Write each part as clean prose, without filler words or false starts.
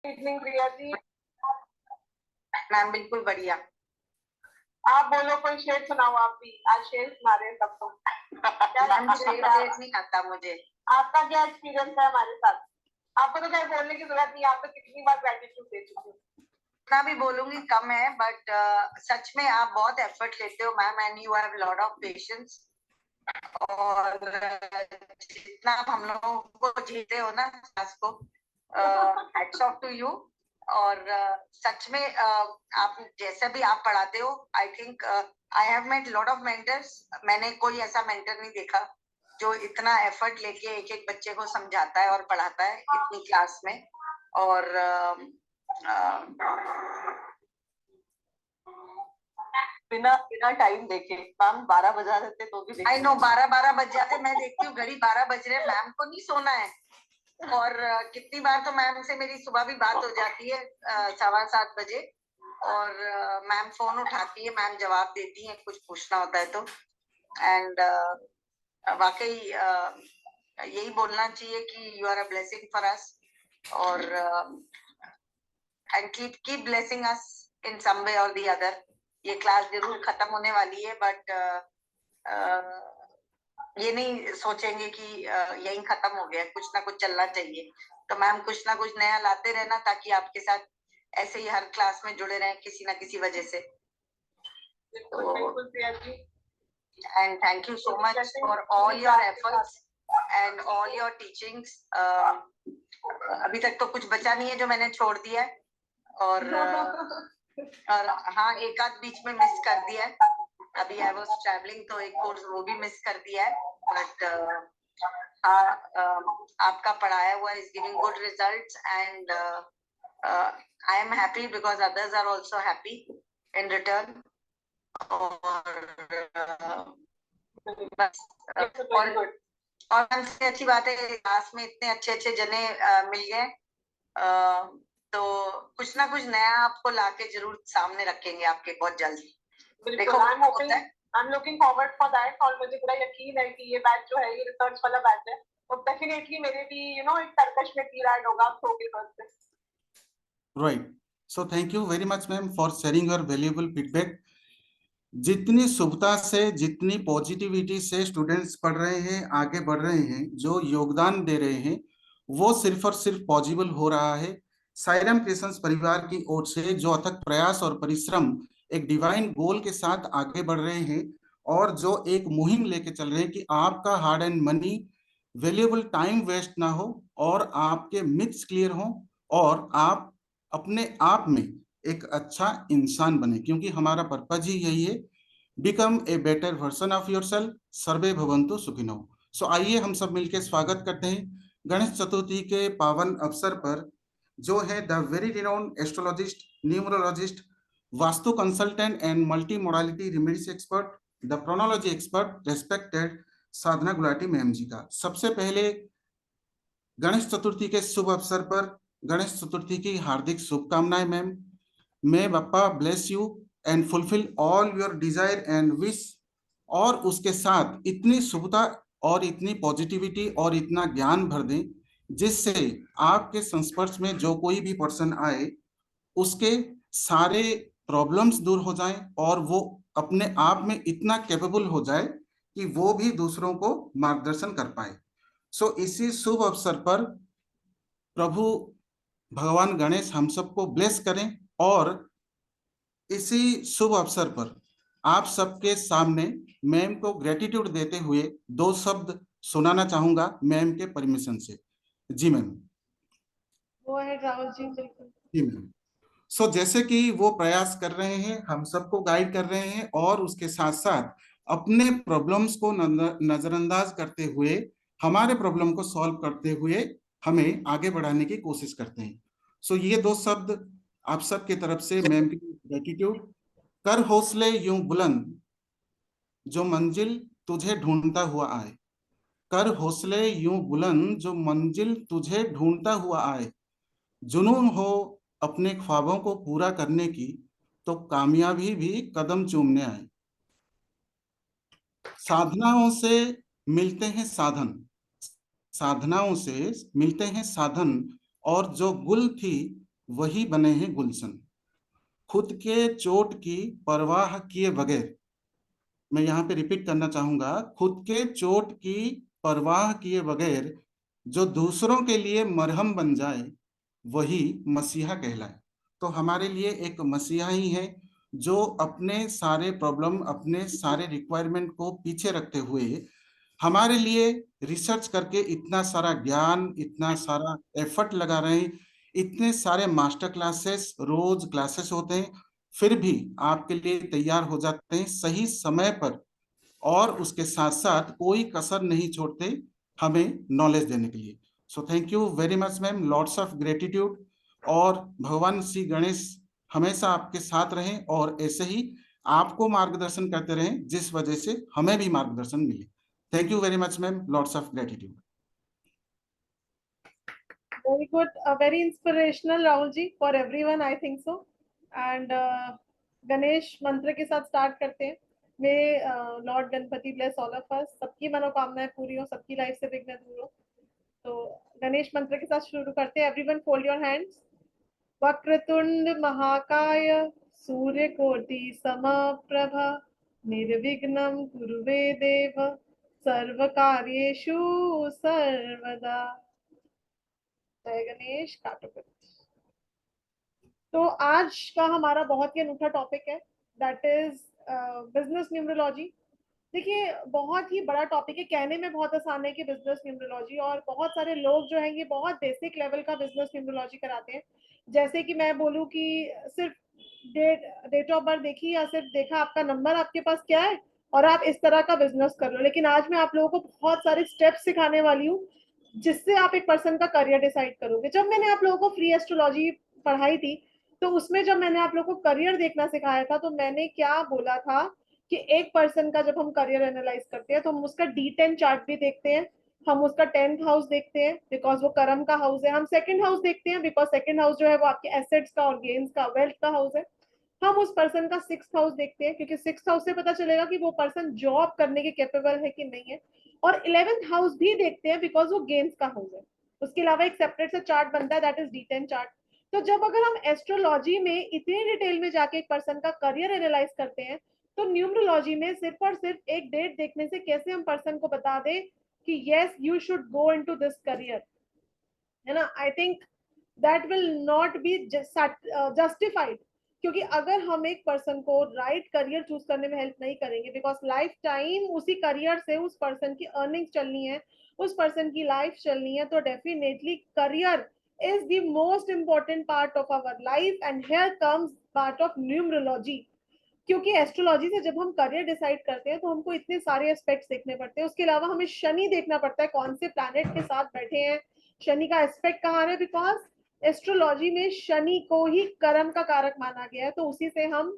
Evening Priya ji. Ma'am बिल्कुल बढ़िया। आप बोलो, कोई शेर सुनाओ। आप भी आज शेर सुना रहे हैं सबको। मैम शेर नहीं आता मुझे। आपका क्या एक्सपीरियंस है हमारे साथ? आपको तो क्या बोलने की जरूरत नहीं, आप तो कितनी बार ग्रेटिट्यूड दे चुके हो। इतना भी बोलूंगी कम है, बट सच में आप बहुत एफर्ट लेते हो ma'am, and you have lot of patience. और जितना आप हम लोगों को जीते हो ना क्लास को, हैट्स ऑफ टू यू। और सच में आप जैसे भी आप पढ़ाते हो, I think I have met lot of mentors. मैंने कोई ऐसा मेंटर नहीं देखा जो इतना एफर्ट लेके एक एक बच्चे को समझाता है और पढ़ाता है इतनी क्लास में। और बिना बिना टाइम देखे मैम 12 बजा देते तो भी आई नो 12 बज जाते। मैं देखती हूँ घड़ी 12 बज रहे, मैम को नहीं सोना है। और कितनी बार तो मैम से मेरी सुबह भी बात हो जाती है 7:15 बजे, और मैम फोन उठाती है, मैम जवाब देती है कुछ पूछना होता है तो। एंड वाकई यही बोलना चाहिए कि you are a blessing for us, और and keep blessing us in some way or the other. ये क्लास जरूर खत्म होने वाली है, बट ये नहीं सोचेंगे कि यही खत्म हो गया, कुछ ना कुछ चलना चाहिए। तो मैम कुछ ना कुछ नया लाते रहना, ताकि आपके साथ ऐसे ही हर क्लास में जुड़े रहें किसी ना किसी वजह से। And thank you so much for all your efforts and all your teachings. अभी तक तो कुछ बचा नहीं है जो मैंने छोड़ दिया है, और हाँ एक आध बीच में मिस कर दिया है। अभी आई वाज ट्रैवलिंग तो एक कोर्स वो भी मिस कर दिया है, बट आपका पढ़ाया हुआ is giving good results, and I am happy because others are also happy in return. और बस और हमसे अच्छी बात है क्लास में इतने अच्छे अच्छे जने मिल गए, तो कुछ ना कुछ नया आपको लाके जरूर सामने रखेंगे आपके बहुत जल्द। देखो I'm looking forward for that, और मुझे पूरा यकीन है कि ये बैच जो है ये रिसर्च वाला बैच है, तो डेफिनेटली मेरे भी एक तरकश में तीर ऐड होगा आप लोगों के से। Right. So thank you very much, ma'am, for sharing your valuable feedback. जितनी शुभता से, जितनी पॉजिटिविटी से स्टूडेंट्स पढ़ रहे हैं, आगे बढ़ रहे हैं, जो योगदान दे रहे हैं, वो सिर्फ और सिर्फ पॉसिबल हो रहा है साईराम क्रिएशंस परिवार की ओर से, जो अथक प्रयास और परिश्रम एक डिवाइन गोल के साथ आगे बढ़ रहे हैं, और जो एक मुहिम लेके चल रहे हैं कि आपका hard and money valuable time waste ना हो, और आपके मिथ्स क्लियर हो, और आप अपने आप में एक अच्छा इंसान बने, क्योंकि हमारा पर्पज ही यही है, become a better version of yourself, सर्वे भवन्तु सुखिनो। सो आइए हम सब मिलकर स्वागत करते हैं गणेश चतुर्थी के पावन अवसर पर, जो है the very renowned astrologist, numerologist, Vastu consultant and multi modality remedies expert, the प्रोनोलॉजी expert, respected Sadhana Gulati ma'am ji का। सबसे पहले गणेश चतुर्थी के शुभ अवसर पर गणेश चतुर्थी की हार्दिक शुभकामनाएं मैम। मे बापा bless you and fulfil all your desire and wish, और उसके साथ इतनी शुभता और इतनी पॉजिटिविटी और इतना ज्ञान भर दें, जिससे आपके संस्पर्श में जो कोई भी पर्सन आए उसके सारे प्रॉब्लम्स दूर हो जाएं, और वो अपने आप में इतना कैपेबल हो जाए कि वो भी दूसरों को मार्गदर्शन कर पाए। सो इसी शुभ अवसर पर प्रभु भगवान गणेश हम सबको ब्लेस करें, और इसी शुभ अवसर पर आप सबके सामने मैम को ग्रेटिट्यूड देते हुए 2 शब्द सुनाना चाहूंगा मैम के परमिशन से। जी मैम। जी मैम। सो जैसे कि वो प्रयास कर रहे हैं, हम सबको गाइड कर रहे हैं, और उसके साथ साथ अपने प्रॉब्लम्स को नजरअंदाज करते हुए, हमारे प्रॉब्लम को सॉल्व करते हुए हमें आगे बढ़ाने की कोशिश करते हैं। सो ये 2 शब्द आप सबके तरफ से मैम की ग्रेटिट्यूड। कर हौसले यूं बुलंद, जो मंजिल तुझे ढूंढता हुआ आए। कर हौसले यूं बुलंद, जो मंजिल तुझे ढूंढता हुआ आए। जुनून हो अपने ख्वाबों को पूरा करने की, तो कामयाबी भी कदम चूमने आए। साधनाओं से मिलते हैं साधन, साधनाओं से मिलते हैं साधन, और जो गुल थी वही बने हैं गुलशन। खुद के चोट की परवाह किए बगैर, मैं यहाँ पे रिपीट करना चाहूंगा, खुद के चोट की परवाह किए बगैर जो दूसरों के लिए मरहम बन जाए वही मसीहा कहलाए। तो हमारे लिए एक मसीहा ही है जो अपने सारे प्रॉब्लम, अपने सारे रिक्वायरमेंट को पीछे रखते हुए हमारे लिए रिसर्च करके इतना सारा ज्ञान, इतना सारा एफर्ट लगा रहे हैं। इतने सारे मास्टर क्लासेस, रोज क्लासेस होते हैं, फिर भी आपके लिए तैयार हो जाते हैं सही समय पर, और उसके साथ साथ कोई कसर नहीं छोड़ते हमें नॉलेज देने के लिए। So thank you very much ma'am, lots of gratitude. और भगवान श्री गणेश हमेशा आपके साथ रहें और ऐसे ही आपको मार्गदर्शन करते रहें, जिस वजह से हमें भी मार्गदर्शन मिले। Thank you very much ma'am, lots of gratitude. Very good, very inspirational, Rahul ji, for everyone, I think so. And Ganesh mantra के साथ स्टार्ट करते हैं। May lord Ganpati bless all of us, सबकी मनोकामनाएं पूरी हो, सबकी लाइफ से विघ्न दूर हो। तो गणेश मंत्र के साथ शुरू करते हैं। Everyone fold your hands. वक्रतुंड महाकाय सूर्यकोटि समप्रभ निर्विघ्नं कुरु मे देव सर्वकार्येषु सर्वदा। जय गणेश। काटो। तो आज का हमारा बहुत ही अनूठा टॉपिक है, दैट इज बिजनेस न्यूमरोलॉजी। देखिए बहुत ही बड़ा टॉपिक है, कहने में बहुत आसान है कि बिजनेस न्यूमरोलॉजी, और बहुत सारे लोग जो हैं ये बहुत बेसिक लेवल का बिजनेस न्यूमरोलॉजी कराते हैं। जैसे कि मैं बोलूँ कि सिर्फ डेट ऑफ बर्थ देखी या सिर्फ देखा आपका नंबर आपके पास क्या है और आप इस तरह का बिजनेस कर लो। लेकिन आज मैं आप लोगों को बहुत सारे स्टेप्स सिखाने वाली हूँ जिससे आप एक पर्सन का करियर डिसाइड करोगे। जब मैंने आप लोगों को फ्री एस्ट्रोलॉजी पढ़ाई थी तो उसमें जब मैंने आप लोगों को करियर देखना सिखाया था तो मैंने क्या बोला था कि एक पर्सन का जब हम करियर एनालाइज करते हैं तो हम उसका D10 चार्ट भी देखते हैं, हम उसका 10th हाउस देखते हैं बिकॉज वो कर्म का हाउस है, हम सेकंड हाउस देखते हैं बिकॉज सेकंड हाउस जो है वो आपके एसेट्स का और गेन्स का, वेल्थ का हाउस है। हम उस पर्सन का 6th हाउस देखते हैं क्योंकि 6th हाउस से पता चलेगा कि वो पर्सन जॉब करने के कैपेबल है कि नहीं है, और 11th हाउस भी देखते हैं बिकॉज वो गेन्स का हाउस है। उसके अलावा एक सेपरेट सा चार्ट बनता है दैट इज D10 चार्ट। तो जब अगर हम एस्ट्रोलॉजी में इतनी डिटेल में जाके एक पर्सन का करियर एनालाइज करते हैं तो न्यूमरोलॉजी में सिर्फ और सिर्फ एक डेट देखने से कैसे हम पर्सन को बता दे कि yes you should go into this career, है ना। I think that will not be justified, क्योंकि अगर हम एक पर्सन को राइट करियर चूज करने में हेल्प नहीं करेंगे बिकॉज लाइफ टाइम उसी करियर से उस पर्सन की अर्निंग्स चलनी है, उस पर्सन की लाइफ चलनी है, तो definitely career is the most important part of our life and here comes part of numerology। क्योंकि एस्ट्रोलॉजी से जब हम करियर डिसाइड करते हैं तो हमको इतने सारे एस्पेक्ट्स देखने पड़ते हैं। उसके अलावा हमें शनि देखना पड़ता है कौन से प्लैनेट के साथ बैठे हैं, शनि का एस्पेक्ट कहाँ है, बिकॉज एस्ट्रोलॉजी में शनि को ही कर्म का कारक माना गया है, तो उसी से हम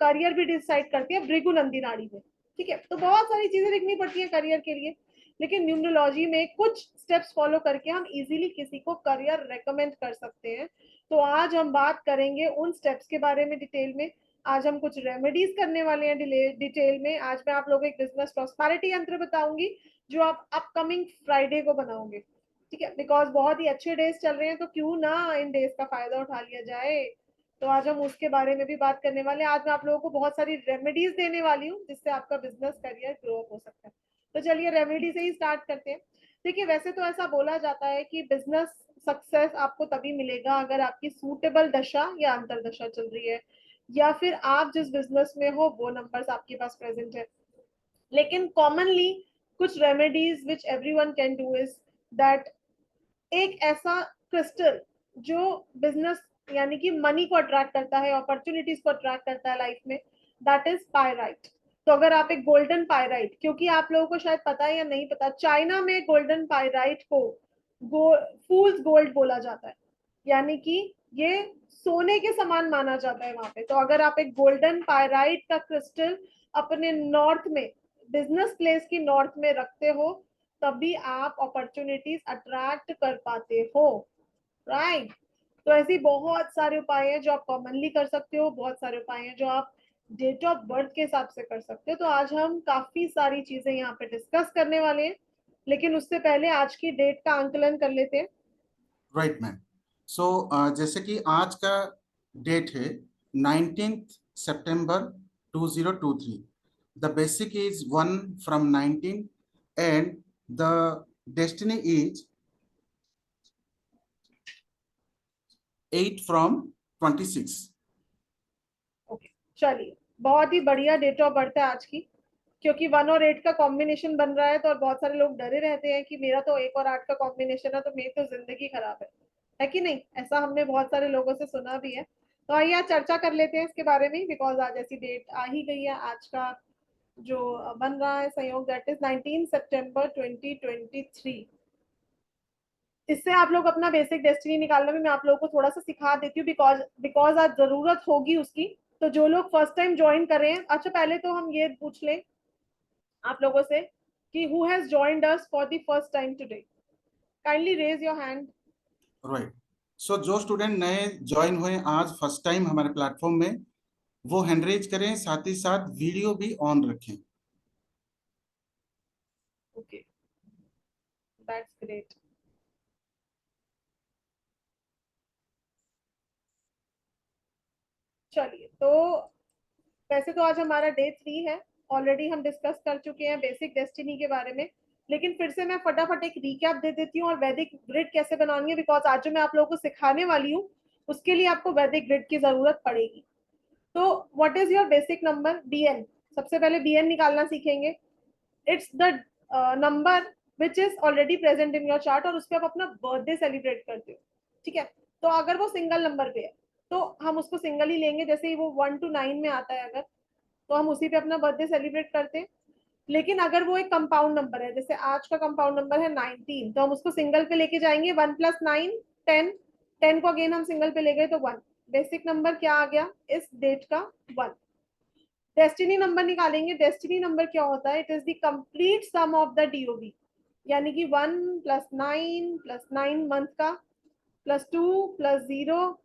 करियर भी डिसाइड करते हैं भृगु नंदी नाड़ी में। ठीक है, तो बहुत सारी चीजें देखनी पड़ती है करियर के लिए, लेकिन न्यूमरोलॉजी में कुछ स्टेप्स फॉलो करके हम इजीली किसी को करियर रेकमेंड कर सकते हैं। तो आज हम बात करेंगे उन स्टेप्स के बारे में डिटेल में। आज हम कुछ रेमेडीज करने वाले हैं डिटेल में। आज मैं आप लोगों को एक बिजनेस प्रॉस्पेरिटी यंत्र बताऊंगी जो आप अपकमिंग फ्राइडे को बनाओगे। ठीक है, बिकॉज बहुत ही अच्छे डेज चल रहे हैं तो क्यों ना इन डेज का फायदा उठा लिया जाए। तो आज हम उसके बारे में भी बात करने वाले हैं। आज मैं आप लोगों को बहुत सारी रेमेडीज देने वाली हूँ जिससे आपका बिजनेस करियर ग्रो हो सकता है। तो चलिए रेमेडी से ही स्टार्ट करते हैं। देखिए वैसे तो ऐसा बोला जाता है कि बिजनेस सक्सेस आपको तभी मिलेगा अगर आपकी सूटेबल दशा या अंतरदशा चल रही है, या फिर आप जिस बिजनेस में हो वो नंबर्स आपके पास प्रेजेंट है। लेकिन कॉमनली कुछ remedies which everyone can do is that एक ऐसा क्रिस्टल जो बिजनेस यानी कि मनी को अट्रैक्ट करता है, अपॉर्चुनिटीज को अट्रैक्ट करता है लाइफ में, दैट इज पायराइट। तो अगर आप एक गोल्डन पायराइट, क्योंकि आप लोगों को शायद पता है या नहीं पता, चाइना में गोल्डन पायराइट को फूल्स गोल्ड बोला जाता है, यानी कि ये सोने के समान माना जाता है वहां पे। तो अगर आप एक गोल्डन पायराइट का क्रिस्टल अपने नॉर्थ में, बिजनेस प्लेस की नॉर्थ में रखते हो तभी आप अपॉर्चुनिटीज अट्रैक्ट कर पाते हो, राइट। तो ऐसी बहुत सारे उपाय हैं जो आप कॉमनली कर सकते हो, बहुत सारे उपाय हैं जो आप डेट ऑफ बर्थ के हिसाब से कर सकते हो। तो आज हम काफी सारी चीजें यहाँ पे डिस्कस करने वाले हैं, लेकिन उससे पहले आज की डेट का आंकलन कर लेते हैं। राइट मैम, सो जैसे कि आज का डेट है 19th September 2023. The basic is 1 from 19 and the destiny is 8 from 26. Okay, चलिए, बहुत ही बढ़िया डेट ऑफ बर्थ है आज की, क्योंकि 1 और 8 का कॉम्बिनेशन बन रहा है। तो और बहुत सारे लोग डरे रहते हैं कि मेरा तो 1 और 8 का कॉम्बिनेशन है तो मेरी तो जिंदगी खराब है कि नहीं? ऐसा हमने बहुत सारे लोगों से सुना भी है। तो आइए आज चर्चा कर लेते हैं इसके बारे में, बिकॉज आज ऐसी डेट आ ही गई है। आज का जो बन रहा है संयोग, दैट इज 19 सितंबर 2023। इससे आप लोग अपना बेसिक डेस्टिनी निकालना भी मैं आप लोगों को थोड़ा सा सिखा देती हूँ, बिकॉज आज जरूरत होगी उसकी। तो जो लोग फर्स्ट टाइम ज्वाइन कर रहे हैं, अच्छा पहले तो हम ये पूछ लें आप लोगों से कि who has joined us for the first time today? Kindly raise your hand. Right, so जो स्टूडेंट नए ज्वाइन हुए आज फर्स्ट टाइम हमारे प्लेटफॉर्म में, वो हैंड रेज करें, साथ ही साथ वीडियो भी ऑन रखें। Okay, that's great. चलिए, तो वैसे तो आज हमारा डे 3 है, ऑलरेडी हम डिस्कस कर चुके हैं बेसिक डेस्टिनी के बारे में, लेकिन फिर से मैं फटाफट एक रिकैप दे देती हूँ और वैदिक ग्रिड कैसे बनानी है, बिकॉज आज जो मैं आप लोगों को सिखाने वाली हूँ उसके लिए आपको वैदिक ग्रिड की जरूरत पड़ेगी। तो what is your basic number? bn। सबसे पहले bn निकालना सीखेंगे। It's the number which is already present in your chart और उस पर आप अपना बर्थडे सेलिब्रेट करते हो, ठीक है? तो अगर वो सिंगल नंबर पे है तो हम उसको सिंगल ही लेंगे, जैसे ही वो 1 to 9 में आता है अगर, तो हम उसी पे अपना बर्थडे सेलिब्रेट करते हैं। लेकिन अगर वो एक कंपाउंड नंबर है, जैसे आज का कंपाउंड नंबर है 19, तो हम उसको सिंगल पे लेके जाएंगे। 1 + 9 10, 10 को अगेन हम सिंगल पे ले गए तो 1। बेसिक नंबर क्या आ गया इस डेट का? 1। डेस्टिनी नंबर निकालेंगे। डेस्टिनी नंबर क्या होता है? It is the complete sum of the DOB, यानी कि 1 + 9 + 9 मंथ का +2 + 0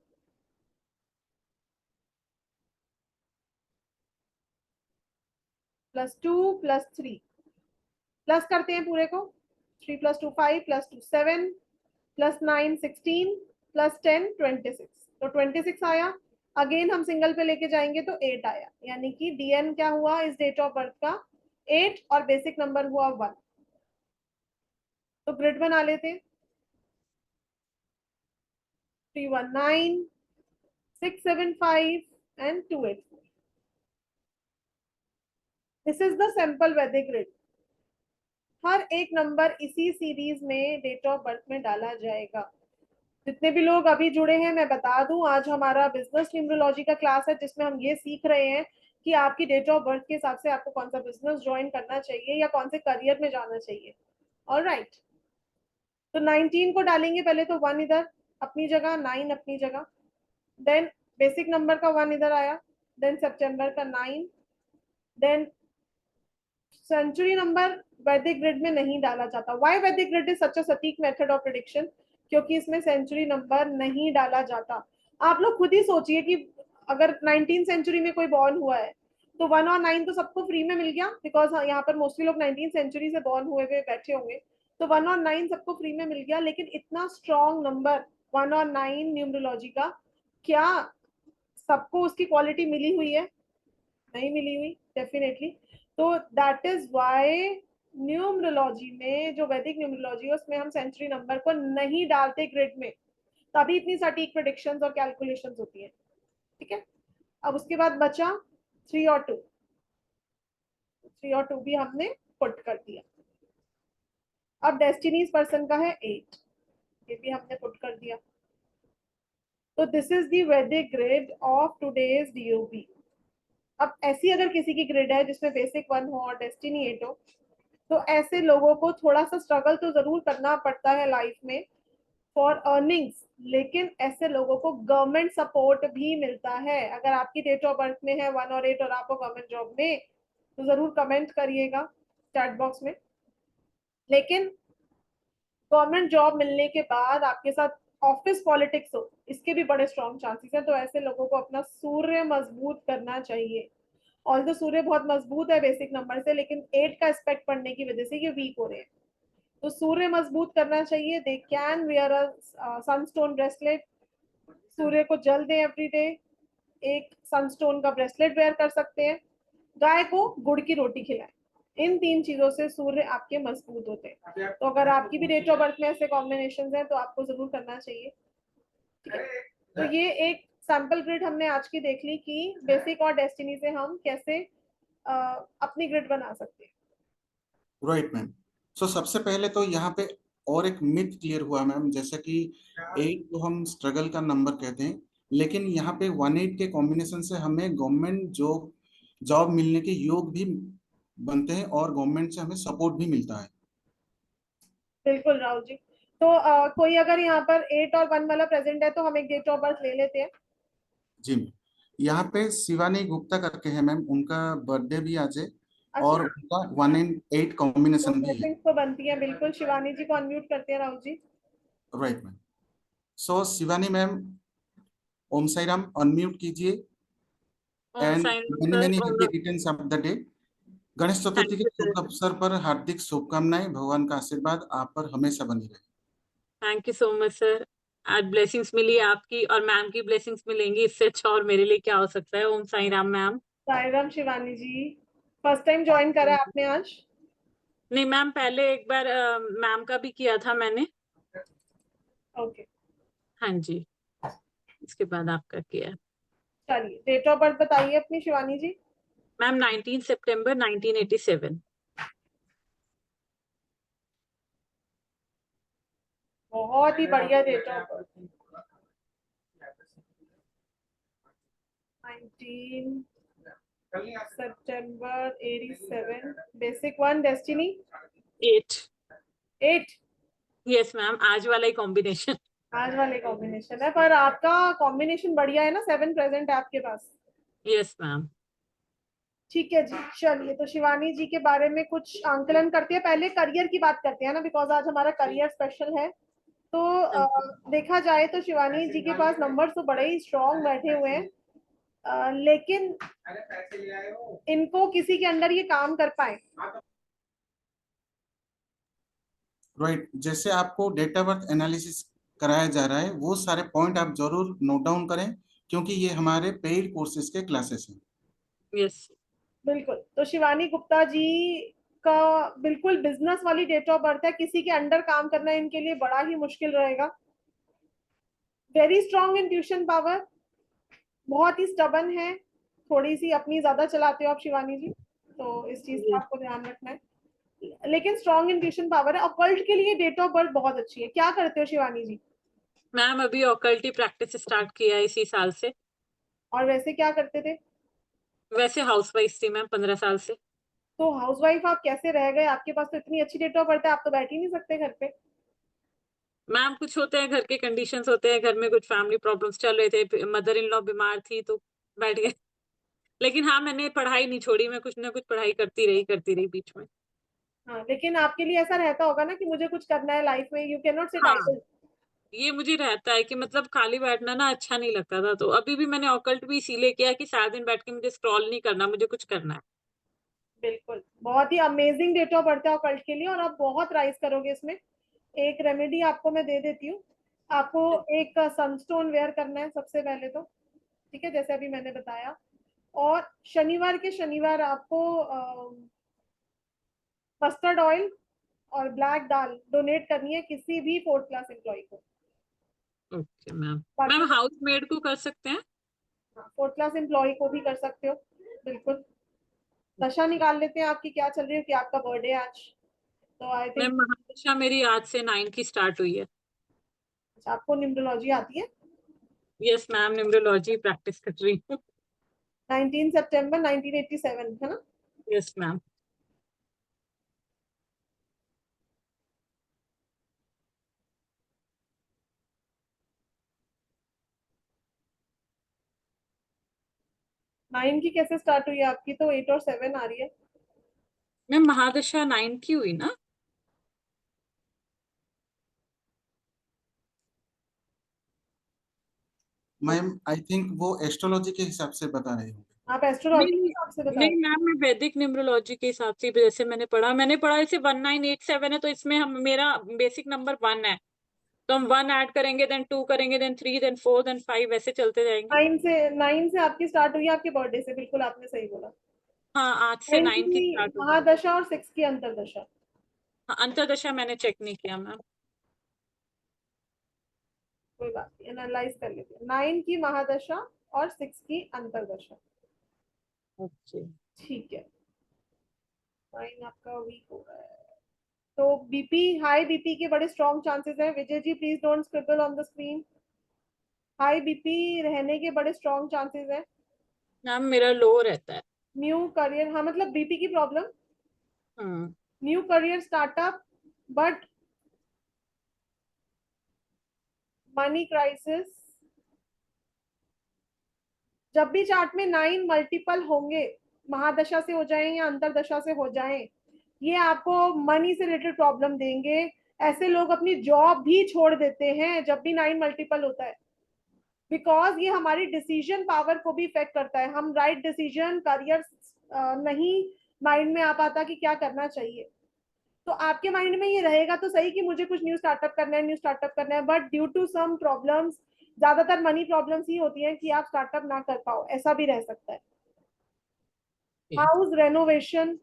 +2 + 3, प्लस करते हैं पूरे को। 3 + 2 5 + 2 7 + 9 16 + 10 26, तो 26 आया। अगेन हम सिंगल पे लेके जाएंगे तो 8 आया, यानी कि डीएन क्या हुआ इस डेट ऑफ बर्थ का? 8, और बेसिक नंबर हुआ 1। तो ग्रिड बना लेते हैं। 319 675 and 284। This is the simple वैदिक ग्रिड। हर एक नंबर इसी सीरीज में डेट ऑफ बर्थ में डाला जाएगा। जितने भी लोग अभी जुड़े हैं, मैं बता दूं आज हमारा बिजनेस न्यूमरोलॉजी का क्लास है, जिसमें हम ये सीख रहे हैं कि आपकी डेट ऑफ बर्थ के हिसाब से आपको कौन सा बिजनेस ज्वाइन करना चाहिए या कौन से करियर में जाना चाहिए। ऑलराइट, तो 19 को डालेंगे पहले, तो 1 इधर अपनी जगह, 9 अपनी जगह, देन बेसिक नंबर का 1 इधर आया, देन सितंबर का 9, देन सेंचुरी नंबर वैदिक ग्रिड में नहीं डाला जाता। व्हाई वैदिक ग्रिड इज सच अ सटीक मेथड ऑफ प्रेडिक्शन? क्योंकि इसमें सेंचुरी नंबर नहीं डाला जाता। आप लोग खुद ही सोचिए कि अगर 19 सेंचुरी में कोई बॉर्न हुआ है तो 1 और 9 तो सबको फ्री में मिल गया, बिकॉज यहाँ पर मोस्टली लोग 19 सेंचुरी से बॉर्न हुए हुए बैठे होंगे, तो 1 और 9 सबको फ्री में मिल गया। लेकिन इतना स्ट्रॉन्ग नंबर 1 और 9 न्यूमरोलॉजी का, क्या सबको उसकी क्वालिटी मिली हुई है? नहीं मिली हुई, डेफिनेटली। तो दैट इज व्हाई न्यूमरोलॉजी में, जो वैदिक न्यूमरोलॉजी है उसमें हम सेंचुरी नंबर को नहीं डालते ग्रिड में, तभी इतनी सटीक प्रेडिक्शंस और कैलकुलेशंस होती है, ठीक है? अब उसके बाद बचा 3 और 2। 3 और 2 भी हमने पुट कर दिया। अब डेस्टिनीज पर्सन का है 8, ये भी हमने पुट कर दिया। तो दिस इज द वैदिक ग्रिड ऑफ टुडेज डीओबी। अब ऐसी अगर किसी की ग्रिड है जिसमें बेसिक 1 हो और डेस्टिनी 8 हो, तो ऐसे लोगों को थोड़ा सा स्ट्रगल तो जरूर करना पड़ता है लाइफ में फॉर अर्निंग्स, लेकिन ऐसे लोगों को गवर्नमेंट सपोर्ट भी मिलता है। अगर आपकी डेट ऑफ बर्थ में है 1 और 8 और आपको गवर्नमेंट जॉब में, तो जरूर कमेंट करिएगा चैट बॉक्स में। लेकिन गवर्नमेंट जॉब मिलने के बाद आपके साथ ऑफिस पॉलिटिक्स हो, इसके भी बड़े स्ट्रॉन्ग चांसेस हैं। तो ऐसे लोगों को अपना सूर्य मजबूत करना चाहिए। ऑल्दो सूर्य बहुत मजबूत है बेसिक नंबर से, लेकिन 8 का एस्पेक्ट पढ़ने की वजह से ये वीक हो रहे हैं। तो सूर्य मजबूत करना चाहिए. They can wear a sunstone bracelet. सूर्य को जल दें एवरी डे. एक सनस्टोन का ब्रेसलेट वेयर कर सकते हैं. गाय को गुड़ की रोटी खिलाएं. इन 3 चीजों से सूर्य आपके मजबूत होते हैं. तो अगर आपकी भी डेट ऑफ बर्थ में ऐसे कॉम्बिनेशन हैं तो आपको जरूर करना चाहिए. ठीक है. तो ये एक सैंपल ग्रिड हमने आज की देख ली कि बेसिक और डेस्टिनी से हम कैसे अपनी ग्रिड बना सकते हैं. Right ma'am. सो सबसे पहले तो यहाँ पे और एक मिथ क्लियर हुआ मैम, जैसे कि 8 को हम स्ट्रगल का नंबर कहते हैं, लेकिन यहाँ पे 1-8 के कॉम्बिनेशन से हमें गवर्नमेंट जॉब मिलने के योग भी बनते हैं और गवर्नमेंट से हमें सपोर्ट भी मिलता है. बिल्कुल राहुल जी. तो कोई अगर यहाँ पर 8 और 1 वाला प्रेजेंट है तो हम एक डेट ऑफ बर्थ ले लेते हैं. जी मैम. यहाँ पे शिवानी गुप्ता करके है मैम, उनका बर्थडे भी आज है और अच्छा. उनका 1 एंड 8 कॉम्बिनेशन भी है. ब्लेसिंग्स तो बनती है. बिल्कुल शिवानी जी को अनम्यूट करते हैं Rahul ji. Right ma'am. So Shivani ma'am, Om Sai Ram, unmute कीजिए Om and Sai Ram many sir. Many Om happy returns of the day. Ganesh Chaturthi thank के यू सर. शुभ अवसर पर हार्दिक शुभकामनाएं. भगवान का आशीर्वाद आप पर हमेशा बनी रहे. Thank you so much sir. आज ब्लेसिंग्स मिली आपकी और मैम की ब्लेसिंग्स मिलेंगी, इससे अच्छा और मेरे लिए क्या हो सकता है. ओम साई राम मैम. साई राम शिवानी जी. फर्स्ट टाइम ज्वाइन करा है आपने आज. नहीं मैम, पहले एक बार मैम का भी किया था मैंने. ओके. हाँ जी, इसके बाद आपका किया. चलिए डेट ऑफ बर्थ बताइए अपनी शिवानी जी. मैम 19 सितंबर 1987. बहुत ही बढ़िया डेट ऑफ बर्थ. 19 सितंबर 87. Basic 1 destiny 8. 8. यस मैम, आज वाला ही कॉम्बिनेशन. आज वाले कॉम्बिनेशन है पर आपका कॉम्बिनेशन बढ़िया है ना. 7 प्रेजेंट है आपके पास. Yes ma'am. ठीक है जी. चलिए तो शिवानी जी के बारे में कुछ आंकलन करते हैं. पहले करियर की बात करते हैं ना, बिकॉज आज हमारा करियर स्पेशल है. तो देखा जाए तो शिवानी जी के पास नंबर तो बड़े ही स्ट्रॉन्ग बैठे हुए हैं. लेकिन इनको किसी के अंडर ये काम कर पाए. राइट. जैसे आपको डेटा बर्थ एनालिसिस कराया जा रहा है, वो सारे पॉइंट आप जरूर नोट डाउन करें, क्योंकि ये हमारे पेड कोर्सेज के क्लासेस हैं. यस. बिल्कुल. तो शिवानी गुप्ता जी का बिल्कुल बिजनेस वाली डेट ऑफ बर्थ है. किसी के अंडर काम करना इनके लिए बड़ा ही मुश्किल रहेगा. Very strong in tuition power. बहुत ही स्टबन है. थोड़ी सी अपनी ज्यादा चलाते हो आप शिवानी जी, तो इस चीज का आपको ध्यान रखना है. लेकिन स्ट्रॉन्ग इन ट्यूशन पावर है. ऑकल्ट के लिए डेट ऑफ बर्थ बहुत अच्छी है. क्या करते हो शिवानी जी? मैम अभी ऑकल्टी प्रैक्टिस स्टार्ट किया है इसी साल से. और वैसे क्या करते थे? वैसे हाउसवाइफ थी मैम 15 साल से. तो हाउसवाइफ आप कैसे रह गए? आपके पास तो इतनी अच्छी डेट ऑफ बर्थ है, आप तो बैठ ही नहीं सकते घर पे. मैम कुछ होते हैं, घर के कंडीशंस होते हैं, घर में कुछ फैमिली प्रॉब्लम्स चल रहे थे, मदर इन लॉ बीमार थी तो बैठ गए. लेकिन हाँ, मैंने पढ़ाई नहीं छोड़ी, मैं कुछ ना कुछ पढ़ाई करती रही बीच में. हाँ, लेकिन आपके लिए ऐसा रहता होगा ना कि मुझे कुछ करना है लाइफ में. यू कैन नॉट सिट हाँ, आइडल. ये मुझे रहता है कि मतलब खाली बैठना ना अच्छा नहीं लगता था. तो अभी भी मैंने ऑकल्ट भी इसीलिए किया कि सारा दिन बैठ के मुझे स्क्रॉल नहीं करना, मुझे कुछ करना है. बिल्कुल. बहुत ही अमेजिंग डेट ऑफ बर्थ है ऑकल्ट के लिए और आप बहुत राइज करोगे इसमें. एक रेमेडी आपको मैं दे देती हूँ. आपको एक सनस्टोन वेयर करना है सबसे पहले तो. ठीक है, जैसे अभी मैंने बताया. और शनिवार के शनिवार आपको मस्टर्ड ऑयल और ब्लैक दाल डोनेट करनी है किसी भी 4th क्लास एम्प्लॉय को. Okay ma'am. बाकी मैम हाउस मेड को कर सकते हैं? 4th क्लास एम्प्लॉय को भी कर सकते हो. बिल्कुल. दशा निकाल लेते हैं आपकी क्या चल रही है कि आपका बर्थडे आज. तो आई मैम थिंक महादशा मेरी आज से 9 की स्टार्ट हुई है. आपको न्यूमरोलॉजी आती है. यस मैम, न्यूमरोलॉजी प्रैक्टिस कर रही हूँ. 19 सितंबर 1987 है ना. Yes ma'am. 9 की कैसे स्टार्ट हुई है आपकी? तो 8 और 7 आ रही है. मैम महादशा 9 की हुई ना? मैम आई थिंक वो एस्ट्रोलॉजी के हिसाब से बता रहे होंगे. आप एस्ट्रोलॉजी के नहीं हिसाब से बता नहीं रहे मैम, मैं वैदिक न्यूमरोलॉजी के हिसाब से जैसे मैंने पढ़ा जैसे 1987 है, तो इसमें हम मेरा बेसिक नंबर 1 है, तो हम 1 ऐड करेंगे, देन 2 करेंगे, देन 3, देन 4, देन 5, ऐसे चलते जाएंगे। 9 से आपकी स्टार्ट हुई है आपके बर्थडे से, बिल्कुल आपने सही बोला। हाँ, आज से 9 9 की की स्टार्ट होगी। महादशा और 6 की अंतरदशा। हाँ, अंतरदशा मैंने चेक नहीं किया मैम। कोई बात नहीं, एनालाइज कर लेते हैं। 9 की महादशा और 6 की अंतरदशा। ओके। ठीक है, 9 आपका वीक हो रहा है, तो बीपी, हाई बीपी के बड़े स्ट्रॉन्ग चांसेस हैं। Vijay ji please don't scribble on the screen. High BP रहने के बड़े स्ट्रॉन्ग चांसेस हैं। मैम मेरा लो रहता है। न्यू करियर, हाँ मतलब बीपी की प्रॉब्लम, हाँ। New career startup, but money crisis. जब भी चार्ट में 9 मल्टीपल होंगे, महादशा से हो जाएं या अंतरदशा से हो जाएं, ये आपको मनी से रिलेटेड प्रॉब्लम देंगे। ऐसे लोग अपनी जॉब भी छोड़ देते हैं जब भी 9 मल्टीपल होता है, बिकॉज ये हमारी डिसीजन पावर को भी इफेक्ट करता है। हम राइट डिसीजन, करियर नहीं माइंड में आ पाता कि क्या करना चाहिए। तो आपके माइंड में ये रहेगा तो सही कि मुझे कुछ न्यू स्टार्टअप करना है, न्यू स्टार्टअप करना है, but due to some problems, ज्यादातर मनी प्रॉब्लम्स ही होती हैं कि आप स्टार्टअप ना कर पाओ, ऐसा भी रह सकता है। हाउस रेनोवेशन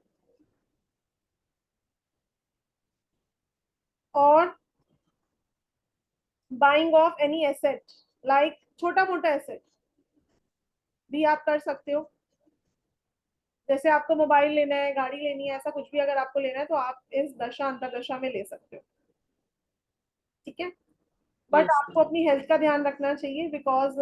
और buying of any asset, like छोटा मोटा एसेट भी आप कर सकते हो। जैसे आपको मोबाइल लेना है, गाड़ी लेनी है, ऐसा कुछ भी अगर आपको लेना है तो आप इस दशा अंतरदशा में ले सकते हो। ठीक है, बट यस आपको अपनी हेल्थ का ध्यान रखना चाहिए, बिकॉज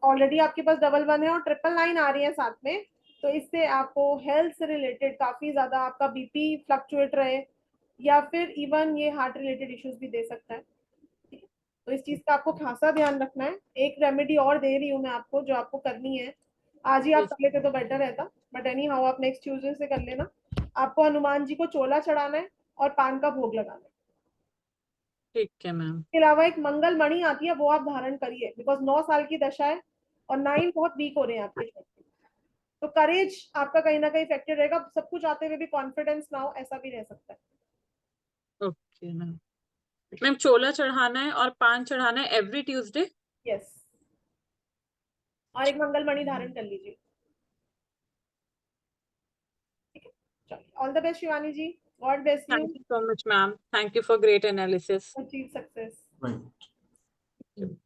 ऑलरेडी आपके पास डबल 1 है और 999 आ रही है साथ में, तो इससे आपको हेल्थ से रिलेटेड काफी ज्यादा आपका बीपी फ्लक्चुएट रहे, या फिर इवन ये हार्ट रिलेटेड इश्यूज भी दे सकता है। ठीक है, तो इस चीज का आपको खासा ध्यान रखना है। एक रेमेडी और दे रही हूँ मैं आपको, जो आपको करनी है। आज ही आप यस। कर लेते तो बेटर रहता, बट एनी हाउ आप नेक्स्ट ट्यूजडे से कर लेना। आपको हनुमान जी को चोला चढ़ाना है और पान का भोग लगाना है। ठीक है मैम। इसके अलावा एक मंगल मणि आती है, वो आप धारण करिए, बिकॉज 9 साल की दशा है और 9 बहुत वीक हो रहे हैं आपके chart में। तो करेज आपका कहीं ना कहीं इफेक्टेड रहेगा, सब कुछ आते हुए भी कॉन्फिडेंस ना हो, ऐसा भी रह सकता है। Okay ma'am. मैम चोला चढ़ाना है और पान चढ़ाना है एवरी ट्यूसडे। यस, और एक मंगल मणि धारण कर लीजिए। ठीक है, चलिए, all the best Shivani ji, God bless you, thank you so much ma'am, thank you for great analysis. Achieve success. Right.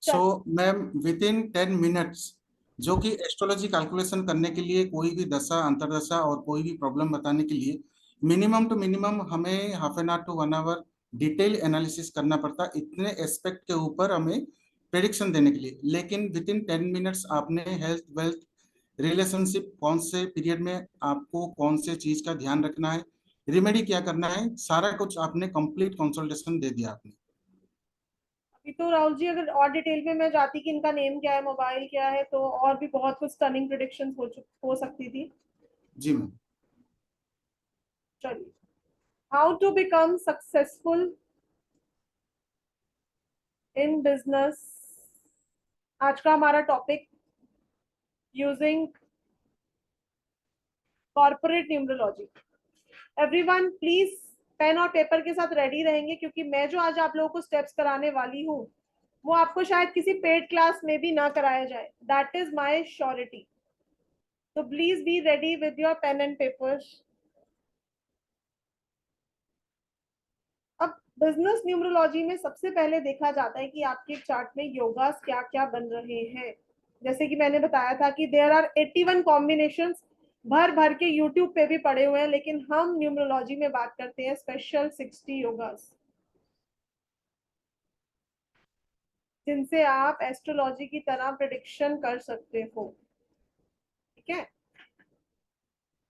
So ma'am within 10 minutes, जो कि एस्ट्रोलॉजी कैलकुलेशन करने के लिए, कोई भी दशा अंतरदशा और कोई भी प्रॉब्लम बताने के लिए मिनिमम टू मिनिमम हमें half an hour to 1 hour detail analysis करना पड़ता है, इतने एस्पेक्ट के ऊपर हमें प्रेडिक्शन देने के लिए। लेकिन विद इन 10 मिनट्स आपने हेल्थ, वेल्थ, रिलेशनशिप, कौन से पीरियड में आपको कौन से चीज का ध्यान रखना है, रिमेडी क्या करना है, सारा कुछ आपने कंप्लीट कंसल्टेशन दे दिया आपने। अभी तो राहुल जी अगर और डिटेल में मैं जाती कि इनका नेम क्या है, मोबाइल क्या है, तो और भी बहुत कुछ स्टनिंग प्रेडिक्शंस हो सकती थी। जी मैम। चलिए, how to become successful in business, आज का हमारा topic, using corporate numerology. Everyone please pen और पेपर के साथ रेडी रहेंगे, क्योंकि मैं जो आज आप लोगों को स्टेप्स कराने वाली हूँ वो आपको शायद किसी पेड क्लास में भी ना कराया जाए, दैट इज माई श्योरिटी। तो please be ready with your pen and papers. अब बिजनेस न्यूमरोलॉजी में सबसे पहले देखा जाता है कि आपके चार्ट में योगास क्या क्या बन रहे हैं। जैसे कि मैंने बताया था कि देयर आर 81 कॉम्बिनेशंस, भर भर के यूट्यूब पे भी पड़े हुए हैं, लेकिन हम न्यूमरोलॉजी में बात करते हैं स्पेशल 60 योगास, जिनसे आप एस्ट्रोलॉजी की तरह प्रिडिक्शन कर सकते हो। ठीक है,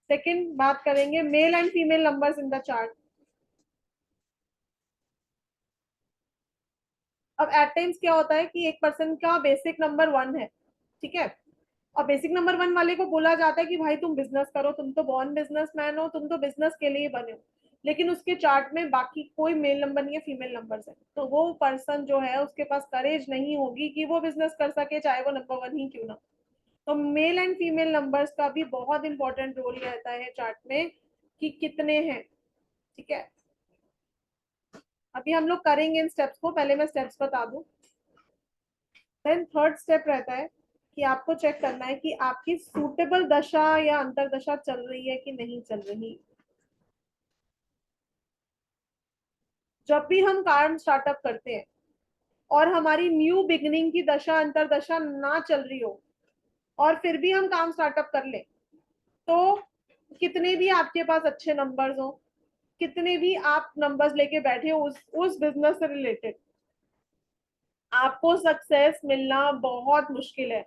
सेकंड बात करेंगे male and female numbers in the chart. अब एट टाइम्स क्या होता है कि एक पर्सन का बेसिक नंबर 1 है, ठीक है, और बेसिक नंबर 1 वाले को बोला जाता है कि भाई तुम बिजनेस करो, तुम तो बॉर्न बिजनेसमैन हो, तुम तो बिजनेस के लिए बने हो, लेकिन उसके चार्ट में बाकी कोई मेल नंबर नहीं है, फीमेल नंबर्स है, तो वो पर्सन जो है उसके पास करेज नहीं होगी कि वो बिजनेस कर सके, चाहे वो नंबर 1 ही क्यों ना। तो मेल एंड फीमेल नंबर्स का भी बहुत इंपॉर्टेंट रोल रहता है चार्ट में कि कितने हैं, ठीक है। अभी हम लोग करेंगे इन स्टेप्स को, पहले मैं स्टेप्स बता दूं। देन थर्ड स्टेप रहता है कि आपको चेक करना है कि आपकी सूटेबल दशा या अंतरदशा चल रही है कि नहीं चल रही। जब भी हम काम स्टार्टअप करते हैं और हमारी न्यू बिगनिंग की दशा अंतरदशा ना चल रही हो और फिर भी हम काम स्टार्टअप कर ले, तो कितने भी आपके पास अच्छे नंबर्स हो, कितने भी आप नंबर्स लेके बैठे हो उस बिजनेस से रिलेटेड, आपको सक्सेस मिलना बहुत मुश्किल है।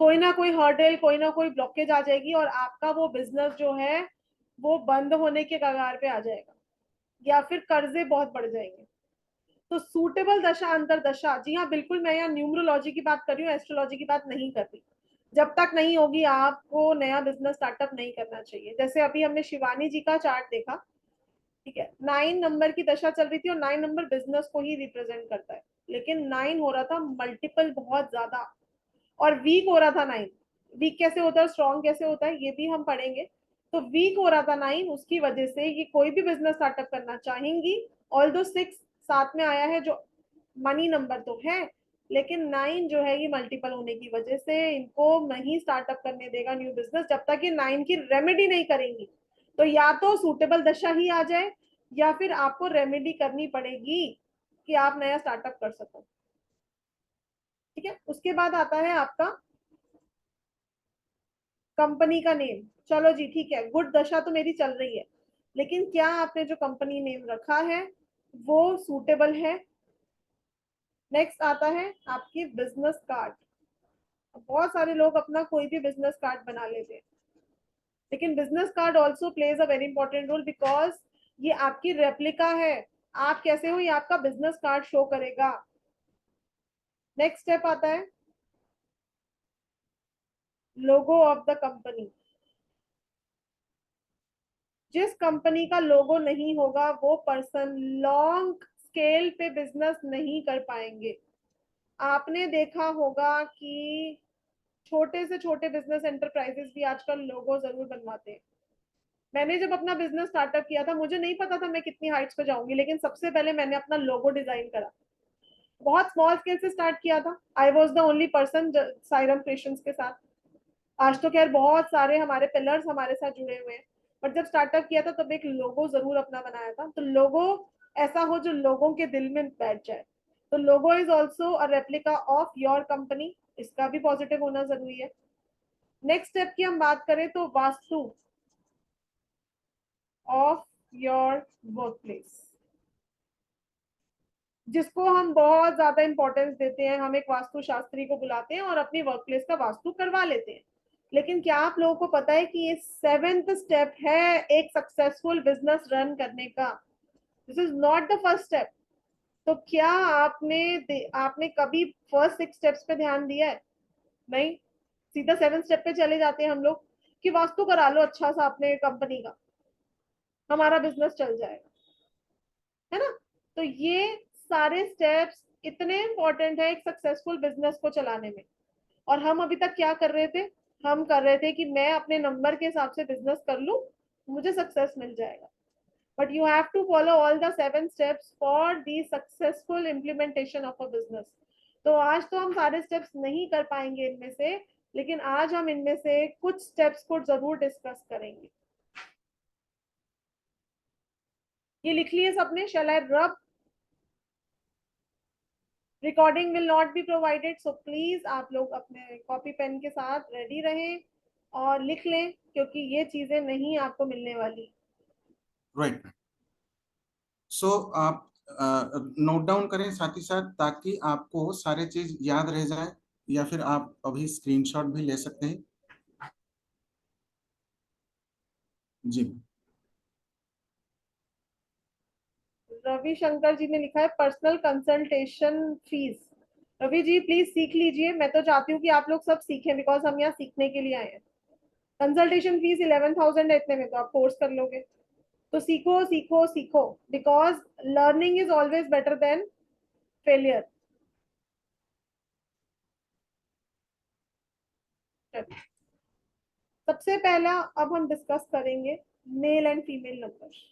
कोई ना कोई हर्डल, कोई ना कोई ब्लॉकेज आ जाएगी और आपका वो बिजनेस जो है वो बंद होने के कगार पे आ जाएगा या फिर कर्जे बहुत बढ़ जाएंगे। तो सूटेबल दशा अंतरदशा, जी हाँ बिल्कुल, मैं यहाँ न्यूमरोलॉजी की बात कर रही हूँ, एस्ट्रोलॉजी की बात नहीं कर रही। जब तक नहीं होगी आपको नया बिजनेस स्टार्टअप नहीं करना चाहिए। जैसे अभी हमने शिवानी जी का चार्ट देखा, ठीक है, 9 नंबर की दशा चल रही थी और 9 नंबर बिजनेस को ही रिप्रेजेंट करता है, लेकिन 9 हो रहा था मल्टीपल बहुत ज्यादा और वीक हो रहा था 9। वीक कैसे होता है, स्ट्रॉन्ग कैसे होता है, ये भी हम पढ़ेंगे। तो वीक हो रहा था 9, उसकी वजह से ये कोई भी बिजनेस स्टार्टअप करना चाहेंगी। ऑल दो 6 साथ में आया है जो मनी नंबर तो है, लेकिन 9 जो है ये मल्टीपल होने की वजह से इनको नहीं स्टार्टअप करने देगा न्यू बिजनेस जब तक ये 9 की रेमेडी नहीं करेंगी। तो या तो सूटेबल दशा ही आ जाए या फिर आपको रेमेडी करनी पड़ेगी कि आप नया स्टार्टअप कर सको, ठीक है। उसके बाद आता है आपका कंपनी का नेम। चलो जी ठीक है, गुड दशा तो मेरी चल रही है, लेकिन क्या आपने जो कंपनी नेम रखा है वो सूटेबल है। नेक्स्ट आता है आपकी बिजनेस कार्ड। बहुत सारे लोग अपना कोई भी बिजनेस कार्ड बना लेते हैं, लेकिन business card also plays a very important role because ये आपकी रेप्लिका है। आप कैसे हो ये आपका बिजनेस कार्ड शो करेगा। नेक्स्ट स्टेप आता है लोगो ऑफ द कंपनी। जिस कंपनी का लोगो नहीं होगा वो पर्सन लॉन्ग स्केल पे बिजनेस नहीं कर पाएंगे। आपने देखा होगा कि छोटे से छोटे बिजनेस एंटरप्राइजेस भी आजकल लोगो जरूर बनवाते हैं। मैंने जब अपना बिजनेस स्टार्टअप किया था मुझे नहीं पता था मैं कितनी हाइट्स पे जाऊंगी, लेकिन सबसे पहले मैंने अपना लोगो डिजाइन करा। बहुत स्मॉल स्केल से स्टार्ट किया था। I was the only person Sairam creations के साथ। आज तो खैर बहुत सारे हमारे पिलर्स हमारे साथ जुड़े हुए हैं, बट जब स्टार्टअप किया था तब एक लोगो जरूर अपना बनाया था। तो लोगो ऐसा हो जो लोगों के दिल में बैठ जाए। तो लोगो is also a replica of your company, इसका भी पॉजिटिव होना जरूरी है। नेक्स्ट स्टेप की हम बात करें तो vastu of your work place, जिसको हम बहुत ज्यादा इंपॉर्टेंस देते हैं। हम एक वास्तु शास्त्री को बुलाते हैं और अपनी वर्क प्लेस का वास्तु करवा लेते हैं, लेकिन क्या आप लोगों को पता है कि ये 7th स्टेप है एक सक्सेसफुल बिजनेस रन करने का। This is not the first step. तो क्या आपने कभी फर्स्ट 6 स्टेप्स पे ध्यान दिया है? नहीं, सीधा 7th स्टेप पे चले जाते हैं हम लोग कि वास्तु करा लो अच्छा सा अपने कंपनी का, हमारा बिजनेस चल जाएगा, है ना। तो ये सारे स्टेप्स इतने इंपॉर्टेंट है एक सक्सेसफुल बिजनेस को चलाने में। और हम अभी तक क्या कर रहे थे, हम कर रहे थे कि मैं अपने नंबर के हिसाब से बिजनेस कर लूं, मुझे सक्सेस मिल जाएगा। But you have to follow all the 7 steps for the successful implementation of a business. तो आज तो हम सारे स्टेप्स नहीं कर पाएंगे इनमें से, लेकिन आज हम इनमें से कुछ स्टेप्स को जरूर डिस्कस करेंगे। ये लिख लिए सबने? शैल आई रब? Recording will not be provided, so please आप लोग अपने कॉपी पेन के साथ रेडी रहें और लिख लें, क्योंकि ये चीजें नहीं आपको मिलने वाली। राइट। सो आप नोट डाउन करें साथ ही साथ, ताकि आपको सारे चीज याद रह जाए, या फिर आप अभी स्क्रीनशॉट भी ले सकते हैं। जी रवि शंकर जी ने लिखा है personal consultation fees. Ravi ji please सीख लीजिए, मैं तो चाहती हूँ कि आप लोग सब सीखें बिकॉज हम यहाँ सीखने के लिए आए हैं। कंसल्टेशन फीस 11,000 है, इतने में तो आप कोर्स कर लोगे। तो सीखो सीखो सीखो, because learning is always better than failure. चलिए, सबसे पहला अब हम डिस्कस करेंगे मेल एंड फीमेल नंबर्स।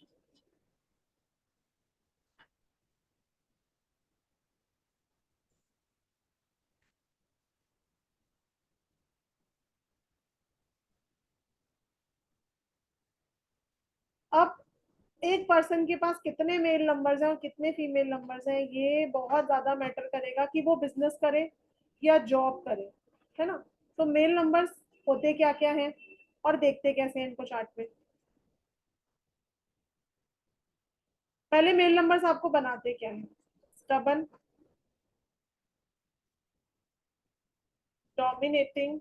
अब एक पर्सन के पास कितने मेल नंबर्स हैं और कितने फीमेल नंबर्स हैं, ये बहुत ज्यादा मैटर करेगा कि वो बिजनेस करे या जॉब करे, है ना। तो मेल नंबर्स होते क्या क्या हैं और देखते कैसे हैं इनको चार्ट में। पहले मेल नंबर्स आपको बनाते क्या है? Stubborn, dominating,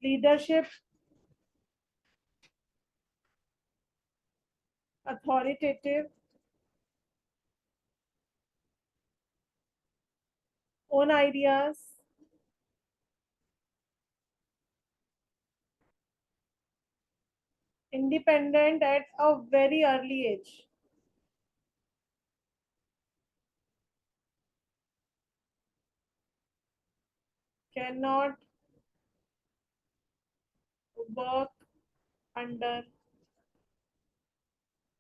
leadership, authoritative, own ideas, independent at a very early age, cannot work under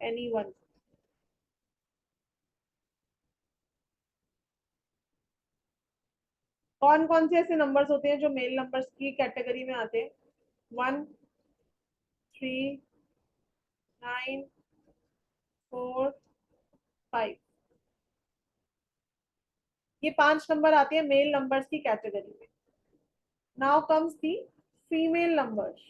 anyone. कौन कौन से ऐसे नंबर्स होते हैं जो मेल नंबर्स की कैटेगरी में आते हैं? 1, 3, 9, 4, 5। ये 5 नंबर आते हैं मेल नंबर्स की कैटेगरी में। Now comes the female numbers.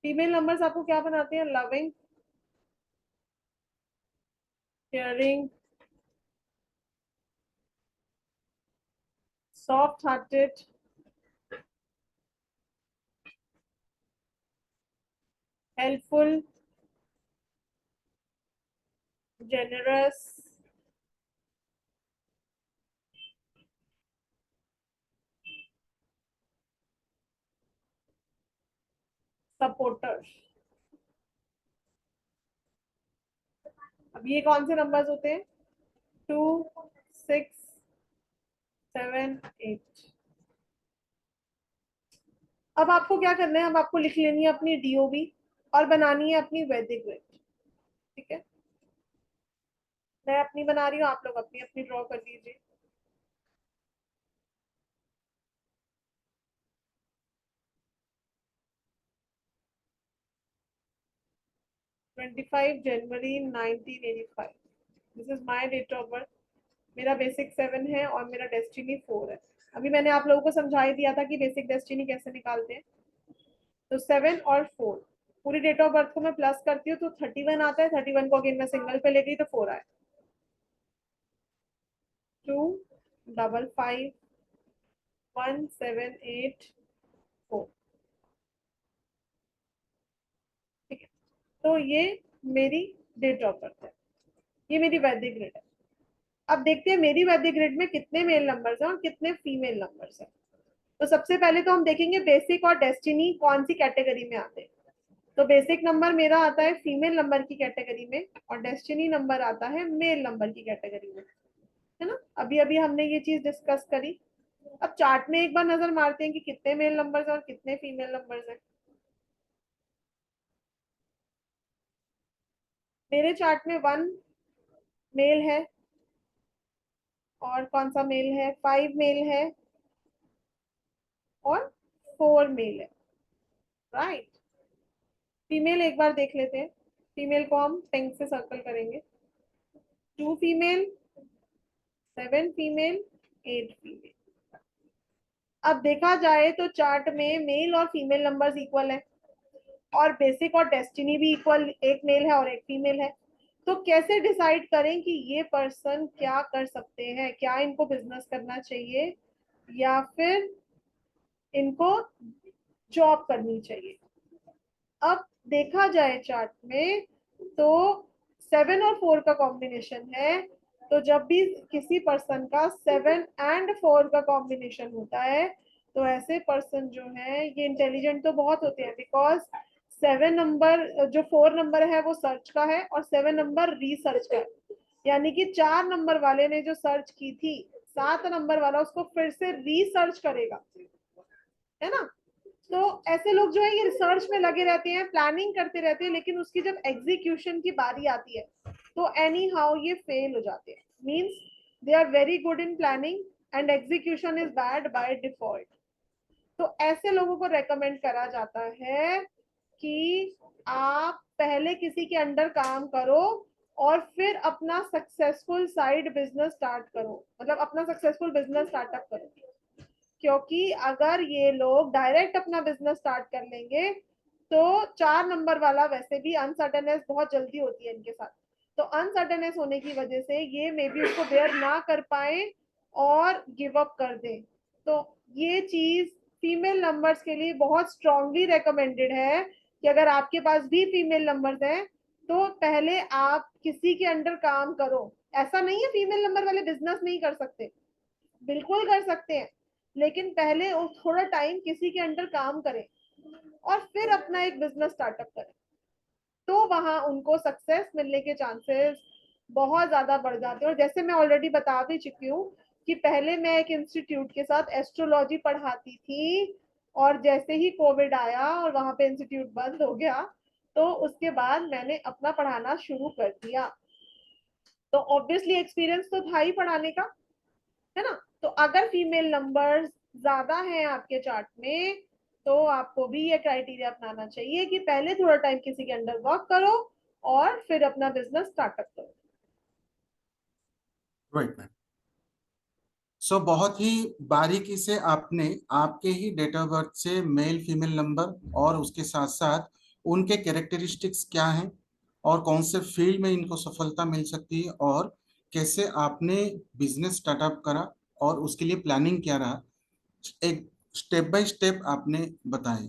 Female numbers आपको क्या बनाते हैं? Loving, caring, soft hearted, helpful, generous, supporter. अब ये कौन से नंबर्स होते हैं? 2, 6, 7, 8। अब आपको क्या करना है? अब आपको लिख लेनी है अपनी डीओबी और बनानी है अपनी वैदिक ग्रिड। ठीक है, मैं अपनी बना रही हूँ, आप लोग अपनी अपनी ड्रॉ कर लीजिए। जनवरी 1985, this is my date of birth. मेरा बेसिक 7 है और मेरा डेस्टिनी 4 है। अभी मैंने आप लोगों को समझा ही दिया था कि बेसिक डेस्टिनी कैसे निकालते हैं। तो 7 और 4, पूरी डेट ऑफ बर्थ को मैं प्लस करती हूँ तो 31 आता है। 31 को अगेन मैं सिंगल पे ले गई तो 4 आया। 2, 5, 5, 1, 7, 8, 4। ठीक है, तो ये मेरी डेट ऑफ बर्थ है, ये मेरी वैदिक ग्रिड है। अब देखते हैं मेरी वैदिक ग्रिड में कितने मेल नंबर्स हैं और कितने फीमेल नंबर्स हैं। तो सबसे पहले तो हम देखेंगे बेसिक और डेस्टिनी कौन सी कैटेगरी में आते हैं। तो बेसिक नंबर मेरा आता है फीमेल नंबर की कैटेगरी में और डेस्टिनी नंबर आता है मेल नंबर की कैटेगरी में, है ना। अभी अभी हमने ये चीज डिस्कस करी। अब चार्ट में एक बार नजर मारते हैं कि कितने मेल नंबर्स हैं और कितने फीमेल नंबर्स हैं। मेरे चार्ट में 1 मेल है और कौन सा मेल है? 5 मेल है और 4 मेल है, राइट। फीमेल एक बार देख लेते हैं। फीमेल को हम पिंक से सर्कल करेंगे। 2 फीमेल, 7 फीमेल, 8 फीमेल। अब देखा जाए तो चार्ट में मेल और फीमेल नंबर्स इक्वल है और बेसिक और डेस्टिनी भी इक्वल, एक मेल है और एक फीमेल है। तो कैसे डिसाइड करें कि ये पर्सन क्या कर सकते हैं? क्या इनको बिजनेस करना चाहिए या फिर इनको जॉब करनी चाहिए? अब देखा जाए चार्ट में तो 7 और 4 का कॉम्बिनेशन है। तो जब भी किसी पर्सन का 7 एंड 4 का कॉम्बिनेशन होता है तो ऐसे पर्सन जो है ये इंटेलिजेंट तो बहुत होते हैं, बिकॉज 7 नंबर जो 4 नंबर है वो सर्च का है और 7 नंबर रिसर्च का है। यानी कि 4 नंबर वाले ने जो सर्च की थी, 7 नंबर वाला उसको फिर से रिसर्च करेगा, है ना। तो ऐसे लोग जो है ये रिसर्च में लगे रहते हैं, प्लानिंग करते रहते हैं, लेकिन उसकी जब एग्जीक्यूशन की बारी आती है तो एनी हाउ ये फेल हो जाते हैं। Means they are very good in planning and execution is bad by default. तो ऐसे लोगों को रेकमेंड करा जाता है कि आप पहले किसी के अंडर काम करो और फिर अपना सक्सेसफुल साइड बिजनेस स्टार्ट करो, मतलब अपना सक्सेसफुल बिजनेस स्टार्टअप करो। क्योंकि अगर ये लोग डायरेक्ट अपना बिजनेस स्टार्ट कर लेंगे तो 4 नंबर वाला वैसे भी अनसर्टनेस बहुत जल्दी होती है इनके साथ, तो अनसर्टनेस होने की वजह से ये मे बी उसको बेयर ना कर पाए और गिव अप कर दें। तो ये चीज फीमेल नंबर्स के लिए बहुत स्ट्रांगली रेकमेंडेड है कि अगर आपके पास भी फीमेल नंबर्स हैं तो पहले आप किसी के अंडर काम करो। ऐसा नहीं है फीमेल नंबर वाले बिजनेस नहीं कर सकते, बिल्कुल कर सकते हैं, लेकिन पहले थोड़ा टाइम किसी के अंडर काम करें और फिर अपना एक बिजनेस स्टार्टअप करें, तो वहां उनको सक्सेस मिलने के चांसेस बहुत ज्यादा बढ़ जाते हैं। और जैसे मैं ऑलरेडी बता भी चुकी हूँ कि पहले मैं एक इंस्टीट्यूट के साथ एस्ट्रोलॉजी पढ़ाती थी और जैसे ही कोविड आया और वहां पे इंस्टीट्यूट बंद हो गया तो उसके बाद मैंने अपना पढ़ाना शुरू कर दिया। तो ऑब्वियसली एक्सपीरियंस तो था ही पढ़ाने का, है ना। तो अगर फीमेल नंबर्स ज्यादा हैं आपके चार्ट में तो आपको भी ये क्राइटेरिया अपनाना चाहिए कि पहले थोड़ा टाइम किसी के अंडर वर्क करो और फिर अपना बिजनेस स्टार्टअप करो। Right ma'am. सो बहुत ही बारीकी से आपने आपके ही डेट ऑफ बर्थ से मेल फीमेल नंबर और उसके साथ साथ उनके कैरेक्टरिस्टिक्स क्या हैं और कौन से फील्ड में इनको सफलता मिल सकती है और कैसे आपने बिजनेस स्टार्टअप करा और उसके लिए प्लानिंग क्या रहा, एक स्टेप बाय स्टेप आपने बताए।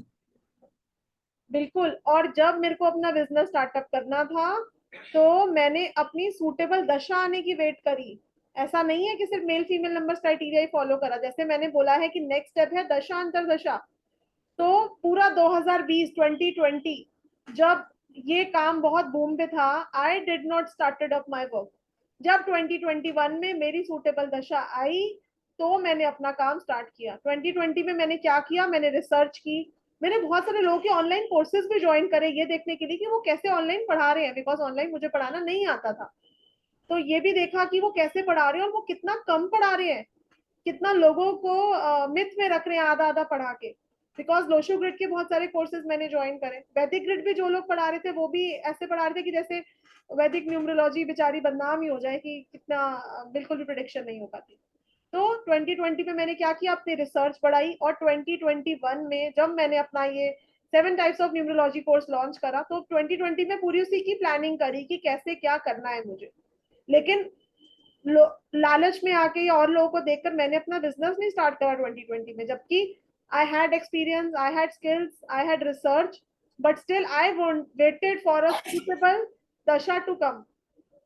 बिल्कुल। और जब मेरे को अपना बिजनेस स्टार्टअप करना था तो मैंने अपनी सूटेबल दशा आने की वेट करी। ऐसा नहीं है कि सिर्फ मेल फीमेल नंबर क्राइटेरिया ही फॉलो करा। जैसे मैंने बोला है कि नेक्स्ट स्टेप है दशा अंतर दशा, तो पूरा 2020 2020 जब ये काम बहुत बूम पे था, I did not started up my work. जब 2021 में मेरी सूटेबल दशा आई तो मैंने अपना काम स्टार्ट किया। 2020 में मैंने क्या किया, मैंने रिसर्च की, मैंने बहुत सारे लोगों के ऑनलाइन कोर्सेज भी ज्वाइन करे ये देखने के लिए कि वो कैसे ऑनलाइन पढ़ा रहे हैं, बिकॉज ऑनलाइन मुझे पढ़ाना नहीं आता था। तो ये भी देखा कि वो कैसे पढ़ा रहे हैं और वो कितना कम पढ़ा रहे हैं, कितना लोगों को मिथ में रख रहे हैं आधा आधा पढ़ा के। बिकॉज लोशो ग्रिड के बहुत सारे कोर्सेज मैंने ज्वाइन करे। वैदिक ग्रिड भी जो लोग पढ़ा रहे थे वो भी ऐसे पढ़ा रहे थे कि जैसे वैदिक न्यूमरोलॉजी बेचारी बदनाम ही हो जाए कि कितना बिल्कुल भी प्रिडिक्शन नहीं हो पाती। तो 2020 में मैंने क्या किया, अपनी रिसर्च बढ़ाई और 2021 में जब मैंने अपना ये 7 types of numerology course launch करा तो 2020 में पूरी उसी की प्लानिंग करी कि कैसे क्या करना है मुझे। लेकिन लालच में आके या और लोगों को देखकर मैंने अपना बिजनेस नहीं स्टार्ट करा 2020 में, जबकि I had experience, I had skills, I had research, but still I waited for a suitable दशा टू कम।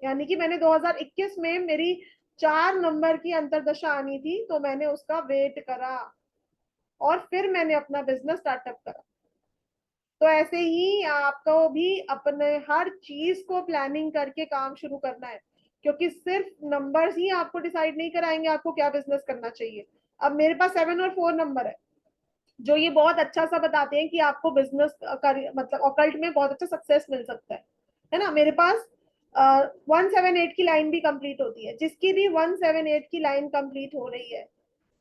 यानी कि मैंने 2021 में मेरी 4 नंबर की अंतरदशा आनी थी तो मैंने उसका वेट करा और फिर मैंने अपना बिजनेस स्टार्टअप करा। तो ऐसे ही आपको भी अपने हर चीज को प्लानिंग करके काम शुरू करना है, क्योंकि सिर्फ नंबर्स ही आपको डिसाइड नहीं कराएंगे आपको क्या बिजनेस करना चाहिए। अब मेरे पास 7 और 4 नंबर है जो ये बहुत अच्छा सा बताते हैं कि आपको बिजनेस कर मतलब ऑकल्ट में बहुत अच्छा सक्सेस मिल सकता है ना। मेरे पास 178 की लाइन भी कंप्लीट होती है। जिसकी भी 178 की लाइन कंप्लीट हो रही है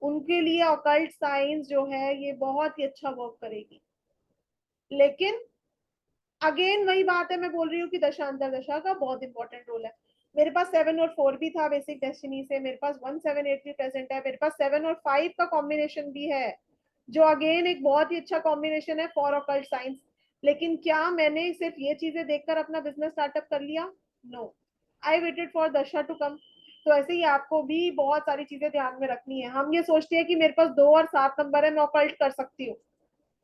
उनके लिए ऑकल्ट साइंस जो है ये बहुत ही अच्छा वर्क करेगी। लेकिन अगेन वही बात है, मैं बोल रही हूँ कि दशांतर दशा का बहुत इंपॉर्टेंट रोल है। मेरे पास 7 और 4 भी था बेसिक डेस्टिनी से, मेरे पास 178 भी प्रेजेंट है, मेरे पास 7 और 5 का कॉम्बिनेशन भी है जो अगेन एक बहुत ही अच्छा कॉम्बिनेशन है फॉर ऑकल्ट साइंस। लेकिन क्या मैंने सिर्फ ये चीजें देखकर अपना बिजनेस स्टार्टअप कर लिया? नो, आई वेटेड फॉर दशा टू कम। तो ऐसे ही आपको भी बहुत सारी चीजें ध्यान में रखनी है। हम ये सोचते हैं कि मेरे पास 2 और 7 नंबर है मैं ऑकल्ट कर सकती हूँ,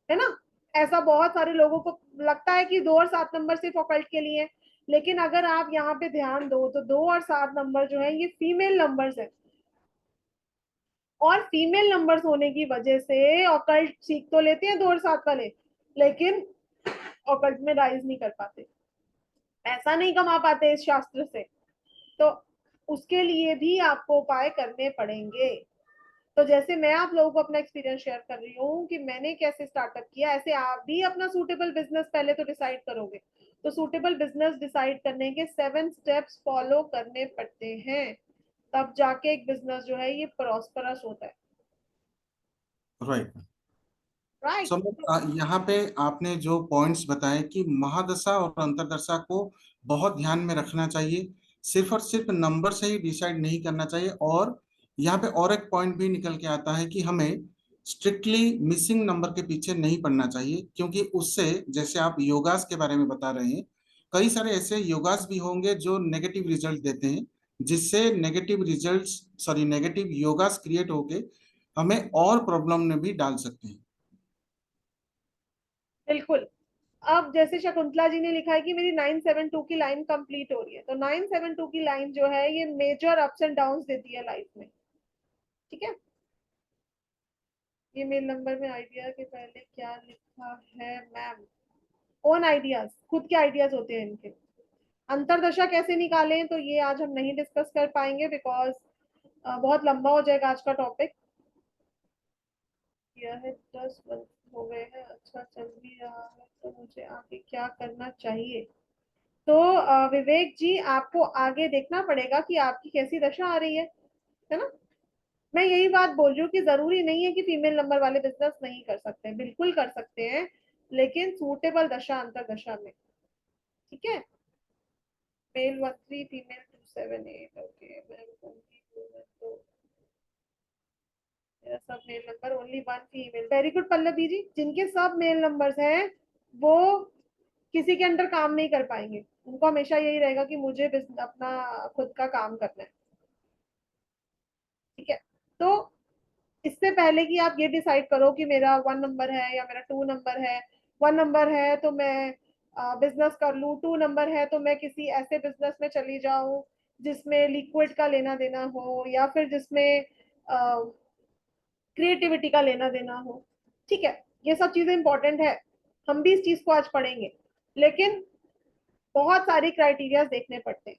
है ना। ऐसा बहुत सारे लोगों को लगता है कि 2 और 7 नंबर सिर्फ ऑकल्ट के लिए है, लेकिन अगर आप यहाँ पे ध्यान दो तो 2 और 7 नंबर जो है ये फीमेल नंबर्स है। और फीमेल नंबर्स होने की वजह से ऑकल्ट सीख तो लेते हैं 2 और 7 वाले, लेकिन ऑकल्ट में राइज नहीं कर पाते, पैसा नहीं कमा पाते इस शास्त्र से। तो उसके लिए भी आपको उपाय करने पड़ेंगे। तो जैसे मैं आप लोगों को अपना एक्सपीरियंस शेयर कर रही हूँ कि मैंने कैसे स्टार्टअप किया, ऐसे आप भी अपना सूटेबल बिजनेस पहले तो डिसाइड करोगे। तो सूटेबल बिजनेस डिसाइड करने के 7 स्टेप्स फॉलो करने पड़ते हैं, तब जाके एक बिजनेस जो है ये प्रॉस्परस होता है। राइट। राइट। सो यहाँ पे आपने जो पॉइंट्स बताए कि महादशा और अंतरदशा को बहुत ध्यान में रखना चाहिए, सिर्फ और सिर्फ नंबर से ही डिसाइड नहीं करना चाहिए। और यहाँ पे और एक पॉइंट भी निकल के आता है कि हमें स्ट्रिक्टली मिसिंग नंबर के पीछे नहीं पड़ना चाहिए, क्योंकि उससे, जैसे आप योगास के बारे में बता रहे हैं, कई सारे ऐसे योगास भी होंगे जो नेगेटिव रिजल्ट देते हैं, जिससे negative results, sorry, negative yogas create होके हमें और प्रॉब्लम में भी डाल सकते हैं। बिल्कुल। अब जैसे शकुंतला जी ने लिखा है कि मेरी 972 की लाइन कंप्लीट हो रही है, तो 972 की लाइन जो है ये मेजर अप्स एंड डाउन्स देती है लाइफ में। ठीक है, ये मेल नंबर में आइडिया के पहले क्या लिखा है मैम? ओन आइडियाज, खुद के आइडियाज होते हैं इनके। अंतरदशा कैसे निकालें तो ये आज हम नहीं डिस्कस कर पाएंगे, बिकॉज बहुत लंबा हो जाएगा आज का टॉपिक। किया है 10 मंथ हो गए हैं, अच्छा चल भी रहा है, तो मुझे आगे क्या करना चाहिए? तो विवेक जी, आपको आगे देखना पड़ेगा कि आपकी कैसी दशा आ रही है ना? मैं यही बात बोल रही हूँ कि जरूरी नहीं है कि फीमेल नंबर वाले बिजनेस नहीं कर सकते, बिल्कुल कर सकते हैं, लेकिन सूटेबल दशा अंतर दशा में। ठीक है, मेल 13 फीमेल 278। ओके, मैं रुकूंगी 2 मिनट, तो मेरा सब male number, only 1 female. Very good Pallavi ji, जिनके सब मेल नंबर्स हैं वो किसी के अंडर काम नहीं कर पाएंगे, उनको हमेशा यही रहेगा कि मुझे अपना खुद का काम करना है। ठीक है, तो इससे पहले कि आप ये डिसाइड करो कि मेरा 1 नंबर है या मेरा 2 नंबर है, 1 नंबर है तो मैं बिजनेस कर लूँ, 2 नंबर है तो मैं किसी ऐसे बिजनेस में चली जाऊं जिसमें लिक्विड का लेना देना हो, या फिर जिसमें क्रिएटिविटी का लेना देना हो। ठीक है, ये सब चीजें इंपॉर्टेंट है, हम भी इस चीज को आज पढ़ेंगे, लेकिन बहुत सारी क्राइटेरिया देखने पड़ते हैं।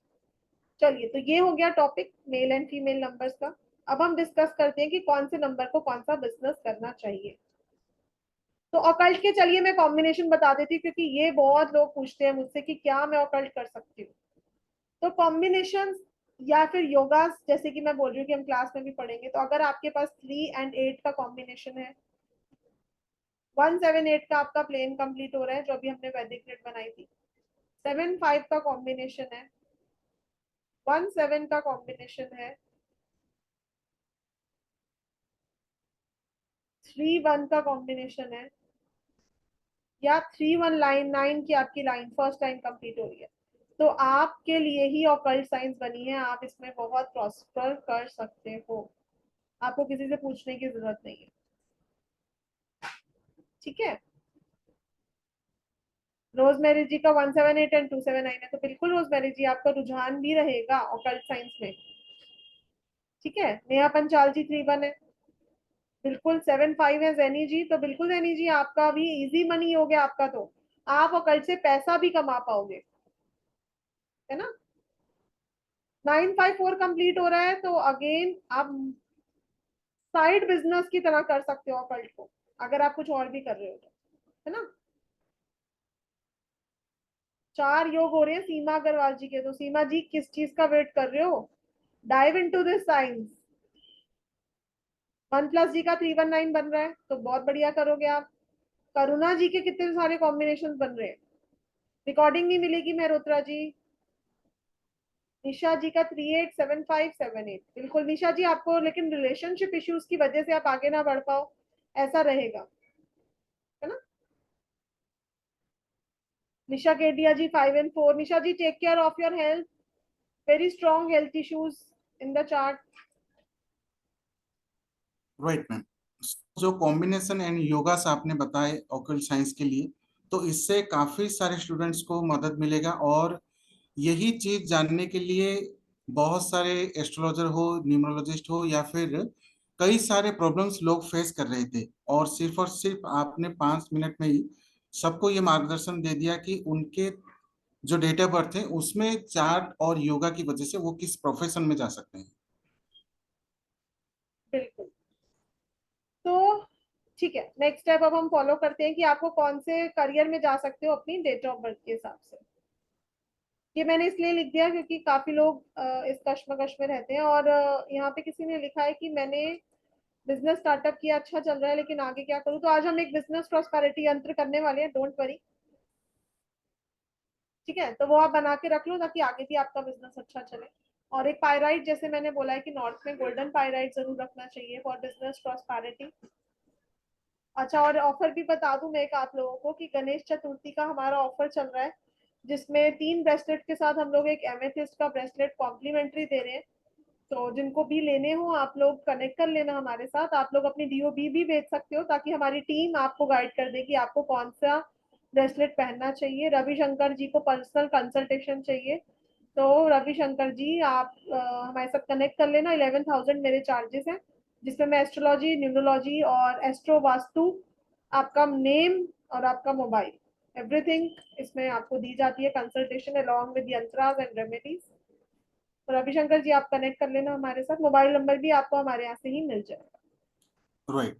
चलिए, तो ये हो गया topic male and female numbers का। अब हम डिस्कस करते हैं कि कौन से नंबर को कौन सा बिजनेस करना चाहिए। तो ऑकल्ट के, चलिए मैं कॉम्बिनेशन बता देती हूँ, क्योंकि ये बहुत लोग पूछते हैं मुझसे कि क्या मैं ऑकल्ट कर सकती हूँ। तो कॉम्बिनेशन या फिर योगास, जैसे कि मैं बोल रही हूँ कि हम क्लास में भी पढ़ेंगे, तो अगर आपके पास 3 and 8 का कॉम्बिनेशन है, 178 का आपका प्लेन कंप्लीट हो रहा है जो अभी हमने वैदिक ग्रिड बनाई थी, 75 का कॉम्बिनेशन है, 17 का कॉम्बिनेशन है, 31 का कॉम्बिनेशन है, या 31 लाइन 9 की आपकी लाइन फर्स्ट लाइन कंप्लीट हो रही है, तो आपके लिए ही ऑकल्ट साइंस बनी है, आप इसमें बहुत प्रॉस्पर कर सकते हो, आपको किसी से पूछने की जरूरत नहीं है। ठीक है, रोजमेरी जी का 178 एंड 279 है, तो बिल्कुल रोजमेरी जी आपका रुझान भी रहेगा ऑकल्ट साइंस में। ठीक है, नेहा पंचाल जी 31 है, बिल्कुल 75 है जैनी जी, तो बिल्कुल जैनी जी आपका भी इजी मनी हो गया आपका, तो आप ऑकल्ट से पैसा भी कमा पाओगे, है ना? 954 कंप्लीट हो रहा है, तो अगेन आप साइड बिजनेस की तरह कर सकते हो ऑकल्ट को, अगर आप कुछ और भी कर रहे हो तो, है ना? 4 योग हो रहे हैं सीमा अग्रवाल जी के, तो सीमा जी किस चीज का वेट कर रहे हो? Dive into this science. 1+ जी का 319 बन रहा है, तो बहुत बढ़िया करोगे आप। करुणा जी के कितने सारे कॉम्बिनेशन बन रहे हैं, रिकॉर्डिंग नहीं मिलेगी मेहरोत्रा जी। निशा जी का 387578, बिल्कुल निशा जी, आपको लेकिन रिलेशनशिप इश्यूज की वजह से आप आगे ना बढ़ पाओ, ऐसा रहेगा, है ना? Nisha Kedia ji 5 and 4, Nisha ji take care of your health, very strong health issues in the chart. Right ma'am, जो कॉम्बिनेशन एंड योगास आपने बताए ऑकल्ट साइंस के लिए, तो इससे काफी सारे स्टूडेंट्स को मदद मिलेगा। और यही चीज जानने के लिए बहुत सारे एस्ट्रोलॉजर हो, न्यूमरोलॉजिस्ट हो, या फिर कई सारे प्रॉब्लम्स लोग फेस कर रहे थे, और सिर्फ आपने 5 मिनट में ही सबको ये मार्गदर्शन दे दिया कि उनके जो डेट ऑफ बर्थ है उसमें चार्ट और योगा की वजह से वो किस प्रोफेशन में जा सकते हैं। बिल्कुल। तो ठीक है, नेक्स्ट स्टेप अब हम फॉलो करते हैं कि आपको कौन से करियर में जा सकते हो अपनी डेट ऑफ बर्थ के हिसाब से। ये मैंने इसलिए लिख दिया क्योंकि काफी लोग इस कश्मकश में रहते हैं, और यहाँ पे किसी ने लिखा है कि मैंने बिजनेस स्टार्टअप किया, अच्छा चल रहा है, लेकिन आगे क्या करूँ। तो आज हम एक बिजनेस प्रॉस्पेरिटी यंत्र करने वाले हैं, डोंट वरी। ठीक है, तो वो आप बना के रख लो ताकि आगे भी आपका बिजनेस अच्छा चले। और एक पायराइट, जैसे मैंने बोला है कि नॉर्थ में गोल्डन पायराइट जरूर रखना चाहिए फॉर बिजनेस प्रॉस्पेरिटी। अच्छा, और ऑफर भी बता दूं मैं एक आप लोगों को कि गणेश चतुर्थी का हमारा ऑफर चल रहा है, जिसमें 3 ब्रेसलेट के साथ हम लोग एक एमेथिस्ट का ब्रेसलेट कॉम्प्लीमेंट्री दे रहे हैं। तो जिनको भी लेने हो आप लोग कनेक्ट कर लेना हमारे साथ। आप लोग अपनी डीओबी भी भेज सकते हो ताकि हमारी टीम आपको गाइड कर दे कि आपको कौन सा ब्रेसलेट पहनना चाहिए। रविशंकर जी को पर्सनल कंसल्टेशन चाहिए, तो रविशंकर जी आप हमारे साथ कनेक्ट कर लेना। 11,000 मेरे चार्जेस हैं, जिसमें मैं एस्ट्रोलॉजी, न्यूमरोलॉजी और एस्ट्रो वास्तु, आपका नेम और आपका मोबाइल, एवरीथिंग इसमें आपको दी जाती है consultation along with यंत्रास and remedies. तो रविशंकर जी आप कनेक्ट कर लेना हमारे साथ, मोबाइल नंबर भी आपको हमारे यहाँ से ही मिल जाएगा। राइट।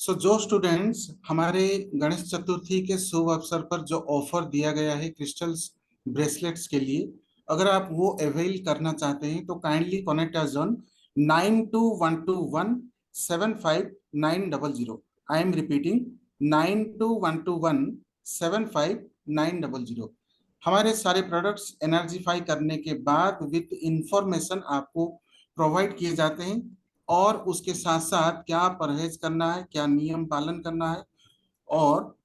सो जो स्टूडेंट्स हमारे गणेश चतुर्थी के शुभ अवसर पर जो ऑफर दिया गया है क्रिस्टल्स ब्रेसलेट्स के लिए, अगर आप वो अवेल करना चाहते हैं तो kindly contact us on 9212175900। I am repeating 9212175900। हमारे सारे प्रोडक्ट्स एनर्जीफाई करने के बाद विद इंफॉर्मेशन आपको प्रोवाइड किए जाते हैं, और उसके साथ साथ क्या परहेज करना है, क्या नियम पालन करना है, और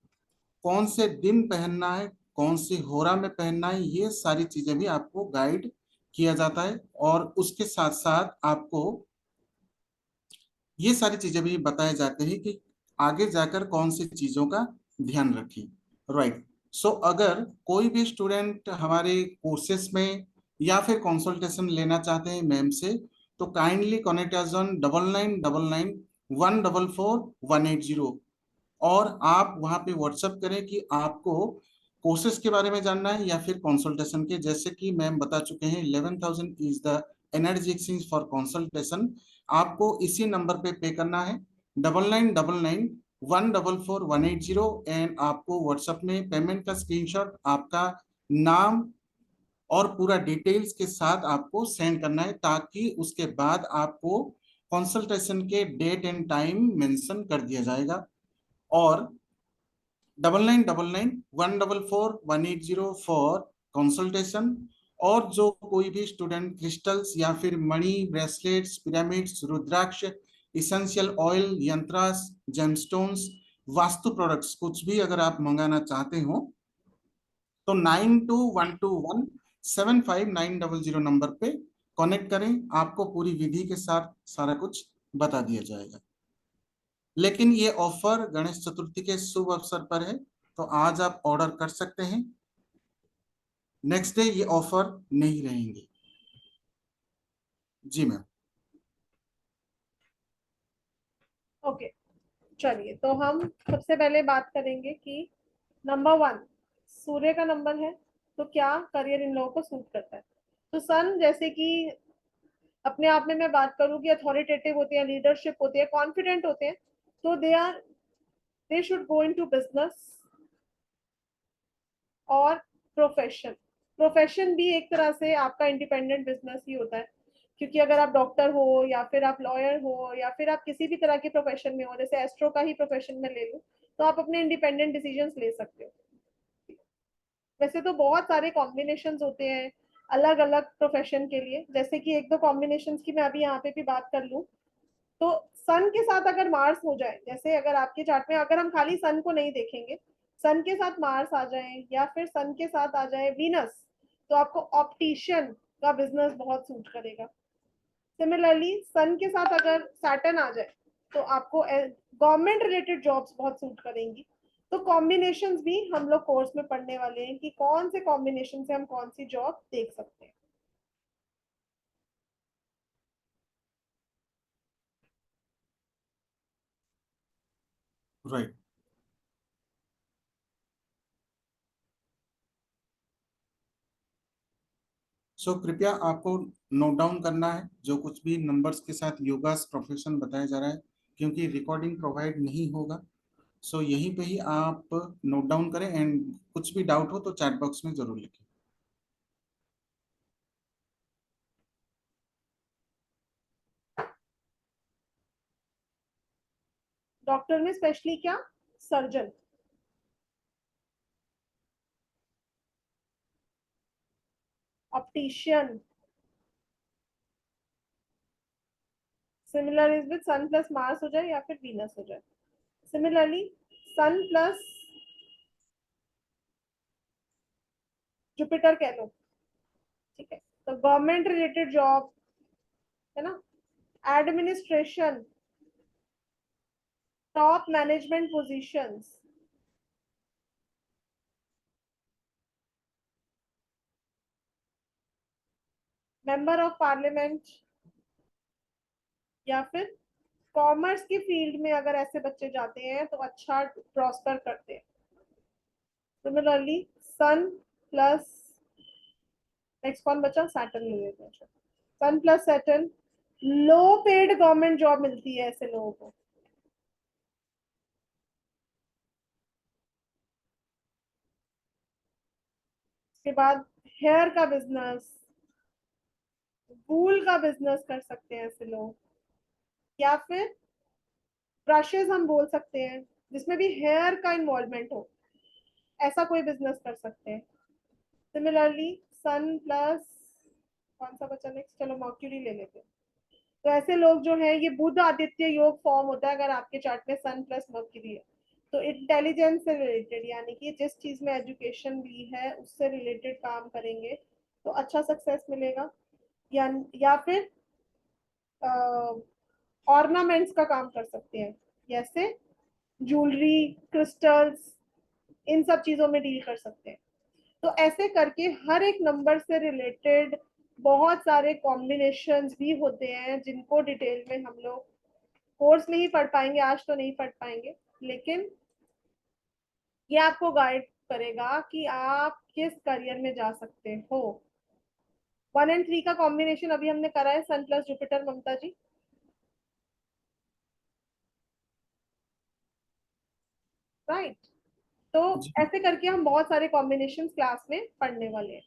कौन से दिन पहनना है, कौन सी होरा में पहनना है, ये सारी चीजें भी आपको गाइड किया जाता है। और उसके साथ साथ आपको ये सारी चीजें भी बताए जाते हैं कि आगे जाकर कौन सी चीजों का ध्यान रखें। राइट। सो अगर कोई भी स्टूडेंट हमारे कोर्सेस में या फिर कंसल्टेशन लेना चाहते हैं मैम से, तो काइंडली कॉन्टेक्ट अस ऑन 9999144180। और आप वहां पे व्हाट्सएप करें कि आपको कोर्सेज के बारे में जानना है या फिर कंसल्टेशन के। जैसे कि मैम बता चुके हैं 11,000 is the energy exchange for consultation. आपको इसी नंबर पे पे करना है 9999144180, एंड आपको व्हाट्सएप में पेमेंट का स्क्रीनशॉट आपका नाम और पूरा डिटेल्स के साथ आपको सेंड करना है, ताकि उसके बाद आपको कंसल्टेशन के डेट एंड टाइम मेंशन कर दिया जाएगा। और 9999144180 फॉर कंसल्टेशन। और जो कोई भी स्टूडेंट क्रिस्टल्स या फिर मणि, ब्रेसलेट्स, पिरामिड्स, रुद्राक्ष, essential oil, यंत्रास, gemstones, vastu products कुछ भी अगर आप मंगाना चाहते हो, तो 9212175900 नंबर पे कनेक्ट करें। आपको पूरी विधि के साथ सारा कुछ बता दिया जाएगा। लेकिन ये ऑफर गणेश चतुर्थी के शुभ अवसर पर है, तो आज आप ऑर्डर कर सकते हैं, नेक्स्ट डे ये ऑफर नहीं रहेंगे। जी मैम। ओके, चलिए तो हम सबसे पहले बात करेंगे कि नंबर 1 सूर्य का नंबर है, तो क्या करियर इन लोगों को सूट करता है। तो सन, जैसे कि अपने आप में मैं बात करूँ कि अथॉरिटेटिव होते हैं, लीडरशिप होती है, कॉन्फिडेंट होते हैं, तो they should go into business और प्रोफेशन। प्रोफेशन भी एक तरह से आपका इंडिपेंडेंट बिजनेस ही होता है, क्योंकि अगर आप डॉक्टर हो या फिर आप लॉयर हो या फिर आप किसी भी तरह के प्रोफेशन में हो, जैसे एस्ट्रो का ही प्रोफेशन में ले लूं, तो आप अपने इंडिपेंडेंट डिसीजंस ले सकते हो। वैसे तो बहुत सारे कॉम्बिनेशंस होते हैं अलग अलग प्रोफेशन के लिए, जैसे कि एक दो कॉम्बिनेशंस की मैं अभी यहाँ पे भी बात कर लूं। तो सन के साथ अगर मार्स हो जाए, जैसे अगर आपके चार्ट में अगर हम खाली सन को नहीं देखेंगे, सन के साथ मार्स आ जाए या फिर सन के साथ आ जाए वीनस, तो आपको ऑप्टिशियन का बिजनेस बहुत सूट करेगा। सिमिलरली सन के साथ अगर सैटर्न आ जाए, तो आपको गवर्नमेंट रिलेटेड जॉब्स बहुत सूट करेंगी। तो कॉम्बिनेशंस भी हम लोग कोर्स में पढ़ने वाले हैं कि कौन से कॉम्बिनेशन से हम कौन सी जॉब देख सकते हैं। राइट। सो कृपया आपको नोट डाउन करना है जो कुछ भी नंबर्स के साथ योगा प्रोफेशन बताया जा रहा है, क्योंकि रिकॉर्डिंग प्रोवाइड नहीं होगा। सो यहीं पे ही आप नोट डाउन करें, एंड कुछ भी डाउट हो तो चैट बॉक्स में जरूर लिखें। डॉक्टर में स्पेशली क्या? Surgeon. Optician. Similar is with sun plus Mars हो जाए या फिर वीनस हो जाए। सिमिलरली सन प्लस जुपिटर कह लो, ठीक है। तो गवर्नमेंट रिलेटेड जॉब है ना, administration, top management positions, member of parliament, या फिर कॉमर्स की फील्ड में अगर ऐसे बच्चे जाते हैं तो अच्छा प्रॉस्पर करते हैं। सिमिलरली सन प्लस, नेक्स्ट कौन बचा? सैटर्न ले लेते हैं। सन प्लस सैटर्न, लो पेड गवर्नमेंट जॉब मिलती है ऐसे लोगों को। उसके बाद हेयर का बिजनेस, वूल का बिजनेस कर सकते हैं ऐसे लोग, या फिर ब्रशेस हम बोल सकते हैं जिसमें भी हेयर का इन्वॉल्वमेंट हो, ऐसा कोई बिजनेस कर सकते हैं। सिमिलरली सन प्लस कौन सा बचा नेक्स्ट? चलो मर्क्यूरी ले लेते हैं। तो ऐसे लोग जो है, ये बुध आदित्य योग फॉर्म होता है अगर आपके चार्ट में सन प्लस मर्क्यूरी है। तो इंटेलिजेंस से रिलेटेड, यानी कि जिस चीज में एजुकेशन ली है उससे रिलेटेड काम करेंगे तो अच्छा सक्सेस मिलेगा। या फिर ऑर्नामेंट्स का काम कर सकते हैं, जैसे ज्वेलरी, क्रिस्टल्स, इन सब चीजों में डील कर सकते हैं। तो ऐसे करके हर एक नंबर से रिलेटेड बहुत सारे कॉम्बिनेशंस भी होते हैं जिनको डिटेल में हम लोग कोर्स में ही पढ़ पाएंगे, आज तो नहीं पढ़ पाएंगे, लेकिन ये आपको गाइड करेगा कि आप किस करियर में जा सकते हो। 1 और 3 का कॉम्बिनेशन अभी हमने करा है, सन प्लस जुपिटर, ममता जी, राइट। तो जी। ऐसे करके हम बहुत सारे कॉम्बिनेशन क्लास में पढ़ने वाले हैं।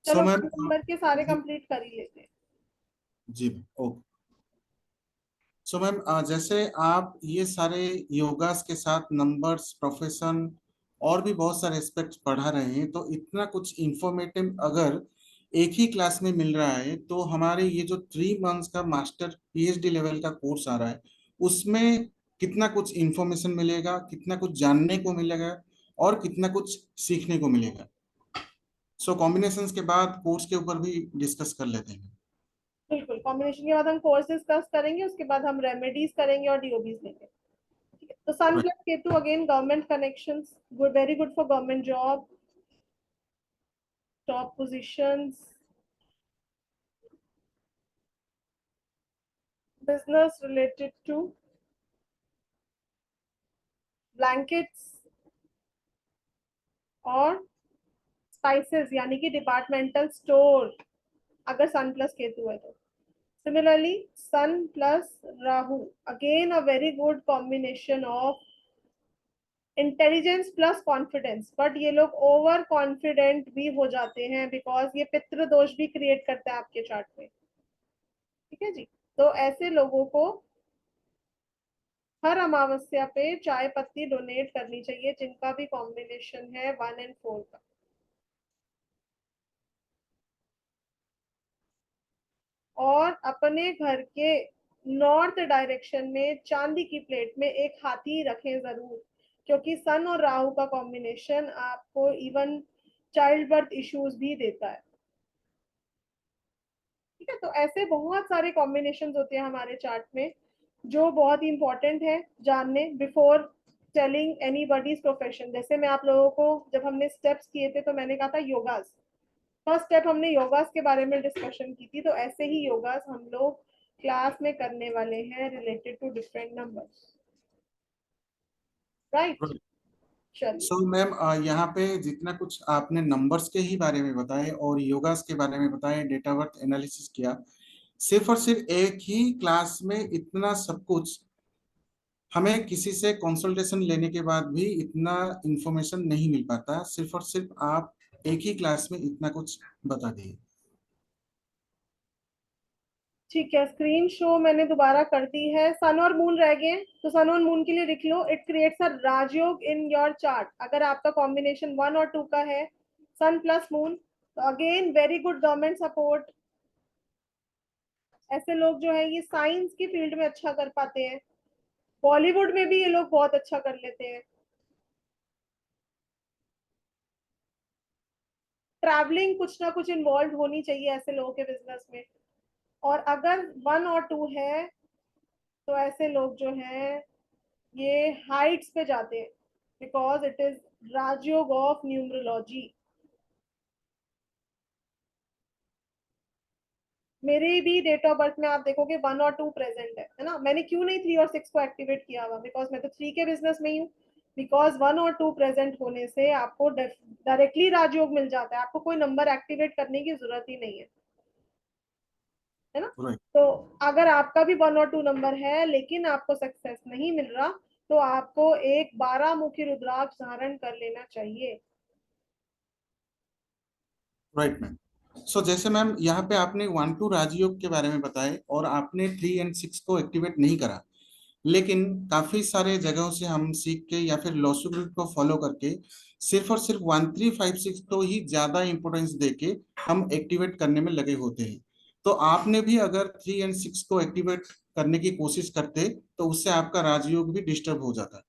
सो चलो मैम, नंबर के सारे जी कंप्लीट कर ही लेते हैं। जी ओके। सो मैम, जैसे आप ये सारे योगास के साथ नंबर्स, प्रोफेशन और भी बहुत सारे एस्पेक्ट्स पढ़ा रहे हैं, तो इतना कुछ इंफॉर्मेटिव अगर एक ही क्लास में मिल रहा है, तो हमारे ये जो 3 मंथ्स का मास्टर पीएचडी लेवल का कोर्स आ रहा है, उसमें कितना कुछ इंफॉर्मेशन मिलेगा, कितना कुछ जानने को मिलेगा और कितना कुछ सीखने को मिलेगा। सो कॉम्बिनेशंस के बाद कोर्स के ऊपर भी डिस्कस कर लेते हैं। बिल्कुल, कॉम्बिनेशन के बाद हम कोर्स डिस्कस करेंगे, उसके बाद हम रेमेडीज करेंगे और डीओबीज लेंगे। ठीक है, तो sun right. Plus Ketu again government connections, good, very good for government job, top positions, business related to blankets और स्पाइसेस, यानी कि डिपार्टमेंटल स्टोर अगर सन प्लस केतु है तो। Similarly sun plus Rahu, again a very good combination of intelligence plus confidence, but ये लोग over confident भी हो जाते हैं बिकॉज ये पितृ दोष भी क्रिएट करता है आपके चार्ट में। ठीक है जी। तो ऐसे लोगों को हर अमावस्या पे चाय पत्ती डोनेट करनी चाहिए जिनका भी कॉम्बिनेशन है 1 और 4 का। और अपने घर के नॉर्थ डायरेक्शन में चांदी की प्लेट में एक हाथी रखें जरूर, क्योंकि सन और राहु का कॉम्बिनेशन आपको इवन चाइल्ड बर्थ इश्यूज भी देता है। ठीक है, तो ऐसे बहुत सारे कॉम्बिनेशन होते हैं हमारे चार्ट में जो बहुत ही इंपॉर्टेंट है जानने बिफोर टेलिंग एनीबॉडीज प्रोफेशन। जैसे मैं आप लोगों को जब हमने स्टेप्स किए थे तो मैंने कहा था योगास, फर्स्ट स्टेप हमने योगास के बारे में डिस्कशन की थी, तो ऐसे ही योगास हम लोग क्लास में करने वाले हैं related to different numbers. Right? चलिए, सो मैम यहाँ पे जितना कुछ आपने नंबर्स के ही बारे में बताए और योगास के बारे में बताए, डेटा वर्थ एनालिसिस किया, सिर्फ और सिर्फ एक ही क्लास में इतना सब कुछ, हमें किसी से कंसल्टेशन लेने के बाद भी इतना इंफॉर्मेशन नहीं मिल पाता। सिर्फ और सिर्फ आप एक ही क्लास में इतना कुछ बता दिए। ठीक है, स्क्रीन शो मैंने दोबारा कर दी है। सन और मून रह गए, तो सन और मून के लिए लिख लो, it creates a Rajyoga in your chart. अगर आपका कॉम्बिनेशन 1 और 2 का है, सन प्लस मून, तो again very good government support. ऐसे लोग जो है ये साइंस की फील्ड में अच्छा कर पाते हैं, बॉलीवुड में भी ये लोग बहुत अच्छा कर लेते हैं। ट्रैवलिंग कुछ ना कुछ इन्वॉल्व होनी चाहिए ऐसे लोगों के बिजनेस में। और अगर 1 और 2 है, तो ऐसे लोग जो हैं ये हाइट्स पे जाते हैं, because it is Rajyog of numerology. मेरे भी डेट ऑफ बर्थ में आप देखोगे 1 और 2 प्रेजेंट है ना। मैंने क्यों नहीं 3 और 6 को एक्टिवेट किया हुआ, बिकॉज मैं तो 3 के बिजनेस में ही हूँ। बिकॉज 1 और 2 प्रेजेंट होने से आपको डायरेक्टली राजयोग मिल जाता है, आपको कोई नंबर एक्टिवेट करने की जरूरत ही नहीं है ना। राइट। तो अगर आपका भी 1 और 2 नंबर है लेकिन आपको सक्सेस नहीं मिल रहा, तो आपको एक 12 मुखी रुद्राक्ष धारण कर लेना चाहिए। Right ma'am. सो जैसे मैम यहाँ पे आपने 1-2 राजयोग के बारे में बताए और आपने 3 और 6 को एक्टिवेट नहीं करा, लेकिन काफी सारे जगहों से हम सीख के या फिर लॉसू ग्रिड को फॉलो करके सिर्फ और सिर्फ 1-3-5-6 को ही ज्यादा इंपॉर्टेंस देके हम एक्टिवेट करने में लगे होते हैं। तो आपने भी अगर 3 और 6 को एक्टिवेट करने की कोशिश करते तो उससे आपका राजयोग भी डिस्टर्ब हो जाता।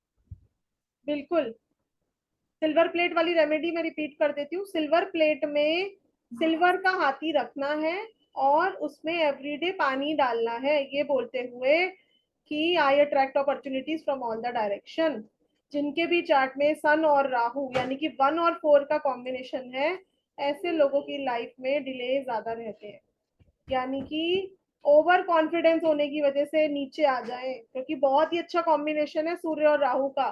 बिल्कुल। सिल्वर प्लेट वाली रेमेडी मैं रिपीट कर देती हूँ। सिल्वर प्लेट में सिल्वर का हाथी रखना है और उसमें एवरीडे पानी डालना है, ये बोलते हुए कि I attract opportunities from all the direction. जिनके भी चार्ट में सन और राहु यानी कि 1 और 4 का कॉम्बिनेशन है, ऐसे लोगों की लाइफ में डिले ज्यादा रहते हैं, यानी कि ओवर कॉन्फिडेंस होने की वजह से नीचे आ जाए, क्योंकि बहुत ही अच्छा कॉम्बिनेशन है सूर्य और राहु का।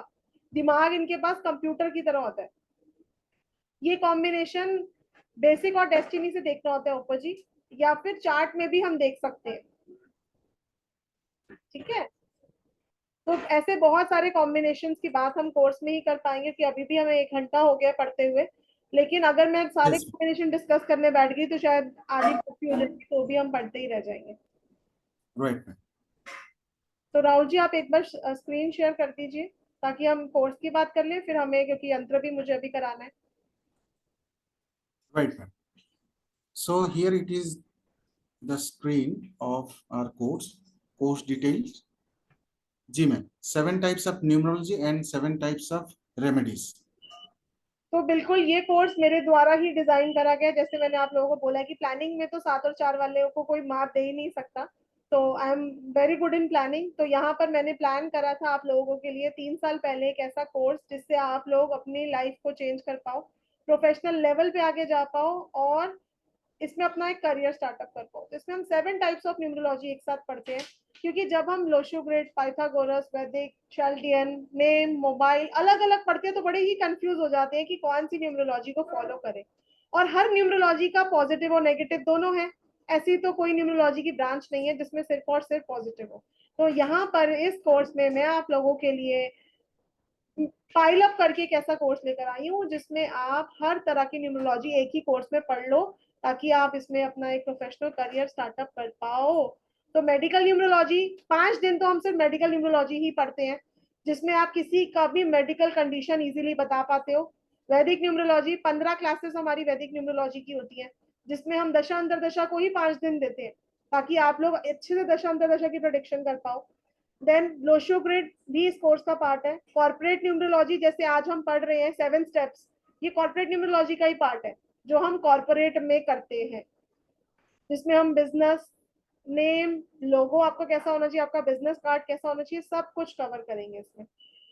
दिमाग इनके पास कंप्यूटर की तरह होता है। ये कॉम्बिनेशन बेसिक और डेस्टिनी से देखना होता है ऊपर जी, या फिर चार्ट में भी हम देख सकते हैं। ठीक है, तो ऐसे बहुत सारे कॉम्बिनेशंस की बात हम कोर्स में ही कर पाएंगे, कि अभी भी हमें 1 घंटा हो गया पढ़ते हुए। लेकिन अगर मैं सारे Yes. कॉम्बिनेशन डिस्कस करने बैठ गई तो शायद आधी कॉपी हो जाएगी, तो भी हम पढ़ते ही रह जाएंगे। Right ma'am. तो राहुल जी, आप एक बार स्क्रीन शेयर कर दीजिए ताकि हम कोर्स की बात कर लें, फिर हमें, क्योंकि यंत्र भी मुझे अभी कराना है। Right ma'am. So here it is the screen of our course details. जी ma'am, 7 types of numerology and 7 types of remedies. तो बिल्कुल ये कोर्स मेरे द्वारा ही डिजाइन करा गया। जैसे मैंने आप लोगों को बोला कि प्लानिंग में तो 7 और 4 वाले को कोई मार्क दे ही नहीं सकता, तो I am very good in planning. तो यहाँ पर मैंने प्लान करा था आप लोगों के लिए 3 साल पहले एक ऐसा कोर्स जिससे आप लोग अपनी लाइफ को चेंज कर पाओ, प्रोफेशनल लेवल पे आगे जा पाओ और इसमें अपना एक करियर स्टार्टअप कर पाओ। तो इसमें हम 7 टाइप्स ऑफ न्यूमरोलॉजी एक साथ पढ़ते हैं, क्योंकि जब हम लोशो ग्रिड, पाइथागोरस, वैदिक, चैल्डियन, नेम, मोबाइल अलग अलग पढ़ते हैं तो बड़े ही कंफ्यूज हो जाते हैं कि कौन सी न्यूमरोलॉजी को फॉलो करें। और हर न्यूमरोलॉजी का पॉजिटिव और नेगेटिव दोनों है, ऐसी तो कोई न्यूमरोलॉजी की ब्रांच नहीं है जिसमें सिर्फ और सिर्फ पॉजिटिव हो। तो यहाँ पर इस कोर्स में मैं आप लोगों के लिए फाइल अप करके एक ऐसा कोर्स लेकर आई हूँ जिसमें आप हर तरह की न्यूमरोलॉजी एक ही कोर्स में पढ़ लो, ताकि आप इसमें अपना एक प्रोफेशनल करियर स्टार्टअप कर पाओ। तो मेडिकल न्यूमरोलॉजी 5 दिन तो हम सिर्फ मेडिकल न्यूमरोलॉजी ही पढ़ते हैं, जिसमें आप किसी का भी मेडिकल कंडीशन इजीली बता पाते हो। वैदिक न्यूमरोलॉजी 15 क्लासेस हमारी वैदिक न्यूमरोलॉजी की होती है, जिसमें हम दशा अंतरदशा को ही 5 दिन देते हैं, ताकि आप लोग अच्छे से दशा अंतरदशा की प्रोडिक्शन कर पाओ। देन लोशो ग्रिड भी इस कोर्स का पार्ट है। कॉर्पोरेट न्यूमरोलॉजी जैसे आज हम पढ़ रहे हैं 7 स्टेप्स, ये कॉर्पोरेट न्यूमरोलॉजी का ही पार्ट है जो हम कॉर्पोरेट में करते हैं, जिसमें हम बिजनेस नेम, लोगो आपका कैसा होना चाहिए, आपका बिजनेस कार्ड कैसा होना चाहिए, सब कुछ कवर करेंगे इसमें।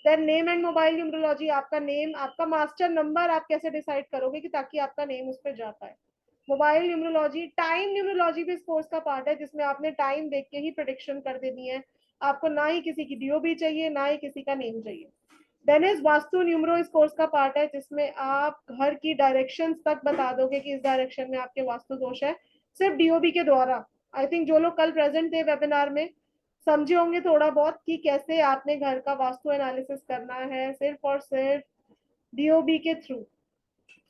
Then name and mobile numerology, आपका नेम, आपका मास्टर नंबर आप कैसे डिसाइड करोगे कि ताकि आपका नेम उस पर जा पाए। मोबाइल न्यूमरोलॉजी, टाइम न्यूमरोलॉजी भी इस कोर्स का पार्ट है, जिसमें आपने टाइम देख के ही प्रेडिक्शन कर देनी है। आपको ना ही किसी की डीओबी चाहिए, ना ही किसी का नेम चाहिए। देन इज वास्तु न्यूमरो इस कोर्स का पार्ट है, जिसमें आप घर की डायरेक्शंस तक बता दोगे कि इस डायरेक्शन में आपके वास्तु दोष है, सिर्फ डीओबी के द्वारा। आई थिंक जो लोग कल प्रेजेंट थे वेबिनार में समझे होंगे थोड़ा बहुत कि कैसे आपने घर का वास्तु एनालिसिस करना है, सिर्फ और सिर्फ डीओबी के थ्रू।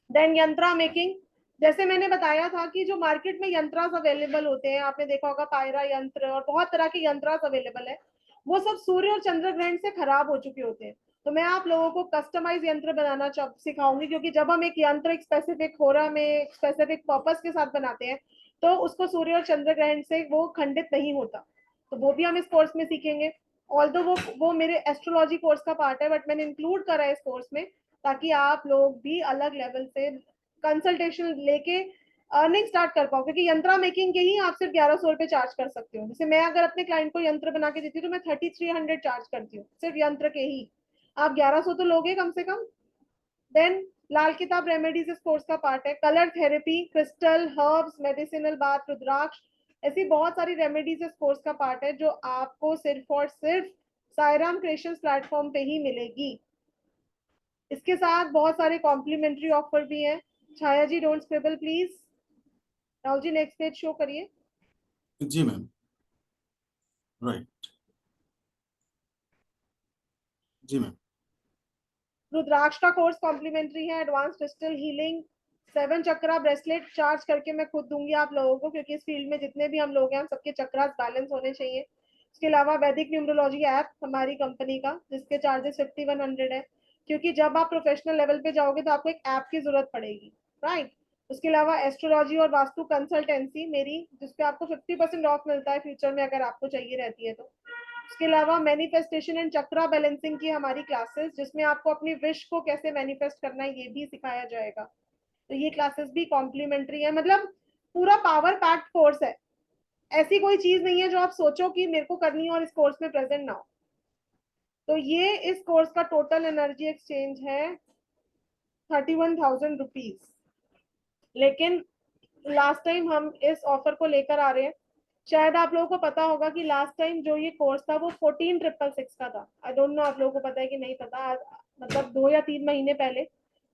देन यंत्रा मेकिंग, जैसे मैंने बताया था कि जो मार्केट में यंत्रास अवेलेबल होते हैं, आपने देखा होगा पायरा यंत्र और बहुत तरह के यंत्रास अवेलेबल है, वो सब सूर्य और चंद्र ग्रहण से खराब हो चुके होते हैं। तो मैं आप लोगों को कस्टमाइज यंत्र बनाना सिखाऊंगी, क्योंकि जब हम एक यंत्र एक स्पेसिफिक होरा में एक स्पेसिफिक पर्पस के साथ बनाते हैं तो उसको सूर्य और चंद्र ग्रहण से वो खंडित नहीं होता। तो वो भी हम इस कोर्स में सीखेंगे। ऑल्दो वो मेरे एस्ट्रोलॉजी कोर्स का पार्ट है, बट मैंने इंक्लूड करा है इस कोर्स में ताकि आप लोग भी अलग लेवल से कंसल्टेशन लेके अर्निंग स्टार्ट कर पाओ। क्योंकि यंत्रा मेकिंग के ही आप सिर्फ 1100 रुपए चार्ज कर सकते हो। जैसे मैं अगर अपने क्लाइंट को यंत्र बना के देती हूँ तो मैं 3300 चार्ज करती हूँ सिर्फ यंत्र के ही, आप 1100 तो लोगे कम से कम। देन लाल किताब रेमेडीज इस कोर्स का पार्ट है। Colour therapy, crystal, herbs, medicinal bath, Rudraksha, ऐसी बहुत सारी रेमेडीज इस कोर्स का पार्ट है जो आपको सिर्फ और सिर्फ साईराम क्रिएशंस प्लेटफॉर्म पे ही मिलेगी। इसके साथ बहुत सारे कॉम्प्लीमेंट्री ऑफर भी हैं। Chhaya ji don't scribble please. Rahul ji next page show करिए। जी मैम, राइट, जी मैम। रुद्राक्ष का कोर्स कॉम्प्लीमेंट्री है। Advance crystal healing 7 chakra bracelet charge करके मैं खुद दूंगी आप लोगों को, क्योंकि इस फील्ड में जितने भी हम लोग हैं हम सबके चक्रास बैलेंस होने चाहिए। इसके अलावा वैदिक न्यूमरोलॉजी ऐप हमारी कंपनी का, जिसके चार्जेस 5100 है, क्योंकि जब आप प्रोफेशनल लेवल पे जाओगे तो आपको एक ऐप की जरूरत पड़ेगी, राइट। उसके अलावा एस्ट्रोलॉजी और वास्तु कंसल्टेंसी मेरी, जिसपे आपको 50% ऑफ मिलता है फ्यूचर में अगर आपको चाहिए रहती है तो। उसके अलावा मैनिफेस्टेशन एंड चक्रा बैलेंसिंग की हमारी क्लासेस, जिसमें आपको अपनी विश को कैसे मैनिफेस्ट करना है ये भी सिखाया जाएगा। तो ये क्लासेस भी कॉम्प्लीमेंट्री है। मतलब पूरा पावर पैक्ड कोर्स है। ऐसी कोई चीज नहीं है जो आप सोचो कि मेरे को करनी है और इस कोर्स में प्रेजेंट ना हो। तो ये इस कोर्स का टोटल एनर्जी एक्सचेंज है 31,000 रुपीज। लेकिन लास्ट टाइम हम इस ऑफर को लेकर आ रहे हैं, शायद आप लोगों को पता होगा कि लास्ट टाइम जो ये कोर्स था वो 14,666 का था। आई डोंट नो आप लोगों को पता है कि नहीं पता। मतलब 2 या 3 महीने पहले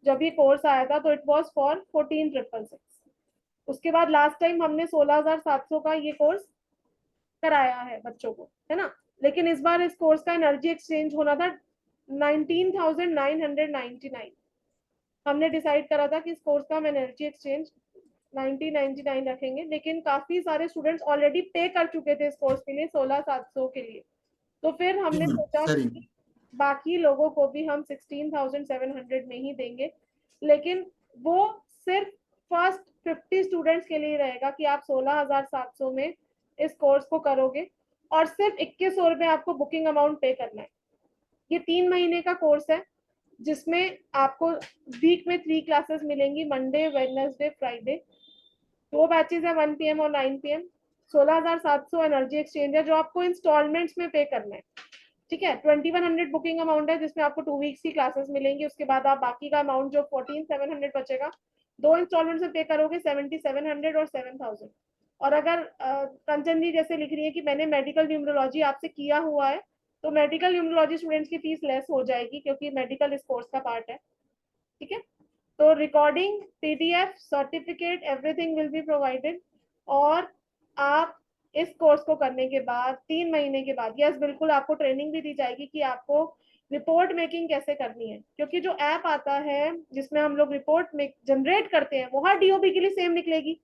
जब ये कोर्स आया था तो इट वाज फॉर 14,666। उसके बाद लास्ट टाइम हमने 16,700 का ये कोर्स कराया है बच्चों को, है ना। लेकिन इस बार इस कोर्स का एनर्जी एक्सचेंज होना था 19,999। हमने डिसाइड करा था कि इस कोर्स का हम एनर्जी एक्सचेंज 1999 रखेंगे, लेकिन काफी सारे स्टूडेंट्स ऑलरेडी पे कर चुके थे इस कोर्स के लिए 16,700 के लिए। तो फिर हमने सोचा कि बाकी लोगों को भी हम 16,700 में ही देंगे, लेकिन वो सिर्फ फर्स्ट 50 स्टूडेंट्स के लिए रहेगा कि आप 16,700 में इस कोर्स को करोगे और सिर्फ 2100 रुपए आपको बुकिंग अमाउंट पे करना है। ये 3 महीने का कोर्स है जिसमें आपको वीक में 3 क्लासेस मिलेंगी, मंडे, वेडनेसडे, फ्राइडे। 2 बैचेस है 1 PM और 9 PM। 16,700 एनर्जी एक्सचेंज है जो आपको इंस्टॉलमेंट्स में पे करना है, ठीक है। 2100 बुकिंग अमाउंट है जिसमें आपको 2 वीक्स की क्लासेस मिलेंगी। उसके बाद आप बाकी का अमाउंट जो 14,700 बचेगा 2 इंस्टॉलमेंट में पे करोगे 7,700 और 7,000। और अगर कंचन जी जैसे लिख रही है कि मैंने मेडिकल न्यूमरोलॉजी आपसे किया हुआ है, तो मेडिकल न्यूमरोलॉजी स्टूडेंट्स की फीस लेस हो जाएगी क्योंकि मेडिकल इस कोर्स का पार्ट है, ठीक है। तो recording, PDF, certificate, everything will be provided. और आप इस कोर्स को करने के बाद 3 महीने के बाद, यस बिल्कुल, आपको ट्रेनिंग भी दी जाएगी कि आपको रिपोर्ट मेकिंग कैसे करनी है। क्योंकि जो ऐप आता है जिसमें हम लोग रिपोर्ट जनरेट करते हैं वो हर DOB के लिए सेम निकलेगी।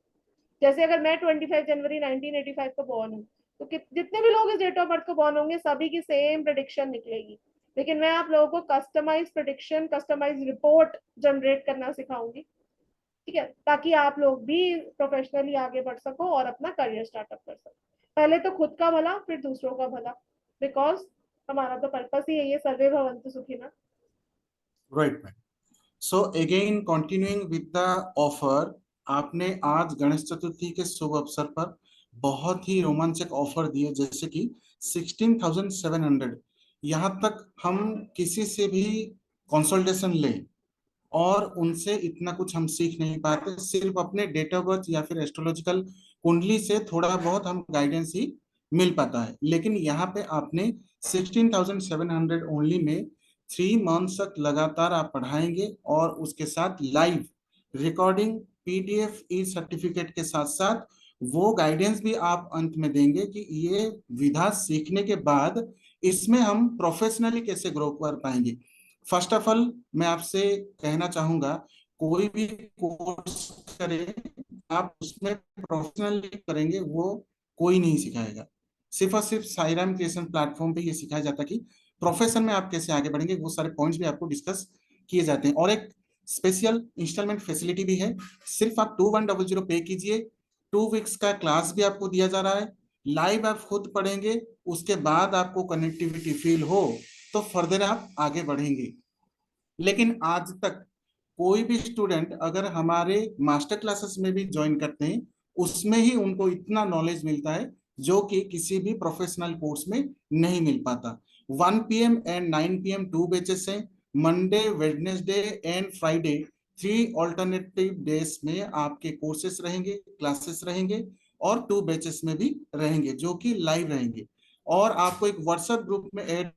जैसे अगर मैं 25 जनवरी 1985 को बॉर्न हूँ तो जितने भी लोग इस डेट ऑफ बर्थ को बॉर्न होंगे सभी की सेम प्रेडिक्शन निकलेगी। लेकिन मैं आप लोगों को customize prediction, customize report generate करना सिखाऊंगी, ठीक है, ताकि आप लोग भी प्रोफेशनली आगे बढ़ सको और अपना करियर स्टार्टअप कर सको। पहले तो खुद का भला फिर दूसरों का भला, बिकॉज हमारा तो पर्पस ही है ये, सर्वे भवन्तु सुखिनः। Right ma'am. So again continuing with the offer, आपने आज गणेश चतुर्थी के शुभ अवसर पर बहुत ही रोमांचक ऑफर दिए, जैसे कि 16,700। यहाँ तक हम किसी से भी कंसल्टेशन लें और उनसे इतना कुछ हम सीख नहीं पाते, सिर्फ अपने डेट ऑफ बर्थ या फिर एस्ट्रोलॉजिकल कुंडली से थोड़ा बहुत हम गाइडेंस ही मिल पाता है। लेकिन यहाँ पे आपने 16,700 ओनली में 3 मंथ्स तक लगातार आप पढ़ाएंगे और उसके साथ लाइव रिकॉर्डिंग, पीडीएफ, ई सर्टिफिकेट के साथ साथ वो गाइडेंस भी आप अंत में देंगे कि ये विधा सीखने के बाद इसमें हम प्रोफेशनली कैसे ग्रो कर पाएंगे। फर्स्ट ऑफ ऑल मैं आपसे कहना चाहूंगा, कोई भी कोर्स करें आप उसमें प्रोफेशनली करेंगे वो कोई नहीं सिखाएगा। सिर्फ और सिर्फ साईराम क्रिएशन प्लेटफॉर्म पे ये सिखाया जाता है कि प्रोफेशन में आप कैसे आगे बढ़ेंगे, वो सारे पॉइंट्स भी आपको डिस्कस किए जाते हैं। और एक स्पेशल इंस्टॉलमेंट फैसिलिटी भी है, सिर्फ आप 2100 पे कीजिए, 2 वीक्स का क्लास भी आपको दिया जा रहा है, लाइव आप खुद पढ़ेंगे, उसके बाद आपको कनेक्टिविटी फील हो तो फर्दर आप आगे बढ़ेंगे। लेकिन आज तक कोई भी स्टूडेंट अगर हमारे मास्टर क्लासेस में भी ज्वाइन करते हैं उसमें ही उनको इतना नॉलेज मिलता है जो कि किसी भी प्रोफेशनल कोर्स में नहीं मिल पाता। 1 PM एंड 9 PM 2 बैचेस हैं, Monday, Wednesday and Friday 3 alternative days में आपके कोर्सेस रहेंगे, क्लासेस रहेंगे और 2 बैचेस में भी रहेंगे जो कि लाइव रहेंगे। और आपको एक व्हाट्सएप ग्रुप में ऐड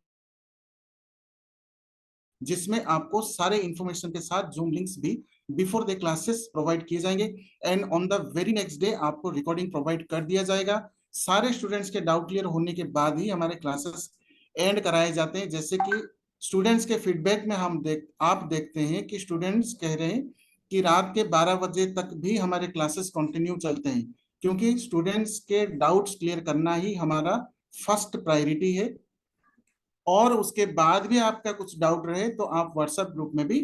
जिसमें आपको सारे इंफॉर्मेशन के साथ जूम लिंक्स भी बिफोर द क्लासेस प्रोवाइड किए जाएंगे and on the very next day आपको रिकॉर्डिंग प्रोवाइड कर दिया जाएगा। सारे स्टूडेंट्स के डाउट क्लियर होने के बाद ही हमारे क्लासेस एंड कराए जाते हैं। जैसे कि स्टूडेंट्स के फीडबैक में आप देखते हैं कि स्टूडेंट्स कह रहे हैं कि रात के 12 बजे तक भी हमारे क्लासेस कंटिन्यू चलते हैं, क्योंकि स्टूडेंट्स के डाउट्स क्लियर करना ही हमारा फर्स्ट प्रायोरिटी है। और उसके बाद भी आपका कुछ डाउट रहे तो आप व्हाट्सएप ग्रुप में भी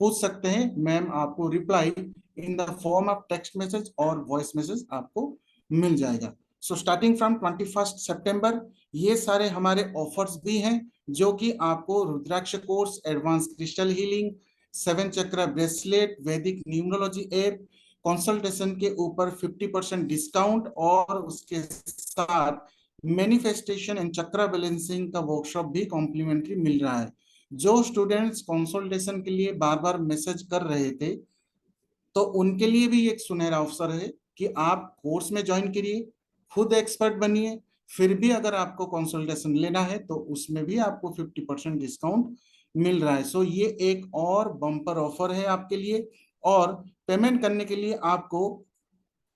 पूछ सकते हैं, मैम आपको reply in the form of text message और वॉइस मैसेज आपको मिल जाएगा। सो स्टार्टिंग फ्रॉम 21 सितंबर ये सारे हमारे ऑफर्स भी हैं जो कि आपको रुद्राक्ष कोर्स, एडवांस क्रिस्टल हीलिंग, 7 चक्र ब्रेसलेट, वैदिक न्यूमरोलॉजी ऐप, कंसल्टेशन के ऊपर 50% डिस्काउंट और उसके साथ मैनिफेस्टेशन एंड चक्र बैलेंसिंग का वर्कशॉप भी कॉम्प्लीमेंट्री मिल रहा है। जो स्टूडेंट्स कंसल्टेशन के लिए बार बार मैसेज कर रहे थे तो उनके लिए भी एक सुनहरा अवसर है कि आप कोर्स में ज्वाइन करिए, खुद एक्सपर्ट बनिए, फिर भी अगर आपको कंसल्टेशन लेना है तो उसमें भी आपको 50% डिस्काउंट मिल रहा है। सो ये एक और बम्पर ऑफर है आपके लिए। और पेमेंट करने के लिए आपको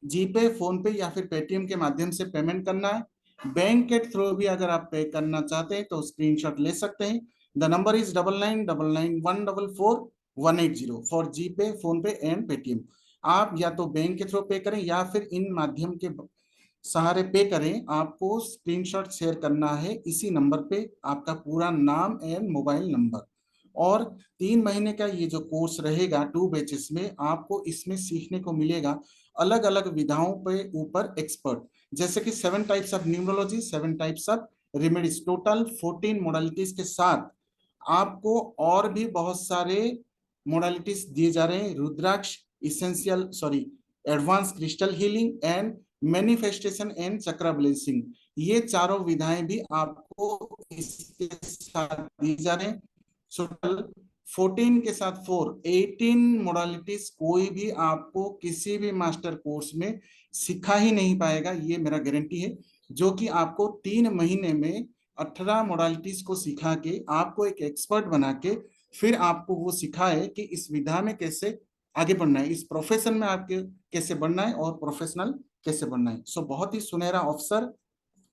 जीपे, फोन पे या फिर पेटीएम के माध्यम से पेमेंट करना है। बैंक के थ्रू भी अगर आप पे करना चाहते हैं तो स्क्रीनशॉट ले सकते हैं। The number is 9999144180 for GPay, PhonePe and Paytm. आप या तो बैंक के थ्रू पे करें या फिर इन माध्यम के सहारे पे करें। आपको स्क्रीनशॉट शेयर करना है इसी नंबर पे, आपका पूरा नाम एंड मोबाइल नंबर। और 3 महीने का ये जो कोर्स रहेगा 2 बैचेस में, आपको इसमें सीखने को मिलेगा अलग अलग विधाओं पे ऊपर एक्सपर्ट, जैसे कि 7 types of numerology, 7 types of remedies, total 14 modalities के साथ आपको और भी बहुत सारे मोडालिटीज दिए जा रहे हैं। Rudraksha, essential advance crystal healing and manifestation and chakra blessing, ये चारों विधाएं भी आपको इसके साथ दी जा रहे हैं। सो 14 के साथ 4, 18 मोडालिटीज कोई भी आपको किसी भी मास्टर कोर्स में सिखा ही नहीं पाएगा, ये मेरा गारंटी है। जो कि आपको 3 महीने में 18 मोडालिटीज को सिखा के आपको एक एक्सपर्ट बना के फिर आपको वो सिखाए कि इस विधा में कैसे आगे बढ़ना है, इस प्रोफेशन में आपके कैसे बढ़ना है और प्रोफेशनल कैसे बनना है। सो बहुत ही सुनहरा अवसर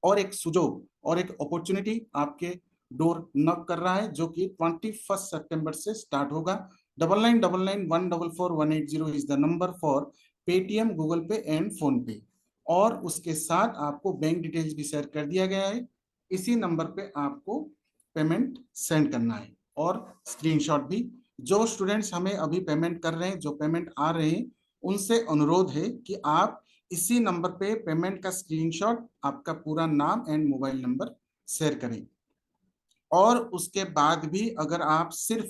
और एक सुजोग और एक अपॉर्चुनिटी आपके डोर नॉक कर रहा है जो कि 21 सितंबर से स्टार्ट होगा। 9999144180 is the number for Paytm, Google पे एंड फोन पे। और उसके साथ आपको बैंक डिटेल्स भी शेयर कर दिया गया है, इसी नंबर पे आपको पेमेंट सेंड करना है और स्क्रीनशॉट भी। जो स्टूडेंट्स हमें अभी पेमेंट कर रहे हैं, जो पेमेंट आ रहे हैं, उनसे अनुरोध है कि आप इसी नंबर पे पेमेंट का स्क्रीनशॉट, आपका पूरा नाम एंड मोबाइल नंबर शेयर करें। और उसके बाद भी अगर आप सिर्फ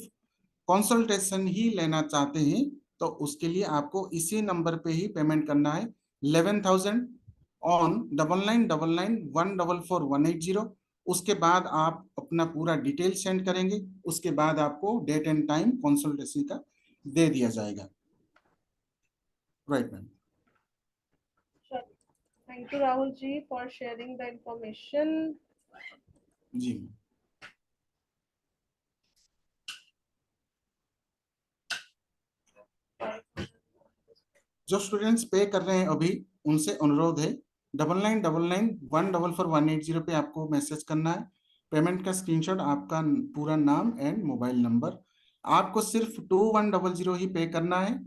कंसल्टेशन ही लेना चाहते हैं तो उसके लिए आपको इसी नंबर पे ही पेमेंट करना है 11,000 ऑन 9999144180। उसके बाद आप अपना पूरा डिटेल सेंड करेंगे, उसके बाद आपको डेट एंड टाइम कंसल्टेशन का दे दिया जाएगा। Right ma'am. Thank you, Rahul ji, for sharing the information. जी जो स्टूडेंट्स पे कर रहे हैं अभी उनसे अनुरोध है 9999144180 पे आपको मैसेज करना है। पेमेंट का स्क्रीनशॉट, आपका पूरा नाम एंड मोबाइल नंबर। आपको सिर्फ 2100 ही पे करना है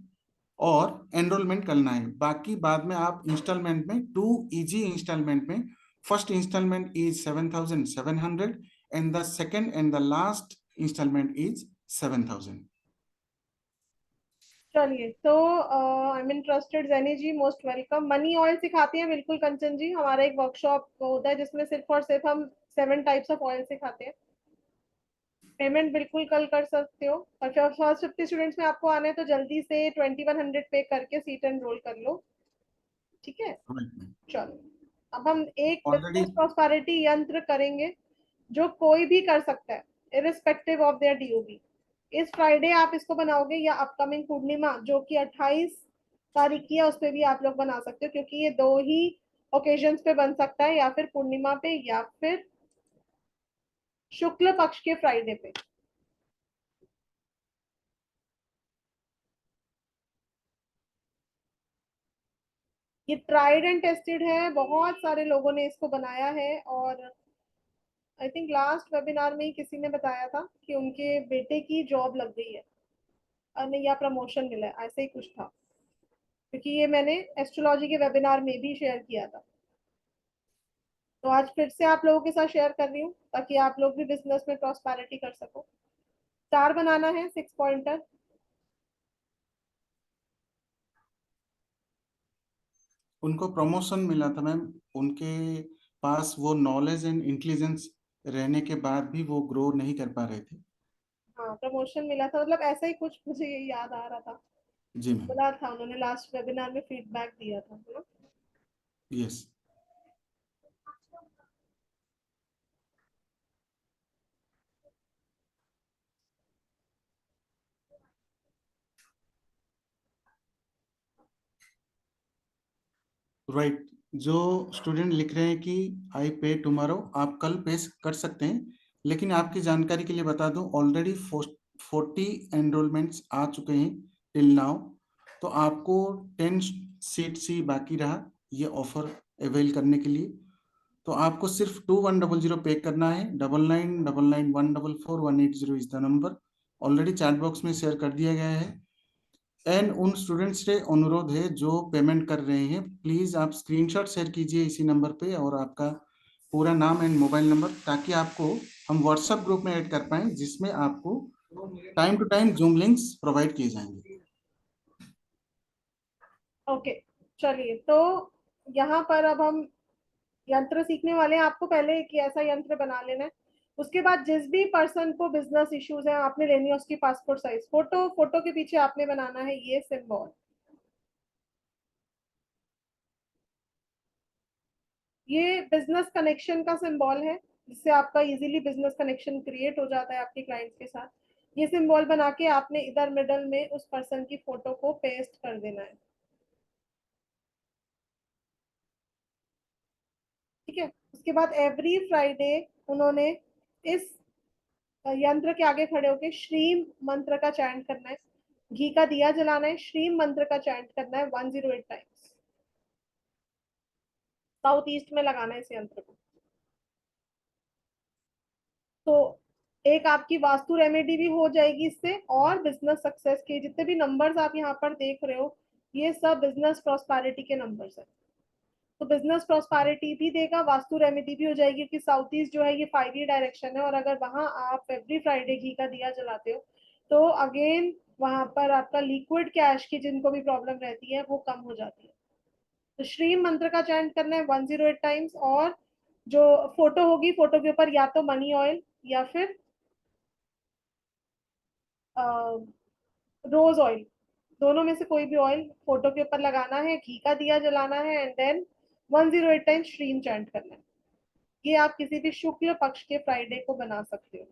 और एनरोलमेंट करना है। बाकी बाद में आप इंस्टॉलमेंट में 2 इजी इंस्टॉलमेंट में, first instalment is 7700 and the second and the last instalment is 7000। चलिए, तो I am interested. Jenny ji most welcome. Money oil सिखाते हैं बिल्कुल कंचन जी, हमारा एक वर्कशॉप होता है जिसमें सिर्फ और सिर्फ हम 7 टाइप्स ऑफ ऑयल सिखाते हैं। पेमेंट बिल्कुल कल कर सकते हो, और फर्स्ट 50 स्टूडेंट्स में आपको आना है तो जल्दी से 2100 पे करके सीट एनरोल कर लो, ठीक है। चलो, अब हम एक ऑलरेडी बिजनेस प्रॉस्पेरिटी यंत्र करेंगे जो कोई भी कर सकता है इरिस्पेक्टिव ऑफ देयर डीओबी। इस फ्राइडे आप इसको बनाओगे, या अपकमिंग पूर्णिमा जो कि 28 तारीख की है उस पे भी आप लोग बना सकते हो, क्योंकि ये 2 ही ओकेजन्स पे बन सकता है, या फिर पूर्णिमा पे या फिर शुक्ल पक्ष के फ्राइडे पे। ये ट्राइड एंड टेस्टेड है, बहुत सारे लोगों ने इसको बनाया है, और आई थिंक लास्ट वेबिनार में ही किसी ने बताया था कि उनके बेटे की जॉब लग गई है, नहीं या प्रमोशन मिला है, ऐसे ही कुछ था, क्योंकि ये मैंने एस्ट्रोलॉजी के वेबिनार में भी शेयर किया था। तो आज फिर से आप लोगों के साथ शेयर कर रही हूँ ताकि आप लोग भी बिजनेस में प्रॉस्पेरिटी कर सको। स्टार बनाना है 6 पॉइंटर। उनको प्रमोशन मिला था मैम, उनके पास वो नॉलेज एंड इंटेलिजेंस रहने के बाद भी वो ग्रो नहीं कर पा रहे थे। हाँ, प्रमोशन मिला था, मतलब ऐसा ही कुछ मुझे ये याद आ रहा था, जी मैम। बोला था उन्होंने लास्ट वेबिनार में, फीडबैक दिया था, है ना। यस। राइट। जो स्टूडेंट लिख रहे हैं कि आई पे टुमारो, आप कल पे कर सकते हैं, लेकिन आपकी जानकारी के लिए बता दूं ऑलरेडी 40 एनरोलमेंट्स आ चुके हैं टिल नाउ। तो आपको 10 सीट्स ही बाकी रहा ये ऑफर अवेल करने के लिए। तो आपको सिर्फ 2100 पे करना है। 9999144180 is the number, already chat box में शेयर कर दिया गया है। एंड उन स्टूडेंट्स से अनुरोध है जो पेमेंट कर रहे हैं, प्लीज आप स्क्रीनशॉट शेयर कीजिए इसी नंबर पे और आपका पूरा नाम एंड मोबाइल नंबर, ताकि आपको हम व्हाट्सएप ग्रुप में ऐड कर पाए जिसमें आपको time to time zoom links provide किए जाएंगे। ओके, चलिए, तो यहाँ पर अब हम यंत्र सीखने वाले हैं। आपको पहले एक ऐसा यंत्र बना लेना है, उसके बाद जिस भी पर्सन को बिजनेस इश्यूज है आपने लेनी है उसकी पासपोर्ट साइज फोटो, फोटो के पीछे आपने बनाना है ये सिंबल। ये बिजनेस कनेक्शन का सिंबल है, जिससे आपका इजीली बिजनेस कनेक्शन क्रिएट हो जाता है आपके क्लाइंट्स के साथ। ये सिंबल बना के आपने इधर मिडल में उस पर्सन की फोटो को पेस्ट कर देना है, ठीक है। उसके बाद एवरी फ्राइडे उन्होंने इस यंत्र के आगे खड़े होकर श्रीम मंत्र का चैंट करना है, घी का दिया जलाना है, श्रीम मंत्र का चैंट करना है 108 टाइम्स। साउथ ईस्ट में लगाना है इस यंत्र को। तो एक आपकी वास्तु रेमेडी भी हो जाएगी इससे, और बिजनेस सक्सेस के जितने भी नंबर्स आप यहाँ पर देख रहे हो ये सब बिजनेस प्रॉस्पेरिटी के नंबर्स है। तो बिजनेस प्रॉस्पेरिटी भी देगा, वास्तु रेमेडी भी हो जाएगी, क्योंकि साउथ ईस्ट जो है ये 5 डायरेक्शन है, और अगर वहां आप एवरी फ्राइडे घी का दिया जलाते हो तो अगेन वहां पर आपका लिक्विड कैश की जिनको भी प्रॉब्लम रहती है वो कम हो जाती है। तो श्रीम मंत्र का चैंट करना है 108 टाइम्स, और जो फोटो होगी फोटो के ऊपर या तो मनी ऑयल या फिर रोज ऑयल, दोनों में से कोई भी ऑयल फोटो के ऊपर लगाना है, घी का दिया जलाना है, and then 108 times Shreem chant करना है। ये आप किसी भी शुक्ल पक्ष के फ्राइडे को बना सकते हो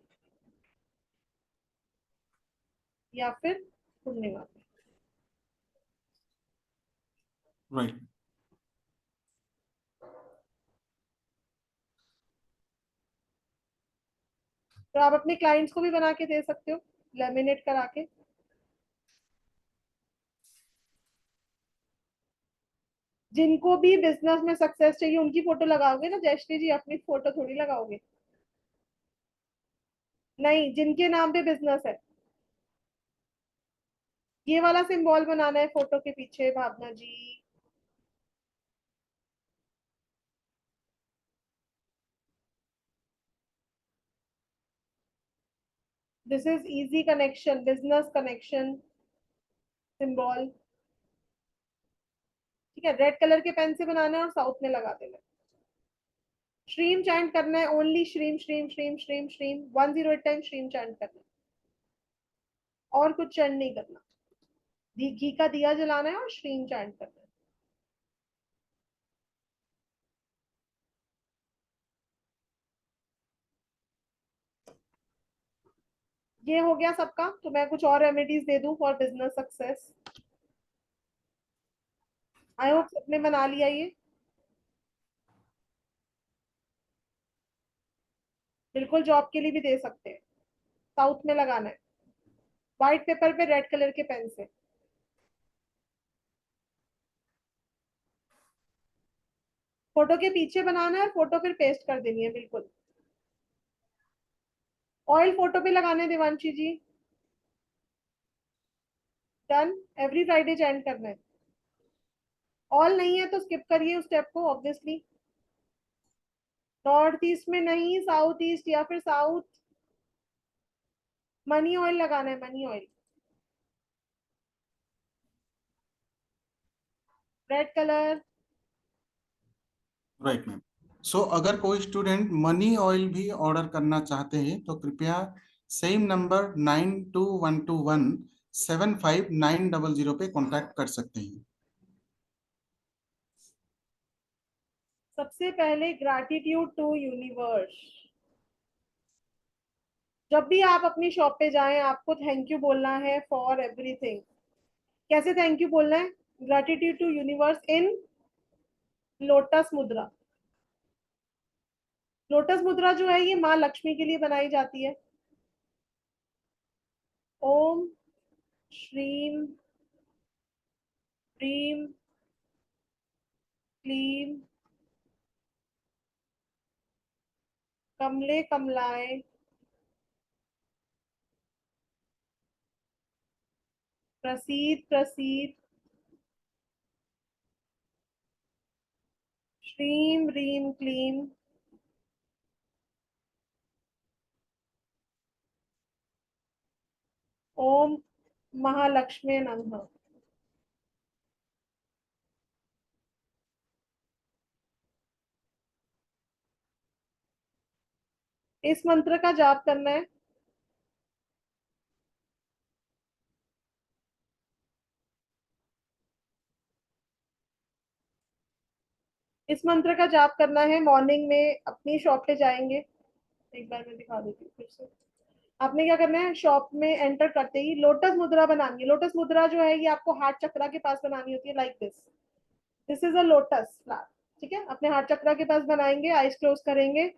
या फिर पूर्णिमा पे। राइट। तो आप अपने क्लाइंट्स को भी बना के दे सकते हो लेमिनेट करा के। जिनको भी बिजनेस में सक्सेस चाहिए उनकी फोटो लगाओगे ना जयश्री जी, अपनी फोटो थोड़ी लगाओगे। नहीं, जिनके नाम पे बिजनेस है, ये वाला सिंबल बनाना है फोटो के पीछे Bhavna ji. This is easy connection, business connection symbol. ठीक है, रेड कलर के पेन से बनाना है और साउथ में लगा देना है। श्रीम चैंट करना है, ओनली श्रीम श्रीम श्रीम श्रीम श्रीम 108 टाइम श्रीम चैंट करना है, और कुछ चैंट नहीं करना। घी का दिया जलाना है और श्रीम चैंट करना है। ये हो गया सबका, तो मैं कुछ और रेमेडीज दे दूं for business success. I hope सबने बना लिया ये। बिल्कुल जॉब के लिए भी दे सकते हैं। साउथ में लगाना है, व्हाइट पेपर पे रेड कलर के पेन से। फोटो के पीछे बनाना है, फोटो फिर पेस्ट कर देनी है बिल्कुल। ऑयल फोटो पे लगाने हैं देवांशी जी। डन, एवरी फ्राइडे चैंट करना है। ऑल नहीं है तो स्किप करिए उस स्टेप को ऑब्वियसली। नॉर्थ ईस्ट में नहीं, साउथ ईस्ट या फिर साउथ। मनी ऑयल लगाना है, money oil, red colour. Right ma'am. So अगर कोई स्टूडेंट मनी ऑयल भी ऑर्डर करना चाहते हैं तो कृपया सेम नंबर 9212175900 पे कांटेक्ट कर सकते हैं। सबसे पहले ग्रैटिट्यूड टू यूनिवर्स। जब भी आप अपनी शॉप पे जाएं आपको थैंक यू बोलना है फॉर एवरीथिंग। कैसे थैंक यू बोलना है? Gratitude to universe in lotus mudra. Lotus mudra जो है ये माँ लक्ष्मी के लिए बनाई जाती है। ओम श्रीम ह्रीम क्लीम कमले कमलाए प्रसीद प्रसीद श्रीम ह्रीम क्लीम ओम महालक्ष्मी नमः। इस मंत्र का जाप करना है। इस मंत्र का जाप करना है मॉर्निंग में। अपनी शॉप पे जाएंगे, एक बार मैं दिखा देती हूँ फिर से। आपने क्या करना है, शॉप में एंटर करते ही लोटस मुद्रा बनानी है। लोटस मुद्रा जो है ये आपको हार्ट चक्रा के पास बनानी होती है, like this. This is a lotus flower. ठीक है, अपने हार्ट चक्रा के पास बनाएंगे, आइज क्लोज करेंगे,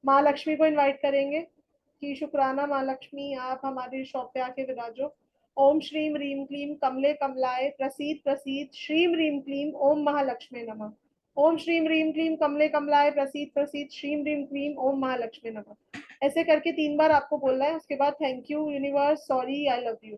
माँ लक्ष्मी को इनवाइट करेंगे कि शुक्राना माँ लक्ष्मी आप हमारी शॉप पे आके विराजो। ओम श्रीम ह्रीम क्लीम कमले कमलाए प्रसीद प्रसीद श्रीम ह्रीम क्लीम ओम महालक्ष्मी नमः। ओम श्रीम ह्रीम क्लीम कमले कमलाए प्रसीद प्रसीद श्रीम ह्रीम क्लीम ओम महालक्ष्मी नमः। ऐसे करके 3 बार आपको बोलना है। उसके बाद thank you universe, sorry, I love you,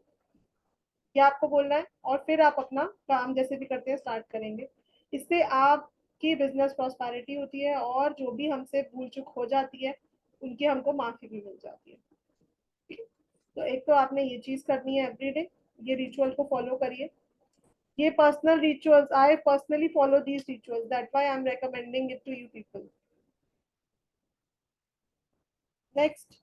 ये आपको बोलना है। और फिर आप अपना काम जैसे भी करते हैं स्टार्ट करेंगे। इससे आपकी बिजनेस प्रॉस्पेरिटी होती है और जो भी हमसे भूल चूक हो जाती है उनकी हमको माफी भी मिल जाती है। तो एक तो आपने ये चीज करनी है एवरीडे, ये रिचुअल को फॉलो करिए। ये personal rituals, I personally follow these rituals, that why I am recommending it to you people. Next,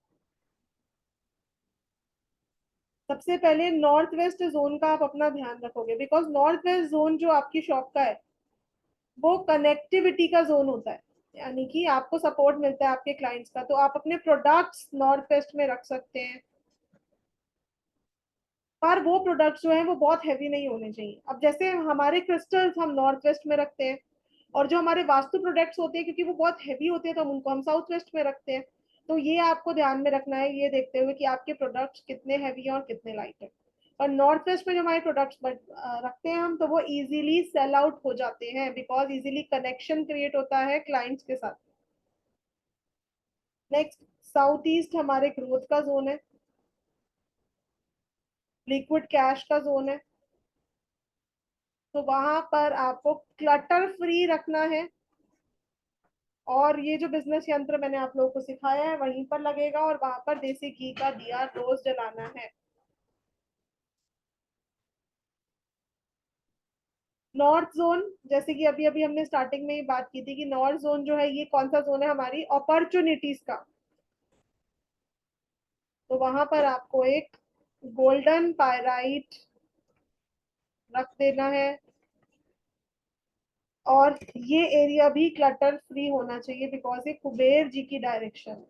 सबसे पहले नॉर्थ वेस्ट जोन का आप अपना ध्यान रखोगे, बिकॉज नॉर्थ वेस्ट जोन जो आपकी शॉप का है वो कनेक्टिविटी का जोन होता है, यानी कि आपको सपोर्ट मिलता है आपके क्लाइंट्स का। तो आप अपने प्रोडक्ट्स नॉर्थ वेस्ट में रख सकते हैं, पर वो प्रोडक्ट्स जो हैं वो बहुत हैवी नहीं होने चाहिए। अब जैसे हमारे क्रिस्टल्स हम नॉर्थ वेस्ट में रखते हैं, और जो हमारे वास्तु प्रोडक्ट्स होते हैं क्योंकि वो बहुत हैवी होते हैं तो हम उनको हम साउथ वेस्ट में रखते हैं। तो ये आपको ध्यान में रखना है, ये देखते हुए कि आपके प्रोडक्ट्स कितने हैवी हैं और कितने लाइट है। और नॉर्थ वेस्ट में जो हमारे प्रोडक्ट्स रखते हैं हम, तो वो इजीली सेल आउट हो जाते हैं बिकॉज इजीली कनेक्शन क्रिएट होता है क्लाइंट्स के साथ। नेक्स्ट, साउथ ईस्ट हमारे ग्रोथ का जोन है, लिक्विड कैश का जोन है, तो वहां पर आपको क्लटर फ्री रखना है। और ये जो बिजनेस यंत्र मैंने आप लोगों को सिखाया है वहीं पर लगेगा, और वहां पर देसी घी का दिया रोज जलाना है। नॉर्थ जोन, जैसे कि अभी अभी हमने स्टार्टिंग में ही बात की थी कि नॉर्थ जोन जो है ये कौन सा जोन है, हमारी अपॉर्चुनिटीज का। तो वहां पर आपको एक गोल्डन पायराइट रख देना है, और ये एरिया भी क्लटर फ्री होना चाहिए बिकॉज ये कुबेर जी की डायरेक्शन है।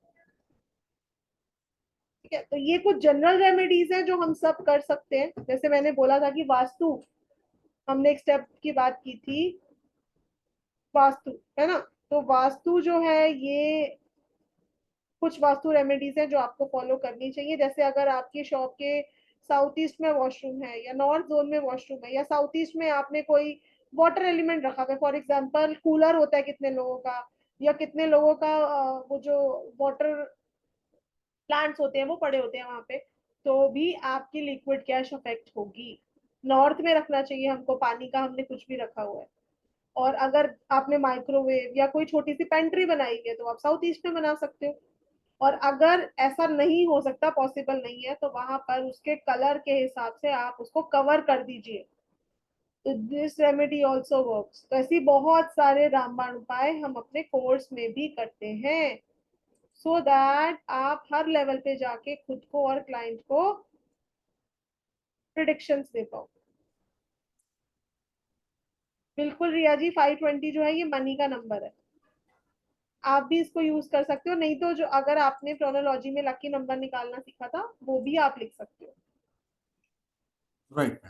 ठीक है, तो ये कुछ जनरल रेमेडीज हैं जो हम सब कर सकते हैं। जैसे मैंने बोला था कि वास्तु, हमने एक स्टेप की बात की थी, वास्तु है ना, तो वास्तु जो है ये कुछ वास्तु रेमेडीज हैं जो आपको फॉलो करनी चाहिए। जैसे अगर आपकी शॉप के साउथ ईस्ट में वॉशरूम है या नॉर्थ जोन में वॉशरूम है, या साउथ ईस्ट में आपने कोई वाटर एलिमेंट रखा है, फॉर एग्जांपल कूलर होता है कितने लोगों का, या कितने लोगों का वो जो वाटर प्लांट्स होते हैं वो पड़े होते हैं वहां पे, तो भी आपकी लिक्विड कैश अफेक्ट होगी। नॉर्थ में रखना चाहिए हमको पानी का, हमने कुछ भी रखा हुआ है। और अगर आपने माइक्रोवेव या कोई छोटी सी पेंट्री बनाई है तो आप साउथ ईस्ट में बना सकते हो। और अगर ऐसा नहीं हो सकता, पॉसिबल नहीं है, तो वहां पर उसके कलर के हिसाब से आप उसको कवर कर दीजिए। तो दिस रेमेडी ऑल्सो वर्क्स। तो ऐसी बहुत सारे रामबाण उपाय हम अपने कोर्स में भी करते हैं, सो दैट आप हर लेवल पे जाके खुद को और क्लाइंट को प्रिडिक्शंस दे पाओ। बिल्कुल रिया जी, 520 जो है ये मनी का नंबर है, आप भी इसको यूज कर सकते हो। नहीं तो जो अगर आपने प्रोनोलॉजी में लकी नंबर निकालना सीखा था वो भी आप लिख सकते हो। राइट।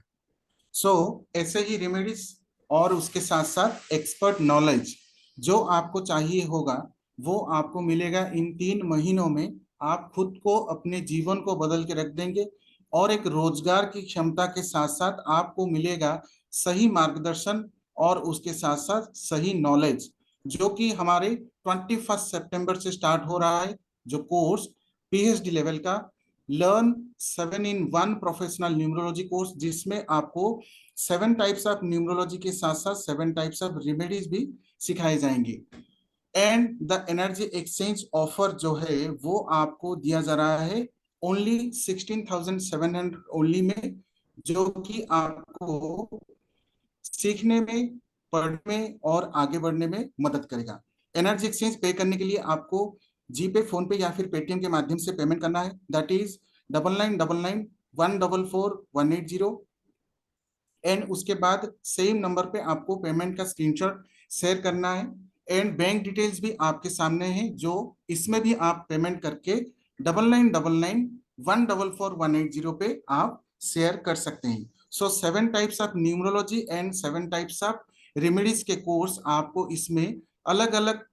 सो ऐसे ही रेमेडीज और उसके साथ साथ एक्सपर्ट नॉलेज जो आपको चाहिए होगा वो आपको मिलेगा इन 3 महीनों में। आप खुद को, अपने जीवन को बदल के रख देंगे, और एक रोजगार की क्षमता के साथ साथ आपको मिलेगा सही मार्गदर्शन और उसके साथ साथ सही नॉलेज, जो कि हमारे 21 सितंबर से स्टार्ट हो रहा है जो कोर्स पीएचडी लेवल का learn 7-in-1 professional numerology course, जिसमें आपको 7 टाइप्स ऑफ न्यूमरोलॉजी के साथ साथ 7 टाइप्स ऑफ रेमेडीज भी सिखाए जाएंगे। And the energy exchange offer जो है वो आपको दिया जा रहा है ओनली 16,700 ओनली में, जो कि आपको सीखने में, पढ़ने में और आगे बढ़ने में मदद करेगा। एनर्जी एक्सचेंज पे करने के लिए आपको जीपे, फोन पे या फिर पेटीएम के माध्यम से पेमेंट करना है। That is 9999144180। एंड उसके बाद सेम नंबर पे आपको पेमेंट का स्क्रीनशॉट शेयर करना है। एंड बैंक डिटेल्स भी आपके सामने है, जो इसमें भी आप पेमेंट करके 9999144180 पे आप शेयर कर सकते हैं। सो 7 types of numerology and 7 types of remedies के कोर्स आपको इसमें अलग अलग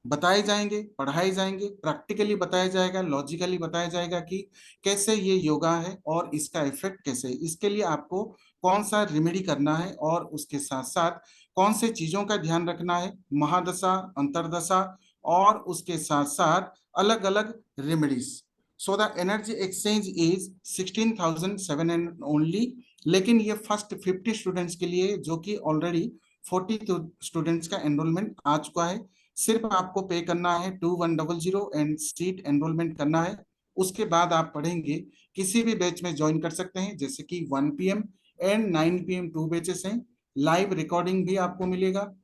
बताए जाएंगे, पढ़ाए जाएंगे, प्रैक्टिकली बताया जाएगा, लॉजिकली बताया जाएगा कि कैसे ये योगा है और इसका इफेक्ट कैसे है। इसके लिए आपको कौन सा रेमेडी करना है और उसके साथ साथ कौन से चीजों का ध्यान रखना है, महादशा, अंतरदशा और उसके साथ साथ अलग अलग remedies. So the energy exchange is 16,700 only. लेकिन ये फर्स्ट 50 स्टूडेंट्स के लिए, जो कि ऑलरेडी 40 स्टूडेंट्स का एनरोलमेंट आ चुका है। सिर्फ आपको पे करना है 2100 एंड सीट एनरोलमेंट करना है। उसके बाद आप पढ़ेंगे, किसी भी बैच में ज्वाइन कर सकते हैं, जैसे कि 1 PM एंड 9 PM 2 बैचेस हैं। लाइव रिकॉर्डिंग भी आपको मिलेगा,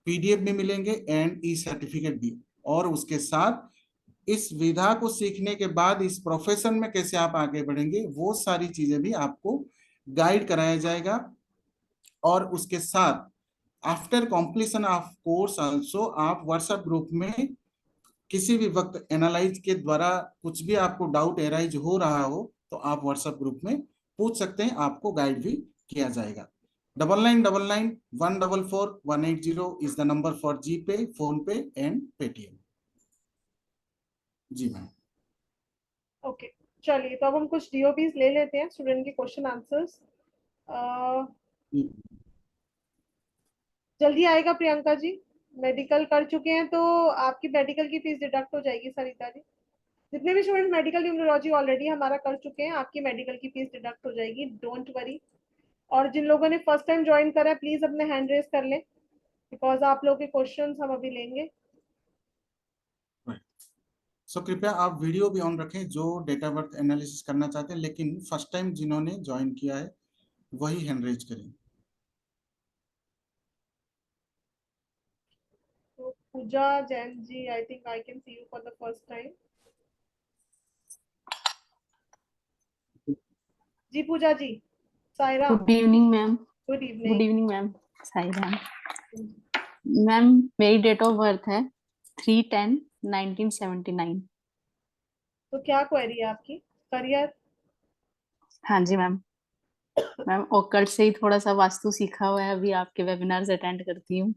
PDF भी मिलेंगे एंड ई सर्टिफिकेट भी। और उसके साथ इस विधा को सीखने के बाद इस प्रोफेशन में कैसे आप आगे बढ़ेंगे वो सारी चीजें भी आपको गाइड कराया जाएगा। और उसके साथ after completion of course also आप व्हाट्सएप ग्रुप में किसी भी वक्त एनालाइज के द्वारा कुछ भी आपको डाउट एराइज हो रहा हो तो आप व्हाट्सएप ग्रुप में पूछ सकते हैं, आपको गाइड भी किया जाएगा। 9999144180 is the number for GPay, PhonePe and Paytm. जी मैम। ओके, चलिए, तो अब हम कुछ DOBs ले लेते हैं, स्टूडेंट के क्वेश्चन आंसर्स। जल्दी आएगा प्रियंका जी। मेडिकल कर चुके हैं तो आपकी मेडिकल की फीस डिडक्ट हो जाएगी सरिता जी। जितने भी स्टूडेंट मेडिकल न्यूमरोलॉजी ऑलरेडी हमारा कर चुके हैं, आपकी मेडिकल की फीस डिडक्ट हो जाएगी, डोंट वरी। और जिन लोगों ने फर्स्ट टाइम ज्वाइन करा है, प्लीज अपने हैंड रेज कर लें, बिकॉज आप लोगों के क्वेश्चंस हम अभी लेंगे। सो कृपया आप वीडियो भी ऑन रखें, जो डेटा बर्थ एनालिसिस करना चाहते हैं, लेकिन फर्स्ट टाइम जिन्होंने ज्वाइन किया है वही हैंड रेज करें। तो Pooja Jain ji, I think I can see you for the first time. जी Pooja ji. Saira, good evening ma'am. Good good evening. Evening ma'am. Sairam ma'am, मेरी डेट ऑफ बर्थ है 3/10/1979। तो क्या क्वेरी है आपकी? करियर? हाँ जी मैम। मैम ओकल्ट से ही थोड़ा सा वास्तु सीखा हुआ है, अभी आपके वेबिनार्स अटेंड करती हूँ।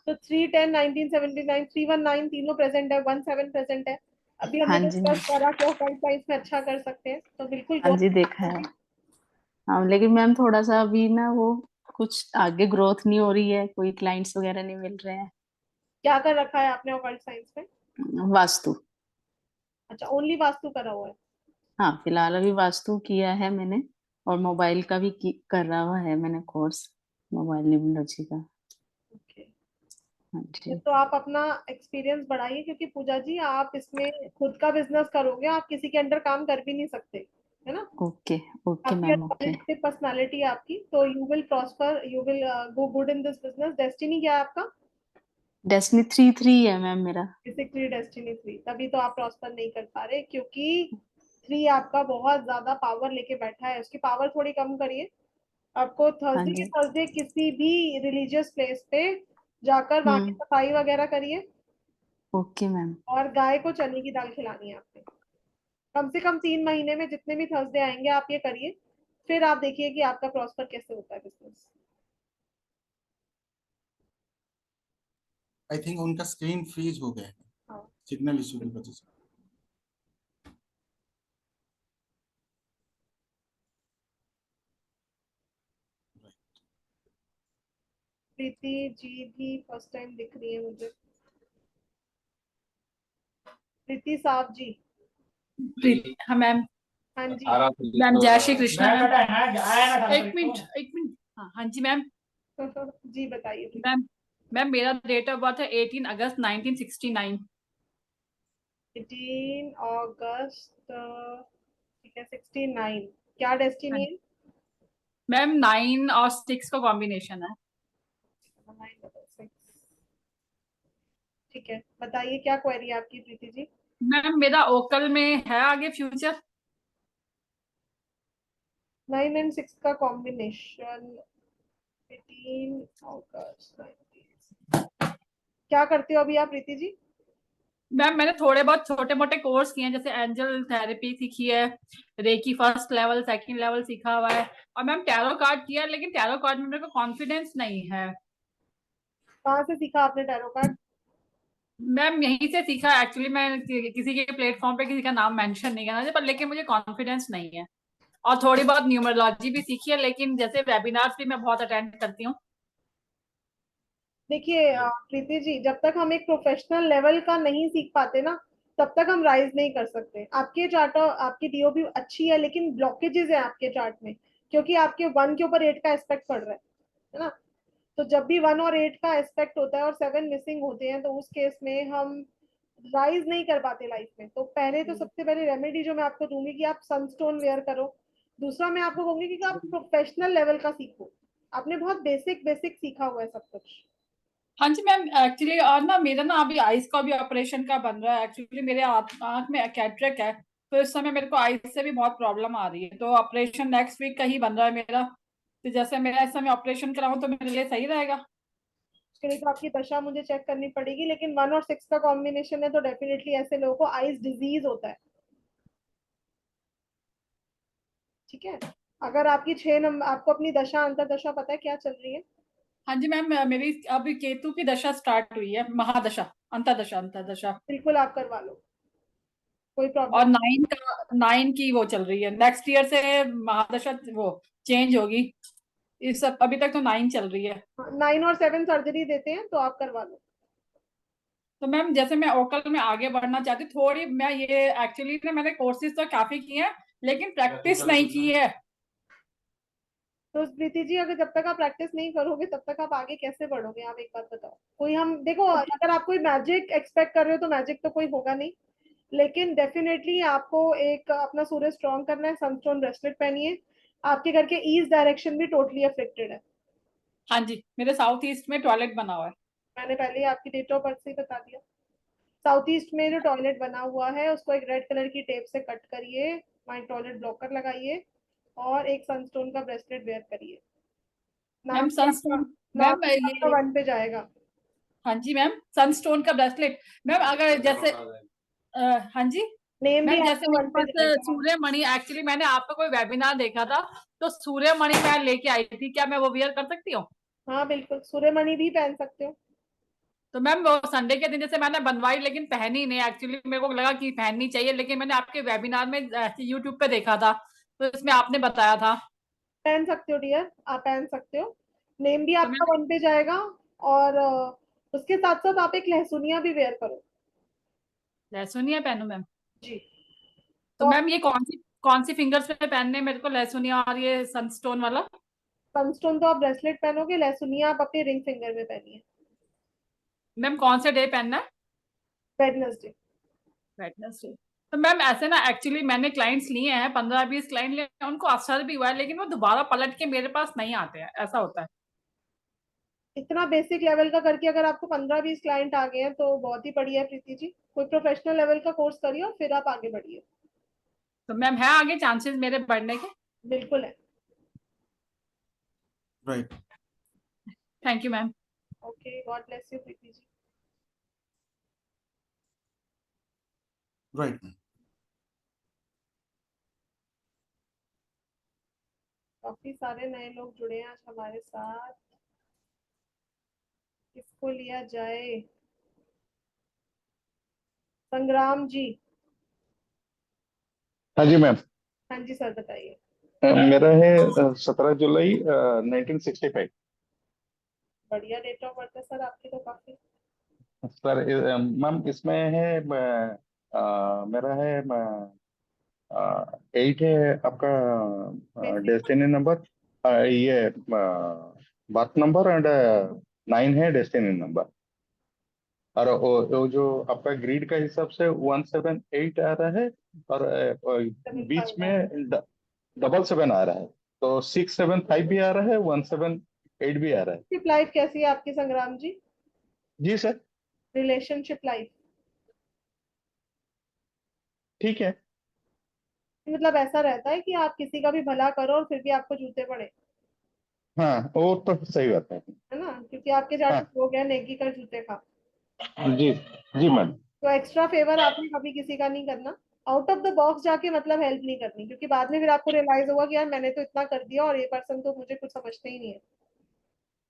तो 3/10/1979, 319 तीनों प्रेजेंट है, 17 प्रेजेंट है। अभी हमने हाँ जी मैम। डिस्कस करा कि ऑकल्ट साइंस में अच्छा कर सकते हैं, तो बिल्कुल हाँ go जी, देखा है। हाँ, लेकिन मैम थोड़ा सा अभी ना वो कुछ आगे ग्रोथ नहीं हो रही है, कोई क्लाइंट्स वगैरह नहीं मिल रहे हैं। क्या कर रखा है आपने ऑकल्ट साइंस में? वास्तु। अच्छा, ओनली वास्तु करा हुआ है। हाँ, फिलहाल अभी वास्तु किया है मैंने, और मोबाइल का भी कर रहा हुआ है मैंने कोर्स, मोबाइल न्यूमरोलॉजी का। ओके, हाँ जी। तो आप अपना एक्सपीरियंस बढ़ाइए, क्योंकि पूजा जी आप इसमें खुद का बिजनेस करोगे, आप किसी के अंडर काम कर भी नहीं सकते, है ना? ओके ओके आपकी मैम, ओके। पॉजिटिव पर्सनालिटी है आपकी, तो you will prosper, you will go good in this business. Destiny क्या है आपका? डेस्टिनी 3/3 है मैम मेरा। बेसिकली डेस्टिनी 3, तभी तो आप प्रॉस्पर नहीं कर पा रहे, क्योंकि 3 आपका बहुत ज्यादा पावर लेके बैठा है। उसकी पावर थोड़ी कम करिए। आपको हाँ थर्सडे के जी। थर्सडे किसी भी रिलीजियस प्लेस पे जाकर वहां की हम्म। सफाई वगैरह करिए, ओके मैम। और गाय को चने की दाल खिलानी है आपने। कम से कम 3 महीने में जितने भी थर्सडे आएंगे आप ये करिए, फिर आप देखिए कि आपका प्रॉस्पर कैसे होता है बिजनेस। आई थिंक उनका स्क्रीन फ्रीज हो गया है हाँ, सिग्नल इशू की वजह से। प्रीति जी भी फर्स्ट टाइम दिख रही है मुझे। प्रीति साहब जी। हाँ मैम। हाँ जी। मैम जय श्री कृष्ण मैम। एक मिनट। हाँ हाँ जी मैम। जी बताइए प्लीज। मैम मैम मेरा डेट ऑफ बर्थ है 18 अगस्त 1969। 18 अगस्त, ठीक है, 69। क्या डेस्टिनी है? मैम 9 और 6 का कॉम्बिनेशन है। 966। ठीक है, बताइए क्या क्वेरी है आपकी प्रीति जी? मैम मेरा ओकल में है आगे फ्यूचर। 9 and 6 का कॉम्बिनेशन, 18 अगस्त 19। क्या करते हो अभी आप प्रीति जी? मैम मैंने थोड़े बहुत छोटे मोटे कोर्स किए हैं, जैसे एंजल थेरेपी सीखी है, reiki first level second level सीखा हुआ है, और मैम टैरो कार्ड किया है, लेकिन टैरो कार्ड में मेरे को कॉन्फिडेंस नहीं है। कहाँ से सीखा आपने टैरो कार्ड? मैम यहीं से सीखा एक्चुअली, मैं किसी के प्लेटफॉर्म पे किसी का नाम मेंशन नहीं करना चाहिए, पर लेकिन मुझे कॉन्फिडेंस नहीं है। और थोड़ी बहुत न्यूमरोलॉजी भी सीखी है, लेकिन जैसे वेबिनार्स भी मैं बहुत अटेंड करती हूँ। देखिए प्रीति जी, जब तक हम एक प्रोफेशनल लेवल का नहीं सीख पाते ना, तब तक हम राइज नहीं कर सकते। आपके चार्ट, आपकी DOB अच्छी है, लेकिन ब्लॉकेजेस है आपके चार्ट में, क्योंकि आपके 1 के ऊपर 8 का एस्पेक्ट पड़ रहा है ना? तो जब भी 1 और 8 का एस्पेक्ट होता है और 7 मिसिंग होते हैं, तो उस केस में हम राइज नहीं कर पाते लाइफ में। तो पहले तो सबसे पहले रेमेडी जो मैं आपको दूंगी कि आप सनस्टोन वेयर करो। दूसरा मैं आपको कहूंगी कि आप प्रोफेशनल लेवल का सीखो। आपने बहुत बेसिक बेसिक सीखा हुआ है सब कुछ। हाँ जी मैम, एक्चुअली और ना मेरा ना अभी आईज का भी ऑपरेशन का बन रहा है। एक्चुअली मेरे आंख में कैटरेक्ट है, तो इस समय मेरे को आईज से भी बहुत प्रॉब्लम आ रही है, तो ऑपरेशन नेक्स्ट वीक का ही बन रहा है मेरा। तो जैसे मेरा इस समय ऑपरेशन कराऊं तो मेरे लिए सही रहेगा। उसके लिए तो आपकी दशा मुझे चेक करनी पड़ेगी, लेकिन 1 और 6 का कॉम्बिनेशन है, तो डेफिनेटली ऐसे लोगों को आईज डिजीज होता है। ठीक है, अगर आपकी 6 नंबर, आपको अपनी दशा अंतर दशा पता है क्या चल रही है? हाँ जी मैम, मेरी अभी केतु की दशा स्टार्ट हुई है, महादशा, अंतरदशा अंतरदशा। बिल्कुल आप करवा लो। कोई और प्रॉब्लम? 9 की वो चल रही है, नेक्स्ट ईयर से महादशा वो चेंज होगी। इस अभी तक तो 9 चल रही है। 9 और 7 सर्जरी देते हैं, तो आप करवा लो। तो मैम जैसे मैं ओकल में आगे बढ़ना चाहती हूँ थोड़ी, मैं ये एक्चुअली ना मैंने कोर्सेज तो काफी किए हैं लेकिन प्रैक्टिस नहीं की है। तो प्रीति जी, अगर जब तक आप प्रैक्टिस नहीं करोगे तब तक आप आगे कैसे बढ़ोगे? आप एक बात बताओ। कोई हम देखो, अगर आप कोई मैजिक एक्सपेक्ट कर रहे हो तो मैजिक तो कोई होगा नहीं, लेकिन डेफिनेटली आपको एक अपना सूर्य स्ट्रॉन्ग करना है। सनस्टोन ब्रेसलेट पहनिए। आपके घर के ईस्ट डायरेक्शन भी टोटली अफेक्टेड है। हाँ जी, मेरे साउथ ईस्ट में टॉयलेट बना हुआ है। मैंने पहले ही आपकी डेट ऑफ बर्थ से ही बता दिया। साउथ ईस्ट में जो टॉयलेट बना हुआ है उसको एक रेड कलर की टेप से कट करिए, वहाँ टॉयलेट ब्लॉकर लगाइए और एक सनस्टोन का ब्रेसलेट वेयर करिए। नाम मैम भी आपका सनस्टोन, नाम मैम भी आपका ये 1 पे जाएगा। हाँ जी मैम, सनस्टोन का ब्रेसलेट। मैम अगर जैसे हाँ जी नेम भी मैम, जैसे आपका मेरे 1 पे पास जाएगा। सूर्य मणि, एक्चुअली मैंने आपका कोई वेबिनार देखा था तो सूर्य मणि मैं लेके आई थी, क्या मैं वो वियर कर सकती हूँ? हाँ बिल्कुल, सूर्यमणि भी पहन सकते हो। तो मैम वो संडे के दिन जैसे मैंने बनवाई लेकिन पहनी नहीं, एक्चुअली मेरे को लगा कि पहननी चाहिए, लेकिन मैंने आपके वेबिनार में यूट्यूब पे देखा था तो इसमें आपने बताया था। पहन सकते हो डियर, आप पहन सकते हो। नेम भी तो आपका मैम 1 पे जाएगा। और उसके साथ साथ आप एक लहसुनिया भी वेयर करो। लहसुनिया पहनू मैम? जी। तो तो मैम ये कौन सी फिंगर्स पे पहनने हैं मेरे को, लहसुनिया और ये सनस्टोन वाला? सनस्टोन तो आप ब्रेसलेट पहनोगे, लहसुनिया आप अपने रिंग फिंगर में पहनिए। मैम कौन से डे पहनना है? वेडनेसडे। वेडनेसडे। तो मैम ऐसे ना एक्चुअली मैंने क्लाइंट्स लिए हैं, 15-20 क्लाइंट लिए हैं, उनको असर भी हुआ है लेकिन वो दोबारा पलट के मेरे पास नहीं आते हैं, ऐसा होता है। इतना बेसिक लेवल का करके अगर आपको 15-20 क्लाइंट आ गए हैं तो बहुत ही बढ़िया है प्रीति जी। कोई प्रोफेशनल लेवल का कोर्स करिए और फिर आप आगे बढ़िए। तो मैम है आगे चांसेस मेरे बढ़ने के? बिल्कुल है। Right. Thank you ma'am. Okay, God bless you Preeti ji. Right. काफी सारे नए लोग जुड़े हैं आज हमारे साथ। किसको लिया जाए? संग्राम जी। हाँ जी मैम। हाँ जी सर, बताइए। मेरा है 17 जुलाई 1965। बढ़िया डेट ऑफ बर्थ है सर आपकी तो काफी। सर मैम इसमें है मेरा है 8 है आपका बेसिक। डेस्टिनी नंबर, ये बर्थ नंबर, एंड 9 है डेस्टिनी नंबर। और वो जो आपका ग्रीड का हिसाब से 178 आ रहा है, और बीच 75 में 777 आ रहा है, तो 675 भी आ रहा है, 178 भी आ रहा है। लाइफ कैसी है आपकी संग्राम जी? जी सर। Relationship life? ठीक है। मतलब ऐसा रहता है कि आप किसी का भी भला करो और फिर भी आपको जूते पड़े, हाँ वो तो सही बात है। है ना? क्योंकि आपके चार्ट हाँ में हो गया नेकी कर जूते खा। जी। जी मैम। तो एक्स्ट्रा फेवर आपने कभी किसी का नहीं करना। आउट ऑफ द बॉक्स जाके मतलब हेल्प नहीं करनी, क्योंकि बाद में फिर आपको रियलाइज होगा कि यार मैंने तो इतना कर दिया और ये पर्सन तो मुझे कुछ समझते ही नहीं है।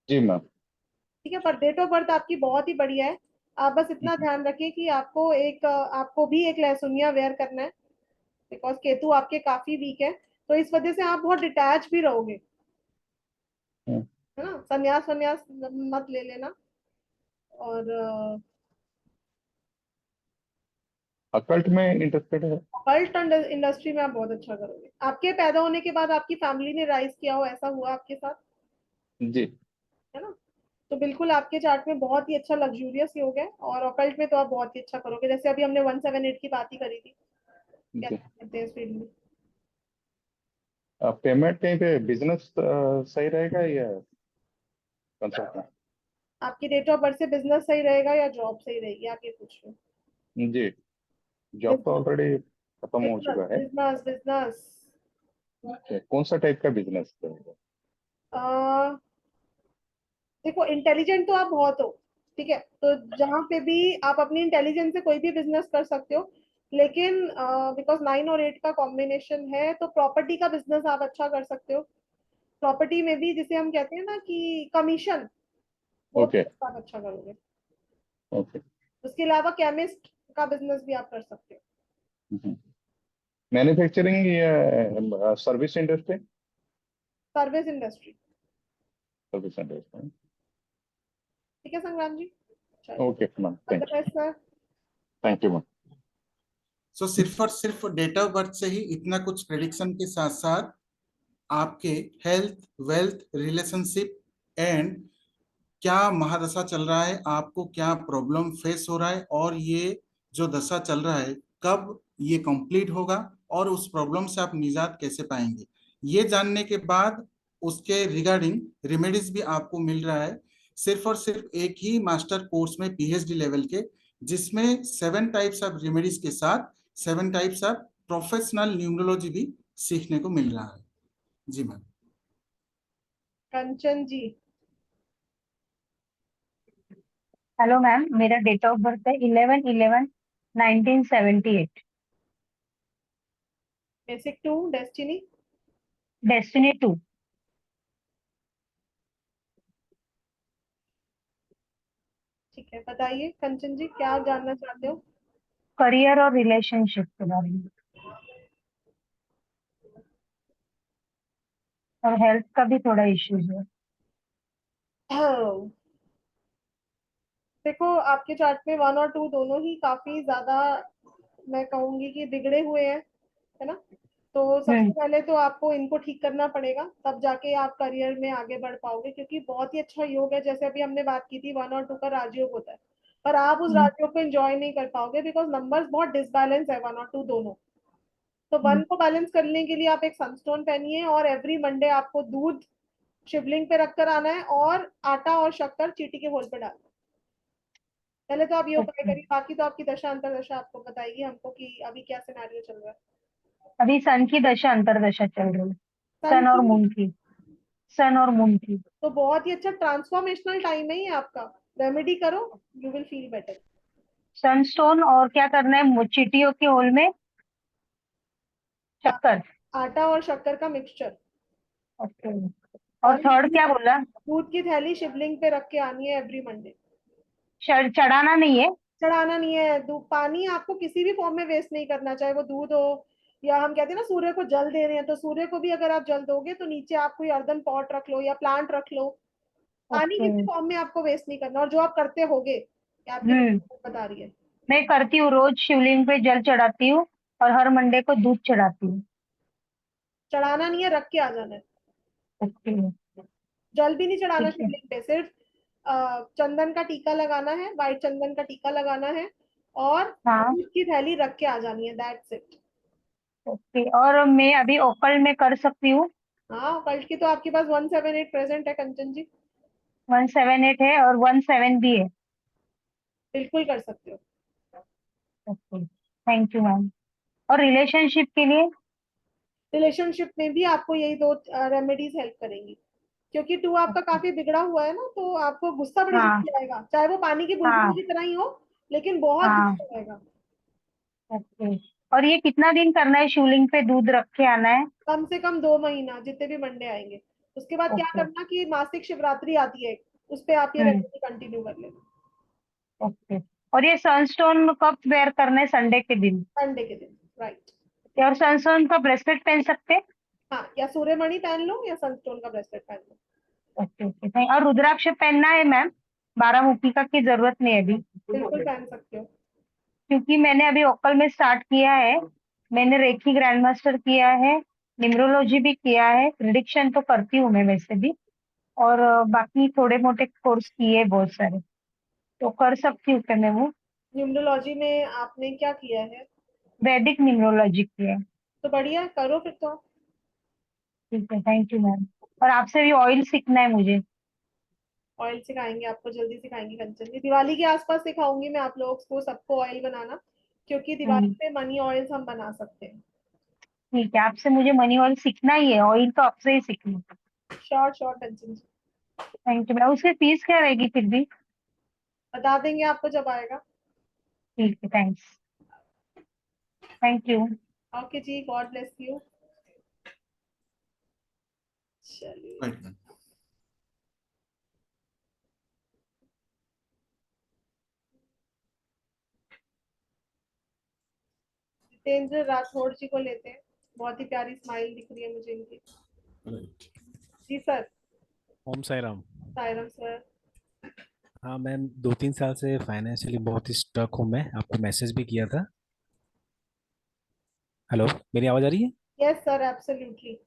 जी मैम। ठीक है, पर डेट ऑफ बर्थ आपकी बहुत ही बढ़िया है। आप बस इतना ध्यान रखिए कि आपको भी एक लहसुनिया वेयर करना है, बिकॉज केतु आपके काफी वीक है। तो इस वजह से आप बहुत डिटैच भी रहोगे, है ना? संन्यास वन्यास मत ले लेना। और अकल्ट में इंटरेस्टेड है। अल्ट इंडस्ट्री में आप बहुत अच्छा करोगे। आपके पैदा होने के बाद आपकी फैमिली ने राइज किया हो, ऐसा हुआ आपके साथ? जी। है ना? तो बिल्कुल आपके चार्ट में बहुत ही अच्छा लग्जूरियस योग है, और ऑकल्ट में तो आप बहुत ही अच्छा करोगे। जैसे अभी हमने 178 की बात ही करी थी, क्या जी। करते हैं इस फील्ड में? पेमेंट कहीं पे बिजनेस सही रहेगा या कंसल्टेंट? आपकी डेट ऑफ बर्थ से बिजनेस सही रहेगा या जॉब सही रहेगी, आप ये पूछ रहे जी। जॉब तो हो? ऑलरेडी खत्म हो बिजनेस चुका है। Business business. कौन सा टाइप का बिजनेस रहेगा? देखो, इंटेलिजेंट तो आप बहुत हो, ठीक है, तो जहां पे भी आप अपनी इंटेलिजेंस से कोई भी बिजनेस कर सकते हो। लेकिन बिकॉज 9 और 8 का कॉम्बिनेशन है, तो प्रॉपर्टी का बिजनेस आप अच्छा कर सकते हो। प्रॉपर्टी में भी जिसे हम कहते हैं ना कि कमीशन, वो ओके। आप अच्छा करोगे। ओके। उसके अलावा केमिस्ट का बिजनेस भी आप कर सकते हो। मैन्युफैक्चरिंग या service industry? Service industry. Service industry. ठीक है संग्राम जी, चलिए okay ma'am, all the best sir. Thank you ma'am. So सिर्फ और सिर्फ डेट ऑफ बर्थ से ही इतना कुछ प्रेडिक्शन के साथ साथ आपके हेल्थ, वेल्थ, रिलेशनशिप एंड क्या महादशा चल रहा है, आपको क्या प्रॉब्लम फेस हो रहा है, और ये जो दशा चल रहा है कब ये कंप्लीट होगा और उस प्रॉब्लम से आप निजात कैसे पाएंगे, ये जानने के बाद उसके रिगार्डिंग रेमेडीज भी आपको मिल रहा है सिर्फ और सिर्फ एक ही मास्टर कोर्स में पीएचडी लेवल के, जिसमें 7 टाइप्स ऑफ रेमेडीज के साथ 7 टाइप्स ऑफ प्रोफेशनल न्यूमरोलॉजी भी सीखने को मिल रहा है। जी मैम। कंचन जी। हेलो मैम, मेरा डेट ऑफ बर्थ है 11/11/1978। Basic 2 destiny. डेस्टिनी 2। ठीक है, बताइए कंचन जी क्या जानना चाहते हो। करियर और रिलेशनशिप के बारे में, और हेल्थ का भी थोड़ा इश्यूज है। देखो आपके चार्ट में 1 और 2 दोनों ही काफी ज्यादा, मैं कहूंगी कि बिगड़े हुए हैं, है ना। तो सबसे पहले तो आपको इनको ठीक करना पड़ेगा, तब जाके आप करियर में आगे बढ़ पाओगे, क्योंकि बहुत ही अच्छा योग है। जैसे अभी हमने बात की थी 1 और 2 का राजयोग होता है, पर आप उस राजयोग को एंजॉय नहीं कर पाओगे बिकॉज नंबर्स बहुत डिसबैलेंस है 1 और 2 दोनों। तो 1 को बैलेंस करने के लिए आप एक सनस्टोन पहनिए, और एवरी मंडे आपको दूध शिवलिंग पे रखकर आना है, और आटा और शक्कर चीटी के होल पे डालना है। पहले तो आप ये उपाय करिए, बाकी तो आपकी दशा अंतरदशा आपको बताएगी हमको कि अभी क्या सिनेरियो चल रहा है। अभी सन की दशा अंतरदशा चल रही है, सन सन और की, मून की। सन और मून की। तो बहुत ही अच्छा ट्रांसफॉर्मेशनल टाइम है ये आपका। रेमेडी करो, you will feel better. Sunstone, और क्या करना है चीटियों के होल में? शक्कर। आटा और शक्कर का मिक्सचर, ओके। और और थर्ड क्या बोला? दूध की थैली शिवलिंग पे रख के आनी है एवरी मंडे। चढ़ाना नहीं है? चढ़ाना नहीं है, दूध पानी आपको किसी भी फॉर्म में वेस्ट नहीं करना, चाहे वो दूध हो, या हम कहते हैं ना सूर्य को जल दे रहे हैं, तो सूर्य को भी अगर आप जल दोगे तो नीचे आप कोई अर्दन पॉट रख लो या प्लांट रख लो। पानी ओके। किसी फॉर्म में आपको वेस्ट नहीं करना, और जो आप करते होगे, ये आपकी हम्म बता रही है। मैं करती हूँ, रोज शिवलिंग पे जल चढ़ाती हूँ और हर मंडे को दूध चढ़ाती हूँ। चढ़ाना नहीं है, रख के आ जाना है। ओके। जल भी नहीं चढ़ाना ठीक है। शिवलिंग पे, सिर्फ चंदन का टीका लगाना है, वाइट चंदन का टीका लगाना है, और हाँ। दूध की थैली रख के आ जानी है, दैट्स इट। ओके। और मैं अभी ओकल में कर सकती हूँ? हाँ, कल्ट की तो आपके पास 178 प्रेजेंट है कंचन जी, 178 है और 17 भी है। बिल्कुल कर सकते हो। Okay, thank you ma'am. और रिलेशनशिप के लिए? रिलेशनशिप में भी आपको यही 2 रेमेडीज हेल्प करेंगी, क्योंकि 2 आपका काफी बिगड़ा हुआ है ना, तो आपको गुस्सा बड़ी हाँ जल्दी आएगा, चाहे वो पानी की बुलबुली हाँ की तरह ही हो, लेकिन बहुत हाँ। गुस्सा आएगा। ओके। और ये कितना दिन करना है, शिवलिंग पे दूध रख के आना है? कम से कम 2 महीना, जितने भी मंडे आएंगे। उसके बाद क्या ओके। करना कि मासिक शिवरात्रि आती है, उस पे आप ये हम्म रेमेडी कंटिन्यू कर लेना, ओके। और ये सनस्टोन कब वेयर करना है? संडे के दिन? संडे के दिन, राइट। और सनस्टोन का ब्रेसलेट पहन सकते हैं? हाँ, या सूर्यमणि पहन लो या सनस्टोन का ब्रेसलेट पहन लो। Okay okay, thank. और रुद्राक्ष पहनना है मैम? 12 मुखिका की जरूरत नहीं है अभी? बिल्कुल पहन सकते हो। क्योंकि मैंने अभी ओक्कल में स्टार्ट किया है। मैंने रेकी ग्रैंड मास्टर किया है, न्यूमरोलॉजी भी किया है, प्रिडिक्शन तो करती हूँ मैं वैसे भी, और बाकी थोड़े मोटे कोर्स किए बहुत सारे, तो कर सकती हूँ क्या मैं वो? न्यूमरोलॉजी में आपने क्या किया है? वैदिक न्यूमरोलॉजी किया है। तो बढ़िया, करो फिर तो। ठीक है, थैंक यू मैम। और आपसे भी ऑयल सीखना है मुझे। ऑयल सिखाएंगे आपको, जल्दी सिखाएंगे कंचन जी, दिवाली के आसपास सिखाऊंगी मैं आप लोगों को सबको ऑयल बनाना, क्योंकि दिवाली हम्म, पे मनी ऑयल्स हम बना सकते हैं। ठीक है, आपसे मुझे मनी ऑयल सीखना ही है, ऑयल तो आपसे ही सीखना। Sure sure Kanchan ji, thank you ma'am. उसकी फीस क्या रहेगी फिर भी? बता देंगे आपको जब आएगा। ठीक है, थैंक्स। Thank you. ओके जी, गॉड ब्लेस यू। चलिए। Right ma'am. जितेंद्र राठौड़ जी को लेते हैं, बहुत ही प्यारी स्माइल दिख रही है मुझे इनकी। राइट। जी सर। ओम साई राम। सायरम सर। हाँ मैम, 2-3 साल से फाइनेंशियली बहुत ही स्टक हूँ मैं, आपको मैसेज भी किया था। हेलो, मेरी आवाज़ आ रही है? Yes sir, absolutely.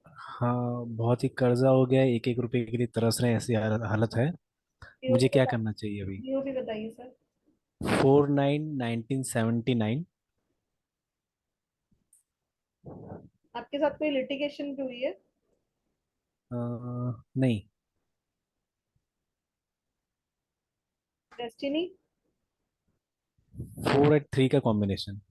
हाँ, बहुत ही कर्जा हो गया है, एक एक रुपए के लिए तरस रहे हैं, ऐसी हालत है। मुझे क्या करना चाहिए अभी? डीओ भी बताइए सर। 4/9/1979। आपके साथ कोई लिटिगेशन भी हुई है? नहीं। 'डेस्टिनी'? 4/3 का कॉम्बिनेशन।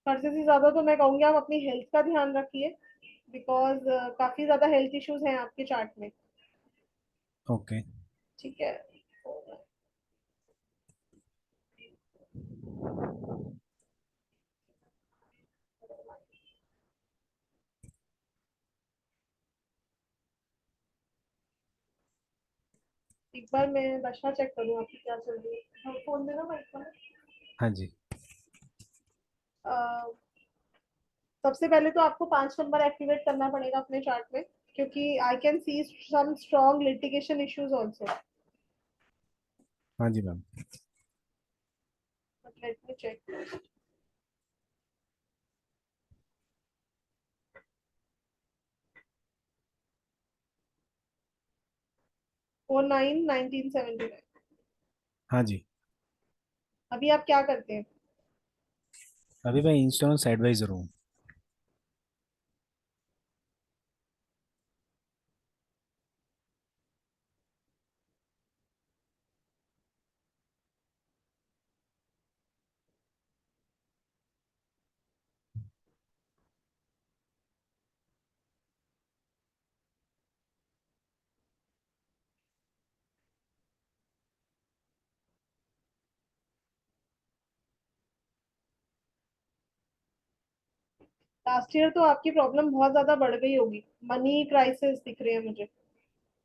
खर्चे से ज्यादा तो मैं कहूंगी आप अपनी हेल्थ का ध्यान रखिए, बिकॉज काफी ज्यादा हेल्थ इश्यूज हैं आपके चार्ट में। ओके। ठीक है। एक बार मैं दशा चेक करूँ आपकी क्या चल रही है। हाँ, फोन देना माइक पर। हाँ जी। सबसे पहले तो आपको 5 नंबर एक्टिवेट करना पड़ेगा अपने चार्ट में, क्योंकि I can see some strong litigation issues also. हाँ जी मैम। But let me check. Four 9/1979। हाँ जी। अभी आप क्या करते हैं? अभी मैं इंश्योरेंस एडवाइजर हूँ। लास्ट ईयर तो आपकी प्रॉब्लम बहुत ज्यादा बढ़ गई होगी, मनी क्राइसिस दिख रही है मुझे,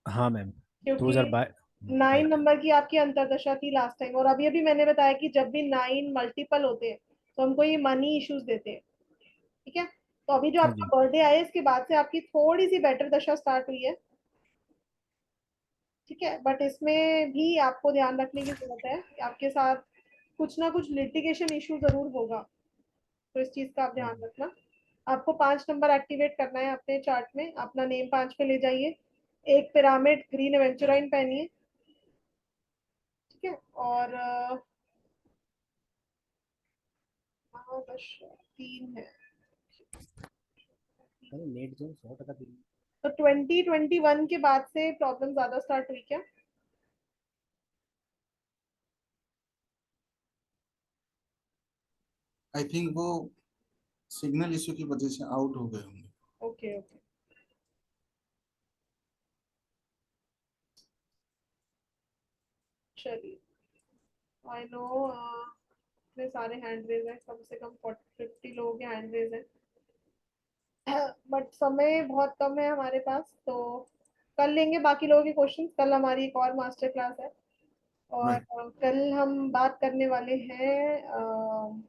हाँ मैम। क्योंकि 2022। 9 नंबर की आपकी अंतरदशा थी लास्ट टाइम, और अभी अभी मैंने बताया कि जब भी 9 मल्टीपल होते हैं तो हमको ये मनी इश्यूज देते हैं। ठीक है, तो अभी जो हाँ आपका जी। बर्थडे आया इसके बाद से आपकी थोड़ी सी बेटर दशा स्टार्ट हुई है। ठीक है, बट इसमें भी आपको ध्यान रखने की जरूरत है कि आपके साथ कुछ ना कुछ लिटिगेशन इशू जरूर होगा, तो इस चीज का आप हाँ ध्यान जी। रखना। आपको 5 नंबर एक्टिवेट करना है अपने चार्ट में, अपना नेम 5 पे ले जाइए, एक पिरामिड ग्रीन एवेंचुराइन पहनिए। ठीक है, और महादशा 3 है। अरे नेट जो 100% दिन। तो 2021 के बाद से प्रॉब्लम ज्यादा स्टार्ट हुई क्या? आई थिंक वो सिग्नल इश्यू की वजह से आउट हो गए होंगे। ओके ओके, चलिए। आई नो इतने सारे हैंड रेज हैं, कम से कम 40-50 लोगों के हैंड रेज हैं, बट समय बहुत कम है हमारे पास, तो कल लेंगे बाकी लोगों के क्वेश्चंस। कल हमारी एक और मास्टर क्लास है, और राइट। कल हम बात करने वाले हैं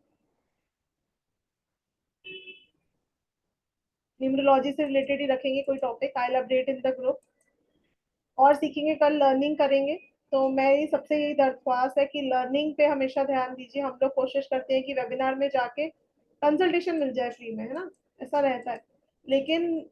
न्यूमरोलॉजी से रिलेटेड ही रखेंगे कोई topic. I will update in the group, और सीखेंगे कल, लर्निंग करेंगे। तो मेरी सबसे यही दरख्वास्त है कि लर्निंग पे हमेशा ध्यान दीजिए। हम लोग कोशिश करते हैं कि वेबिनार में जाके कंसल्टेशन मिल जाए फ्री में, है ना, ऐसा रहता है। लेकिन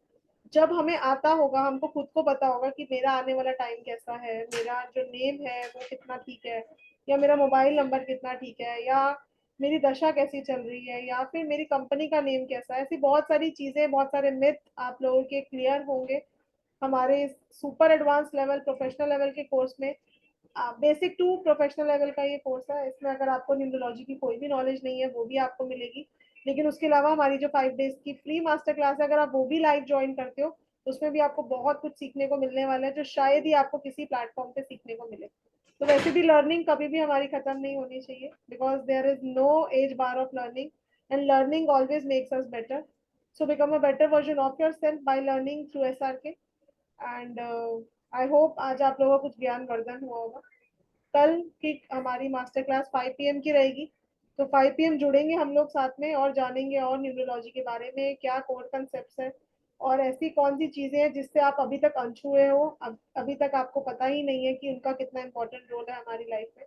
जब हमें आता होगा, हमको खुद को पता होगा कि मेरा आने वाला टाइम कैसा है, मेरा जो नेम है वो कितना ठीक है, या मेरा मोबाइल नंबर कितना ठीक है, या मेरी दशा कैसी चल रही है, या फिर मेरी कंपनी का नेम कैसा है, ऐसी बहुत सारी चीजें, बहुत सारे मिथ आप लोगों के क्लियर होंगे हमारे super advance level professional level के कोर्स में। बेसिक टू प्रोफेशनल लेवल का ये कोर्स है, इसमें अगर आपको न्यूमरोलॉजी की कोई भी नॉलेज नहीं है वो भी आपको मिलेगी। लेकिन उसके अलावा हमारी जो 5 डेज की फ्री मास्टर क्लास है, अगर आप वो भी लाइव ज्वाइन करते हो तो उसमें भी आपको बहुत कुछ सीखने को मिलने वाला है, जो शायद ही आपको किसी प्लेटफॉर्म पे सीखने को मिले। तो वैसे भी लर्निंग कभी भी हमारी खत्म नहीं होनी चाहिए, because there is no age bar of learning, and learning always makes us better. So become a better version of yourself by learning through SRK, and I hope आज आप लोगों को कुछ ज्ञान वर्धन हुआ होगा। कल की हमारी मास्टर क्लास 5 PM की रहेगी, तो 5 PM जुड़ेंगे हम लोग साथ में और जानेंगे और न्यूरोलॉजी के बारे में, क्या कोर कंसेप्ट्स है और ऐसी कौन सी चीजें हैं जिससे आप अभी तक अनछुए हो, अभी तक आपको पता ही नहीं है कि उनका कितना इंपॉर्टेंट रोल है हमारी लाइफ में।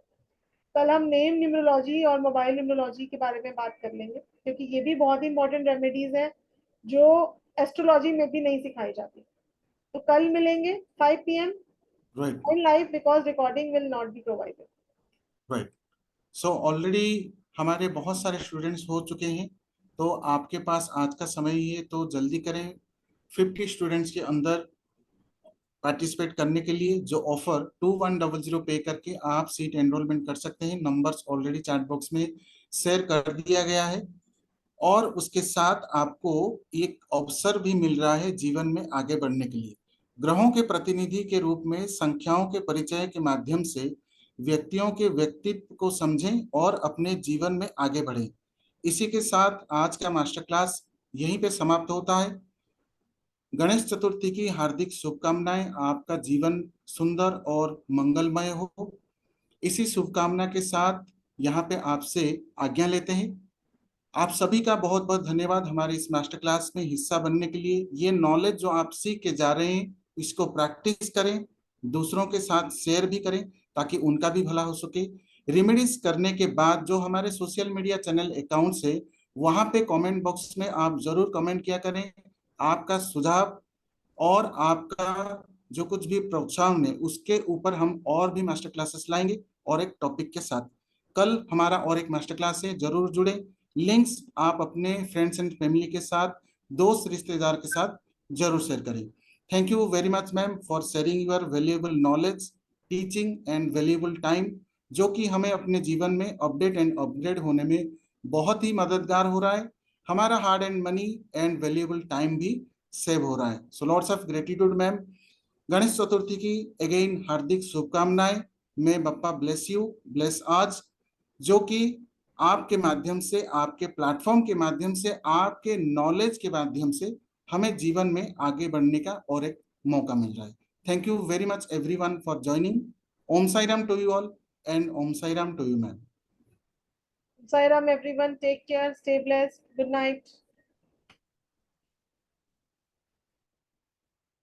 कल हम नेम न्यूमरोलॉजी और मोबाइल न्यूमरोलॉजी के बारे में बात कर लेंगे, क्योंकि ये भी बहुत इंपॉर्टेंट रेमेडीज हैं जो एस्ट्रोलॉजी में भी नहीं सिखाई जाती। तो कल मिलेंगे 5 PM right in live, because recording will not be provided. Right. So already हमारे बहुत सारे स्टूडेंट्स हो चुके हैं, तो आपके पास आज का समय ही है, तो जल्दी करें। 50 स्टूडेंट्स के अंदर पार्टिसिपेट करने के लिए जो ऑफर 2100 पे करके आप सीट एनरोलमेंट कर सकते हैं। नंबर्स ऑलरेडी चैट बॉक्स में शेयर कर दिया गया है, और उसके साथ आपको एक अवसर भी मिल रहा है जीवन में आगे बढ़ने के लिए। ग्रहों के प्रतिनिधि के रूप में संख्याओं के परिचय के माध्यम से व्यक्तियों के व्यक्तित्व को समझें और अपने जीवन में आगे बढ़ें। इसी के साथ आज का मास्टर क्लास यहीं पे समाप्त होता है। गणेश चतुर्थी की हार्दिक शुभकामनाएं। आपका जीवन सुंदर और मंगलमय हो, इसी शुभकामना के साथ यहाँ पे आपसे आज्ञा लेते हैं। आप सभी का बहुत बहुत धन्यवाद हमारे इस मास्टर क्लास में हिस्सा बनने के लिए। ये नॉलेज जो आप सीख के जा रहे हैं, इसको प्रैक्टिस करें, दूसरों के साथ शेयर भी करें ताकि उनका भी भला हो सके। रेमेडीज करने के बाद जो हमारे सोशल मीडिया चैनल अकाउंट्स है, वहां पे कमेंट बॉक्स में आप जरूर कमेंट किया करें आपका सुझाव और आपका जो कुछ भी प्रोत्साहन है, उसके ऊपर हम और भी मास्टर क्लासेस लाएंगे और एक टॉपिक के साथ। कल हमारा और एक मास्टर क्लास है, जरूर जुड़े। लिंक्स आप अपने फ्रेंड्स एंड फैमिली के साथ, दोस्त रिश्तेदार के साथ जरूर शेयर करें। Thank you very much ma'am for sharing your valuable knowledge, teaching and valuable time, जो कि हमें अपने जीवन में अपडेट एंड अपग्रेड होने में बहुत ही मददगार हो रहा है। हमारा hard and money and valuable time भी सेव हो रहा है। So lots of gratitude ma'am. Ganesh Chaturthi की अगेन हार्दिक शुभकामनाएं। May Bappa bless you, bless आज, जो कि आपके माध्यम से, आपके प्लेटफॉर्म के माध्यम से, आपके नॉलेज के माध्यम से हमें जीवन में आगे बढ़ने का और एक मौका मिल रहा है। Thank you very much everyone for joining. Om Sai Ram to you all and Om Sai Ram to you ma'am. Sairam everyone, take care, stay blessed, good night.